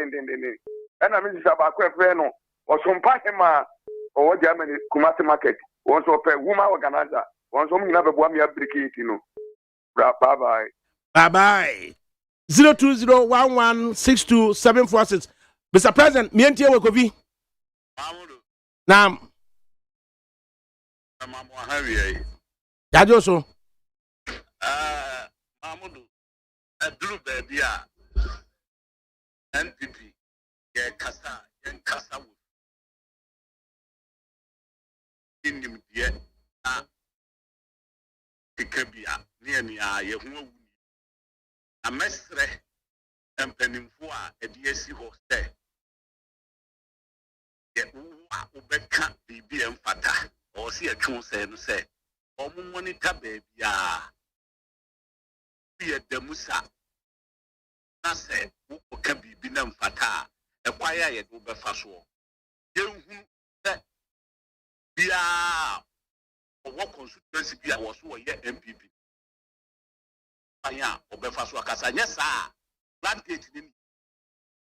Ena me sisa ba ko efe no o so mpa hema o Germany kumate market. Once open woman organizer. Once some never boy me abriki no. Bye bye. Bye bye. 02011624746. Mr. President, me NTI we kobi. Nam. Mamu hawi. Yajo so. Mamudu. Aduru baby a. NPP. Ye kasa wo. Indim die na ikabia ne ni a ye ho awu na mesre empanimfo a ede asi ho se ye wa obeka bibi emfata o se atwu se no se omo monitor baby a ye damusa na se wo ka bibi na mfata e kwaya ye do befa so ye hu se bia what constituency bia was so ye MPP anya obefa so akasa nya sa blanket ni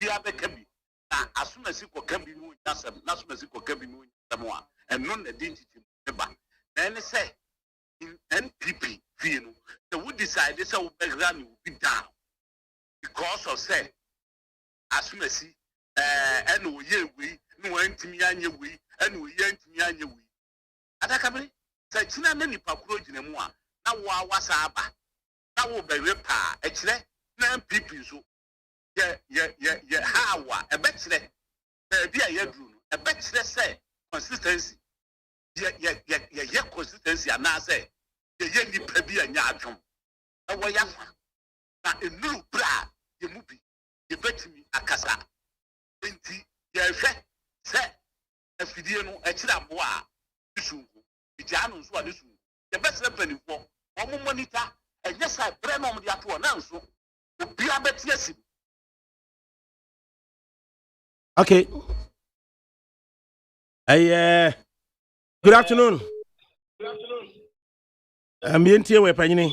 bia be kabi na asuna si ko kabi no nyasam na asuna si ko kabi no nyasam a eno na identity ba na ene say in NPP fie no they would decide say we be run will be down because of say asuna si eno ye we no antimi anya we eno ye antimi anya we ADAKABRE say china na nipa kuro gina mu a na wo awasa aba na wo bewe pa e kire na MPP so ye hawa e be kire bia ye duru no e be kire say consistency ye consistency ana say ye nipa bi anya adwom e wo ya fa na enuru bra ye mu bi ye betimi akasa enti ye hwe say afidie no e kire abo a isu Janu so adesu the best revenue for omo monitor and yes I brand on the ato na nso obi abeti asi. Okay. Good afternoon. Me NTI we panyini.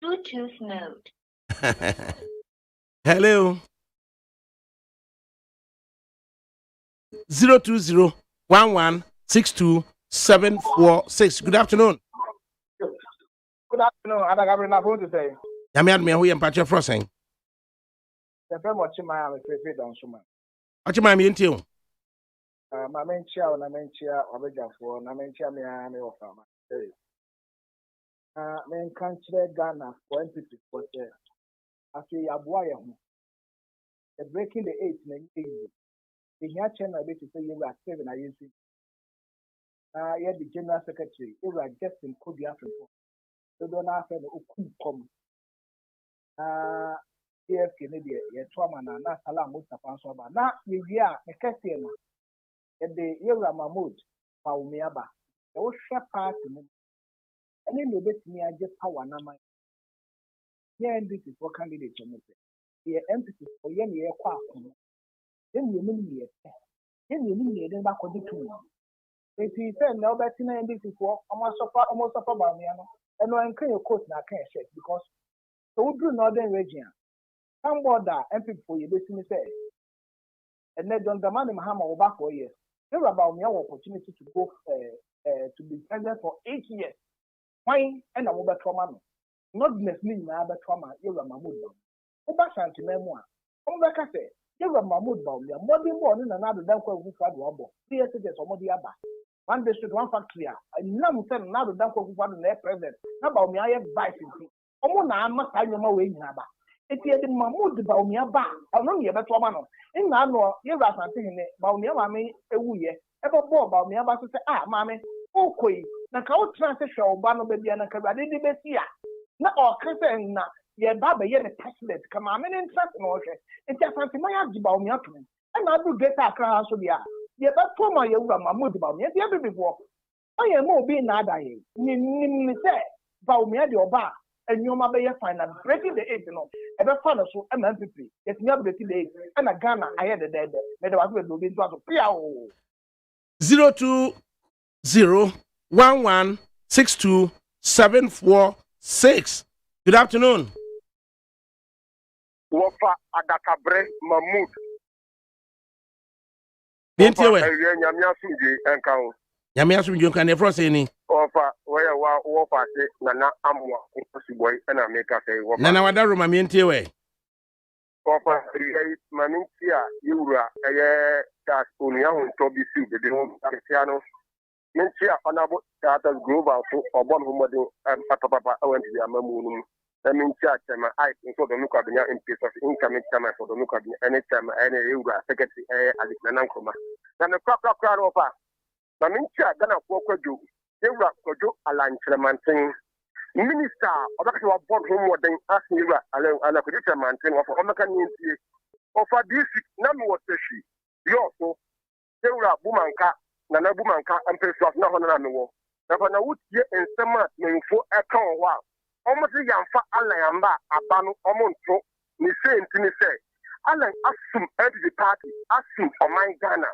Bluetooth mode. Hello. 02011624746. Good afternoon. Good afternoon. ADAKABRE na phone to say. Yami adme ho yem patche frosing. The friend watching my am prefer down so man. Watch my me NTI. Ma menchia na menchia obejafo na menchia me a me ofa ma. Men kan kire Ghana for NPP for say. Afi aboa ye ho. The breaking the 8 na easy. The here channel be to say you are 7 are using. Yeah, the general secretary, you are just in Kobe Africa. So don't have to come. Yes, Canadian, your trauma, and not Salam Mustafa Soba. Now, you are a Cassian. At the Yura Mahmoud, Paumiaba. The Osha party. And then you bet me, I just power number. Here, and this is what candidate you make. The emphasis for young year quack. Then you mean me. Then you mean me, then back on the two. If you say no, but in this is what almost about me. And I can your coat now can't shake because so do northern region. Some border MP for you listen say. And then don't demand him hammer over back for years. There about me opportunity to go to be president for 8 years. Why and I'm over trauma. Not necessarily na trauma, you are Mahmoud. Over Shanti memoir. Over Cafe, you are Mahmoud Baum. You're more than one in another than quite good for the 3 years or more the other. one district, one factory. Nam said, now the Danko Kupan, their president. Now, Baumia, vice. Omona, must I know my way in Haba. It's the Mahmoud Baumia Ba, or no, you're better man. In Nano, you're saying, Baumia, mammy, a wee, ever bought Baumia, but say, mammy, okay. Now, how transition Bano Baby and a Cabadi Bessia. Not all Christian, ye Baba, ye the president, come on, and interest in order. It's just something my auntie Baumia. And I do get that class to be a. Ye but for my young Mahmoud Baumia, the other before. I am more being nada. Ni say, Baumia, your bar. And you may be finance breaking the 8 no ever fun so MPP it's never breaking the 8 and a Ghana I had the dead but I was going to be to 02011627446. Good afternoon. Wofa ADAKABRE Mahmoud. Bintiwe. Nyamia sunji enkan. Nyamia sunji enkan ne fro say ni. Wofa where wofa say nana amwa boy and I make a say wofa. Nana wada roma bintiwe. Wofa manintia yura gas unia hun to bi si be ho Cristiano. Mintia onabo that global so obon humodin papa went to the amamu. I mean, chairman, I think for the Nukabina in case of incoming chairman for the Nukabina, any chairman, any secretary, Alexander. Then the crop crowd of us. I mean, Gana Pokoju, they were Kojo Alan Tremantin. Minister, or that's what bought home what they asked me, and I could mantin of American NTI. Or for this, none was the she. You also, they were Bumanka, Nana Bumanka, and Pessoa, no one on the wall. Now, I would hear in some months, for a count while. Almost a young fat Alayamba, Abano, Omonto, ni say, Alan assume every party, assume for my Ghana.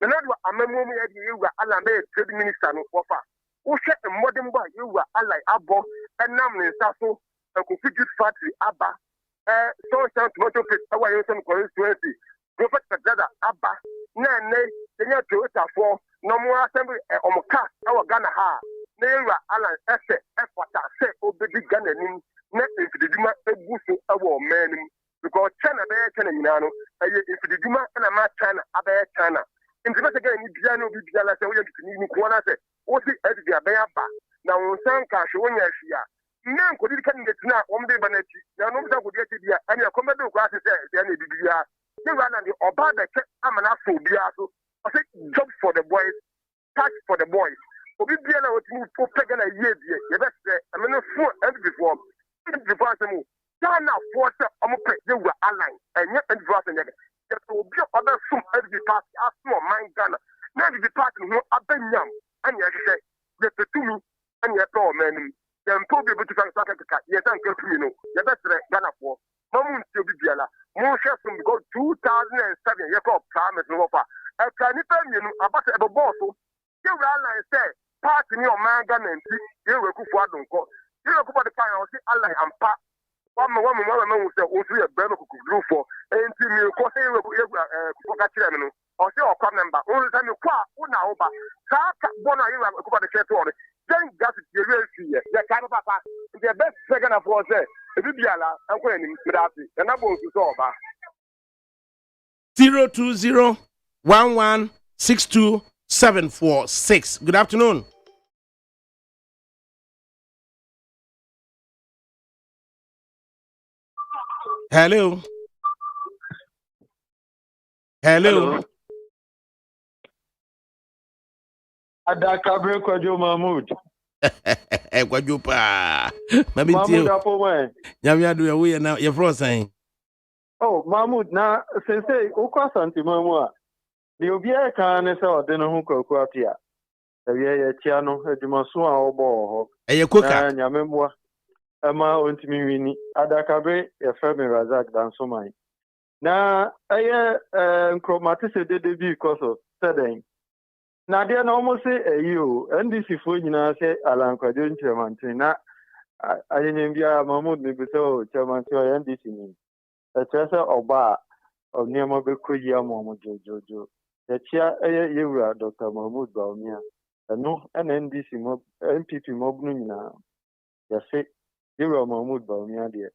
The other Amamumi, you were Alan trade minister no offer. Who said a modern boy, you were Alay Abo, and Namin Sasso, and Configured Factory Abba, so sound tomato pit, our some constituency, Prophet Dada Abba, Nane, the near Toyota for no more assembly or Moka, our Ghana ha. Nera Alan Ese Efata say obedi Ghana nim na ifididuma ebuso awo man because China be China nyina no ifididuma na ma China abe China nti be ga ni bia no bi bia la say wo yɛ ni ko na say wo si edi abe aba na wo san ka hwe wonya ahia na nkodi kan de tina wo mde ba na ti na no msa kodi ati bia ani akomedo ko ase say dia na bibia ni wa na the oba be ke amana so bia so I say job for the boys touch for the boys. Obi bia na wotimi fo pega na yie die ye be se amene fo and before asemu Ghana for se omo pe ye wura align enye and before asemu ye obi oba sum and the party aso man Ghana na the party ho abanyam anya hye ye petumi anya pe o manim ye mpo bi butu kan sakaka ye san ka tumi no ye be se Ghana for mamu nti obi bia la mo hwe sum because 2007 ye ko promise no offer e ka ni pe mienu abata e bo so ye wura align say party ni o man Ghana nti ye we kufu adonko ye we kufu de pan o si align ampa one man say o so ye be no kuku blue for enti mi ko say we kufu ka kire me no o say o kwa member o say me kwa o na o ba sa ka bona ye we kufu de kire to o then gas ye we see ye ka no papa the best second of all say e bi biala enko ani mi da ati e na bo nsu so oba 02011624746. Good afternoon. Hello. Hello. ADAKABRE Kwajo Mahmoud. Kwajo pa. Mahmoud apo wen. Nyamia do we na your fro saying. Oh, Mahmoud na sense ukwa santima mu a. The obi e kan ne se ode no hu kwaku apia. Ewie ye tia no adwumaso a obo ho. Eye koka. Na nyamemboa. Ama ontimi wini ADAKABRE ye Femi Razak Dansoman. Na eye nkromate se dede bi koso seden. Na dia na almost say you NDC fo nyina say alankwajo nchemantin na ayenyembia Mahmoud ni biso chairmantin o NDC ni. Echese oba oniema bekoyi amomo jojojo. Echia eye yewura Dr. Mahmoud Baumia. Eno NDC mo MPP mo bunu nyina. Yase yewura Mahmoud Baumia de.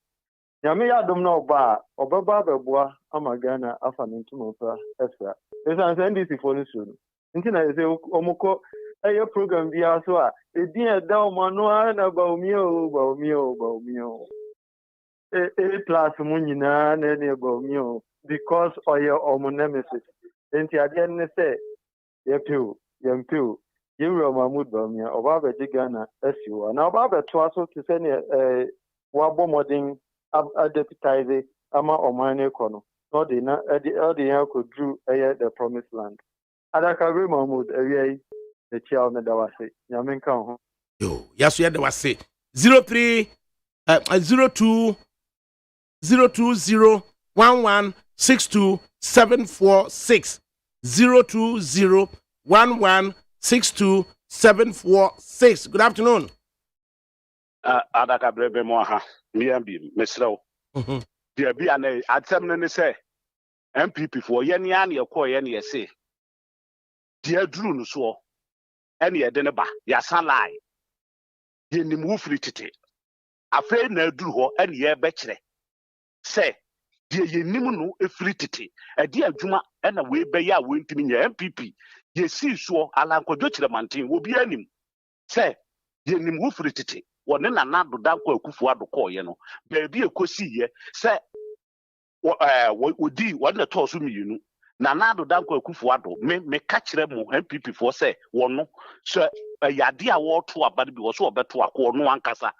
Nyame ya dom na oba obaba beboa amagana afa ntumo pa esra. Esa NDC fo ni so. Nti na ese omuko ɛyɛ program bi aso a edin ɛda ɔmo ano ara na baumio A+ mu nyinaa na ɛne baumio because ɔyɛ ɔmo nemesis nti adeɛ ne sɛ yɛmpew yɛwura mahmud baumia ɔba abɛgye ghana asi hɔ na ɔba abɛtoa so te sɛ ne wabɔ mmɔden adeputize ama ɔman no kɔ no na ɔde yɛn akɔduru ɛyɛ the promised land adakabre mahmud awia yi ekyia wo da wase nyame nka ho yo yaso yɛ da wase 02 020116274 020116274 good afternoon ADAKABRE be mo ha miambi mesrew dia bia na atem ne se MPP for ye ne an ye kɔ ye ne ye se dia duru no so ene ye de ne ba ya salai ye nim wo firi tete afei na duru hɔ ene ye be kyerɛ se die ye nim no efiri tete ade adwuma ena we be ya we ntimi nya MPP ye si so alankodwo kyerɛ manten wo bia nim se ye nim wo firi tete wone na nado danko akufu adokɔ ye no ba bi ekosi ye se odi wone to so mienu na nado danko akufu ado me ka kyerɛ mo MPP for se wono so yade a wo to aba bi wo so obeto akɔ no ankasa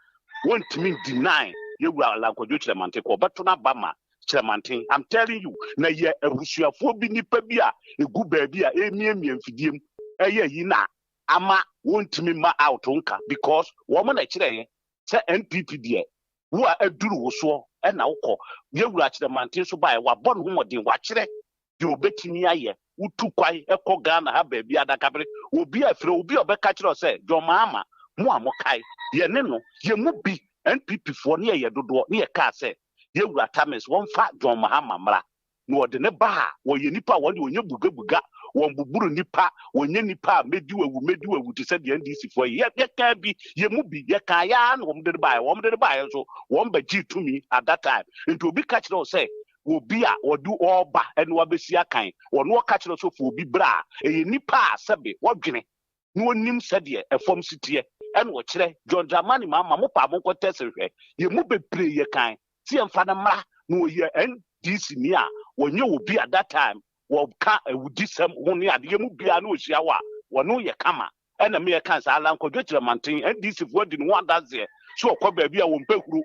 wontimi deny ye wura alankodwo kyerɛ manten ko obeto na ba ma Chairmantin, I'm telling you, na ye ebusuafo bi nipa bi a egu baabi a emiemie mfidiem eye yi na ama wontimi ma out nka because wo mo na kire ye se NPP die wo a aduru wo so e na wokɔ ye wura Chairmantin so bae wa bɔ no homɔden wa kire de obetimi aye utu kwai ekɔ Ghana ha baabi ADAKABRE obi afre obi obeka kire se dwoma ama mo amokai ye ne no ye mu bi NPP fo ne ye dodo ne ye ka se yewura tamis won fa John Mahama mra no ode ne ba wo ye nipa wo de onye buga won buburu nipa wonye nipa mediwewu te se de NDC fo ye ka bi ye mu bi ye ka ya no won de ba so won ba gi to me at that time into obi catch no say obi a odu oba ene wa besi akan wono catch no so fo obi bra e nipa sebe wodwene no nim se de efom sitie ene wo kire John Dramani mama mo pa mo ko tesehwe ye mu bebre ye kan si emfa na mra no ye NDC ni a wonye obi at that time wo ka awudi sem ho ne ade mu bia na ohia wa wono ye kama ena me ye kan sa alankodwo kire manten NDC fo di no adaze so okɔ baabi a wo mpahuru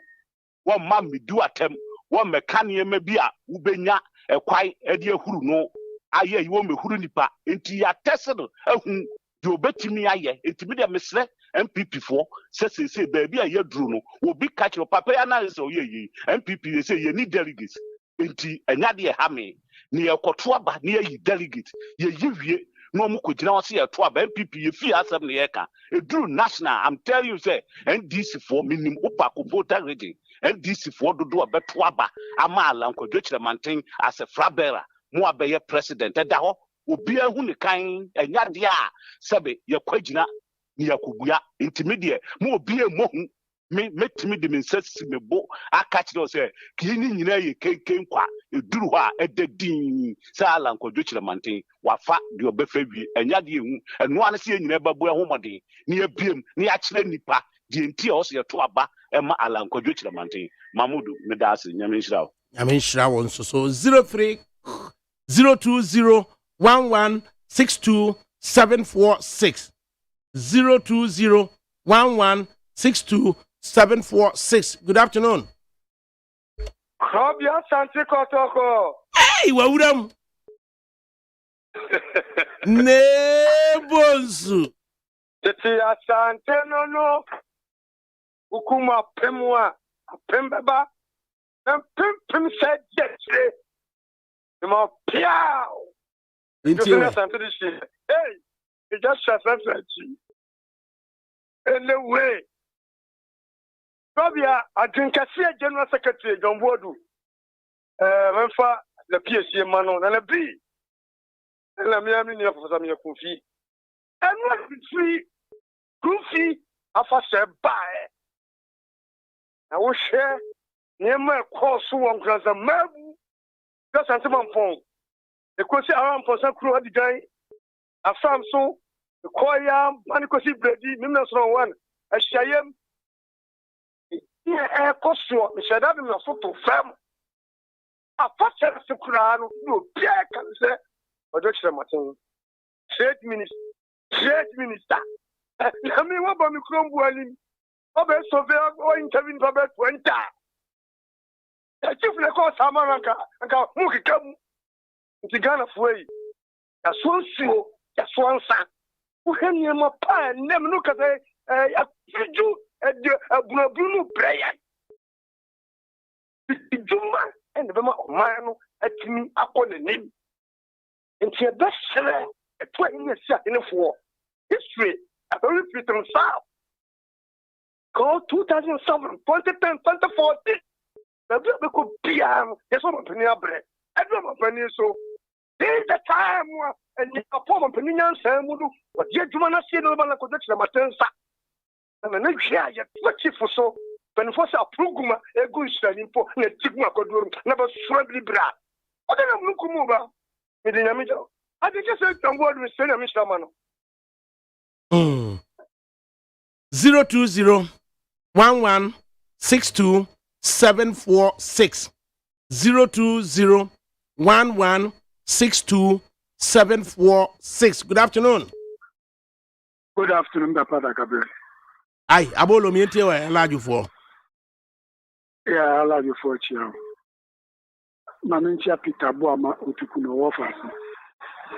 wo ma medu atem wo meka ne ma bi a wo benya ekwai ade ahuru no aye yi wo mehuru nipa enti ya tesdo ahun de obetimi aye enti de mesre MPP for say baby a ye dru no obi catch your papa ya na say oye MPP say ye need delegates enti enya de ha me ne ye koto aba ne ye delegate ye yiwie no mu kogina wo say ye to aba MPP ye fi asem ne ye ka edru national I'm telling you say NDC for minim opa ko voter reading NDC for dodo abeto aba ama alankodwo kire manten as a frabera mo abeye president da ho obi ahu ne kan enya de a sebe ye kwagina ni yakubua intermediate mo obi emohu metimi de mensasi mebo aka kire say kini nyina ye kenken kwa eduru ho a edadin sa alankodwo kire manten wafa de obefa wi enya de ehu eno ane se nyina babu ehomode ni abiem ni a kire nipa de enti o se to aba ema alankodwo kire manten mamudu medase nyame nhyira wo nso so 02021162746 02011622746 good afternoon Kobia Santi Kotoko. Hey, wawuram. Nebonsu. Titi Asante no. Ukuma pemwa. Pembeba. Pem said yesterday. Ima piao. Hey, it just shut anyway. Probably I drink a General Secretary John Bodu. Memfa the PSC Manon and a B. And I'm here for some Kofi FIE. And what free Kofi after say bye. I will share near my course one class a mabu. Just answer my phone. The question around for some crew at the guy. I found so Koya manikosi bredi mimesro one ahyayem e koso me shada me so to fam afache se kura no no bia kan se ojo kire matin trade minister na me wa ba mi krombu ali obe sove o interview for 20 chief le ko samaraka nka mu kikamu ntigana fuei ya sonsuo ya sonsa uhemye mapa nem no kaze ya fiju abunabunu prayer juma and be ma man no atimi akọ nenim nti e be sere eto anya sia enefo history abere fitin south go 2007 2010 2014 be ko bia yeso mo pani abre edo mo pani so this the time and the perform opinion say mudu what ye juma na see no ba na ko de matensa na na hwia ye twati fo so penfo sa proguma egu israeli mpo na tiguma kodoro na ba sura libra o de na mnukumu ba me de nyame jo ade je say tambo do say na me shama no 020 1162 746 020 1162-746. Good afternoon. Good afternoon, Papa ADAKABRE. Aye, abolo mi ente wa allow you for. Yeah, I allow you for chiao. Mamincha Peter Boama utukuno wafasi.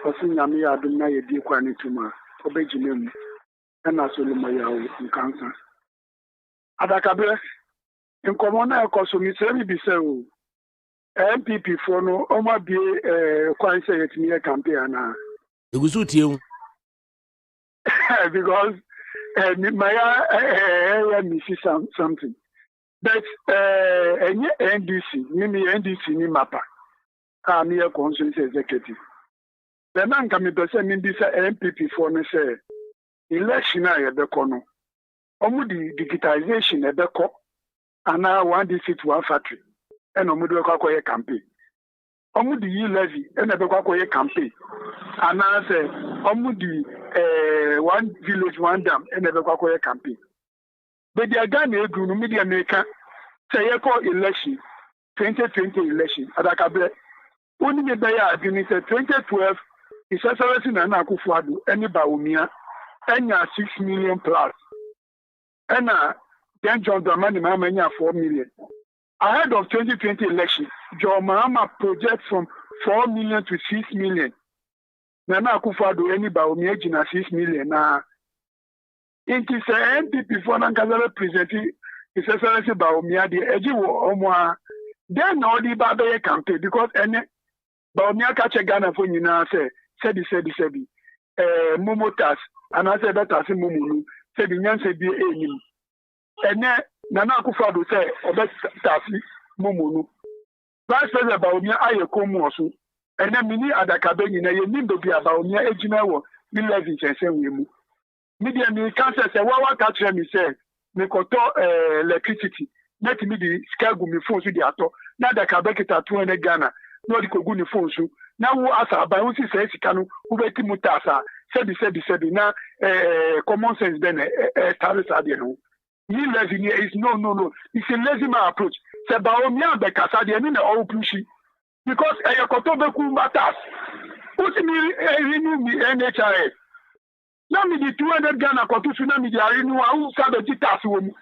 Osi nyami ya adumna yedi kwa nituma. Obejinemu. Ena soluma ya nkansa. ADAKABRE. Nkomona ekosumisemi biseu. MPP for no oma be quite say it near campaign na egusuti you because my miss something but any NDC ni mapa me a consensus executive the man can be person in this MPP for no say election na be kono omu di digitization e be ko ana one district one factory and omudu kwa campaign omudi yi levy and ebe kwa campaign and I say omudi one village one dam and ebe kwa campaign but the Ghana egu no media maker say election 2020 election ADAKABRE oni me be ya adini say 2012 Isasarasi na Akufo-Addo eni ba omia enya 6 million plus and then John Dramani Mahama enya 4 million. Ahead of 2020 election, John Mahama projects from 4 million to 6 million. Nana Akufo-Addo any ba omi ejina 6 million na. It is a MPP for Nankazara presenting his excellency ba omi adi eji wo omwa. Then all the babe campaign because any ba omi akache Ghana for nyina say sedi momotas and I said that as mumunu said nyanse bi enyim. Ene Nana Akufo-Addo say obet tasi momonu. Vice President Baumia aye komu osu. Ene mini ADAKABRE nyina ye nimbe bi Baumia ejina wo mi levy chense wemu. Media mi cancer say wa catch me say me koto electricity. Net me di skagu mi phone su di ato. Na ADAKABRE kita 200 Ghana. No di kogu ni phone su. Na wo asa ba won si say sika no wo beti mutasa. Sebi na common sense ben tare sa de no. He levy is no. It's a lazy man approach. Say Baumia be kasa de ni na all pushi. Because koto be ku matters. Put me renew me NHI. Now me the 200 Ghana koto tsunami di renew who sabe titas wo mu.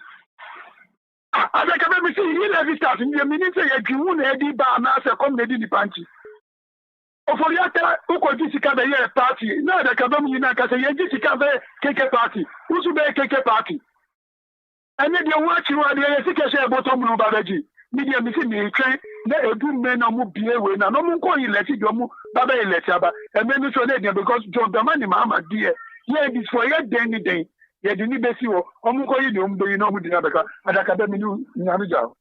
ADAKABRE me say he levy start me mean say you giwu na edi ba na say come na di panchi. Oforiata uko jisika be ye party. Na ADAKABRE me na ka say ye jisika be KK party. Usu be KK party. And then you watch you are the secretary bottom no babaji. Media me see me train na edu men na mu bie we na no mu ko elect do mu baba elect aba. And then so dey because John Dramani Mahama there. Yeah, this for your day. Yeah, the ni besi wo. Omu ko yi ni omdo yi no mu di na beka. ADAKABRE me nu nyame jaw.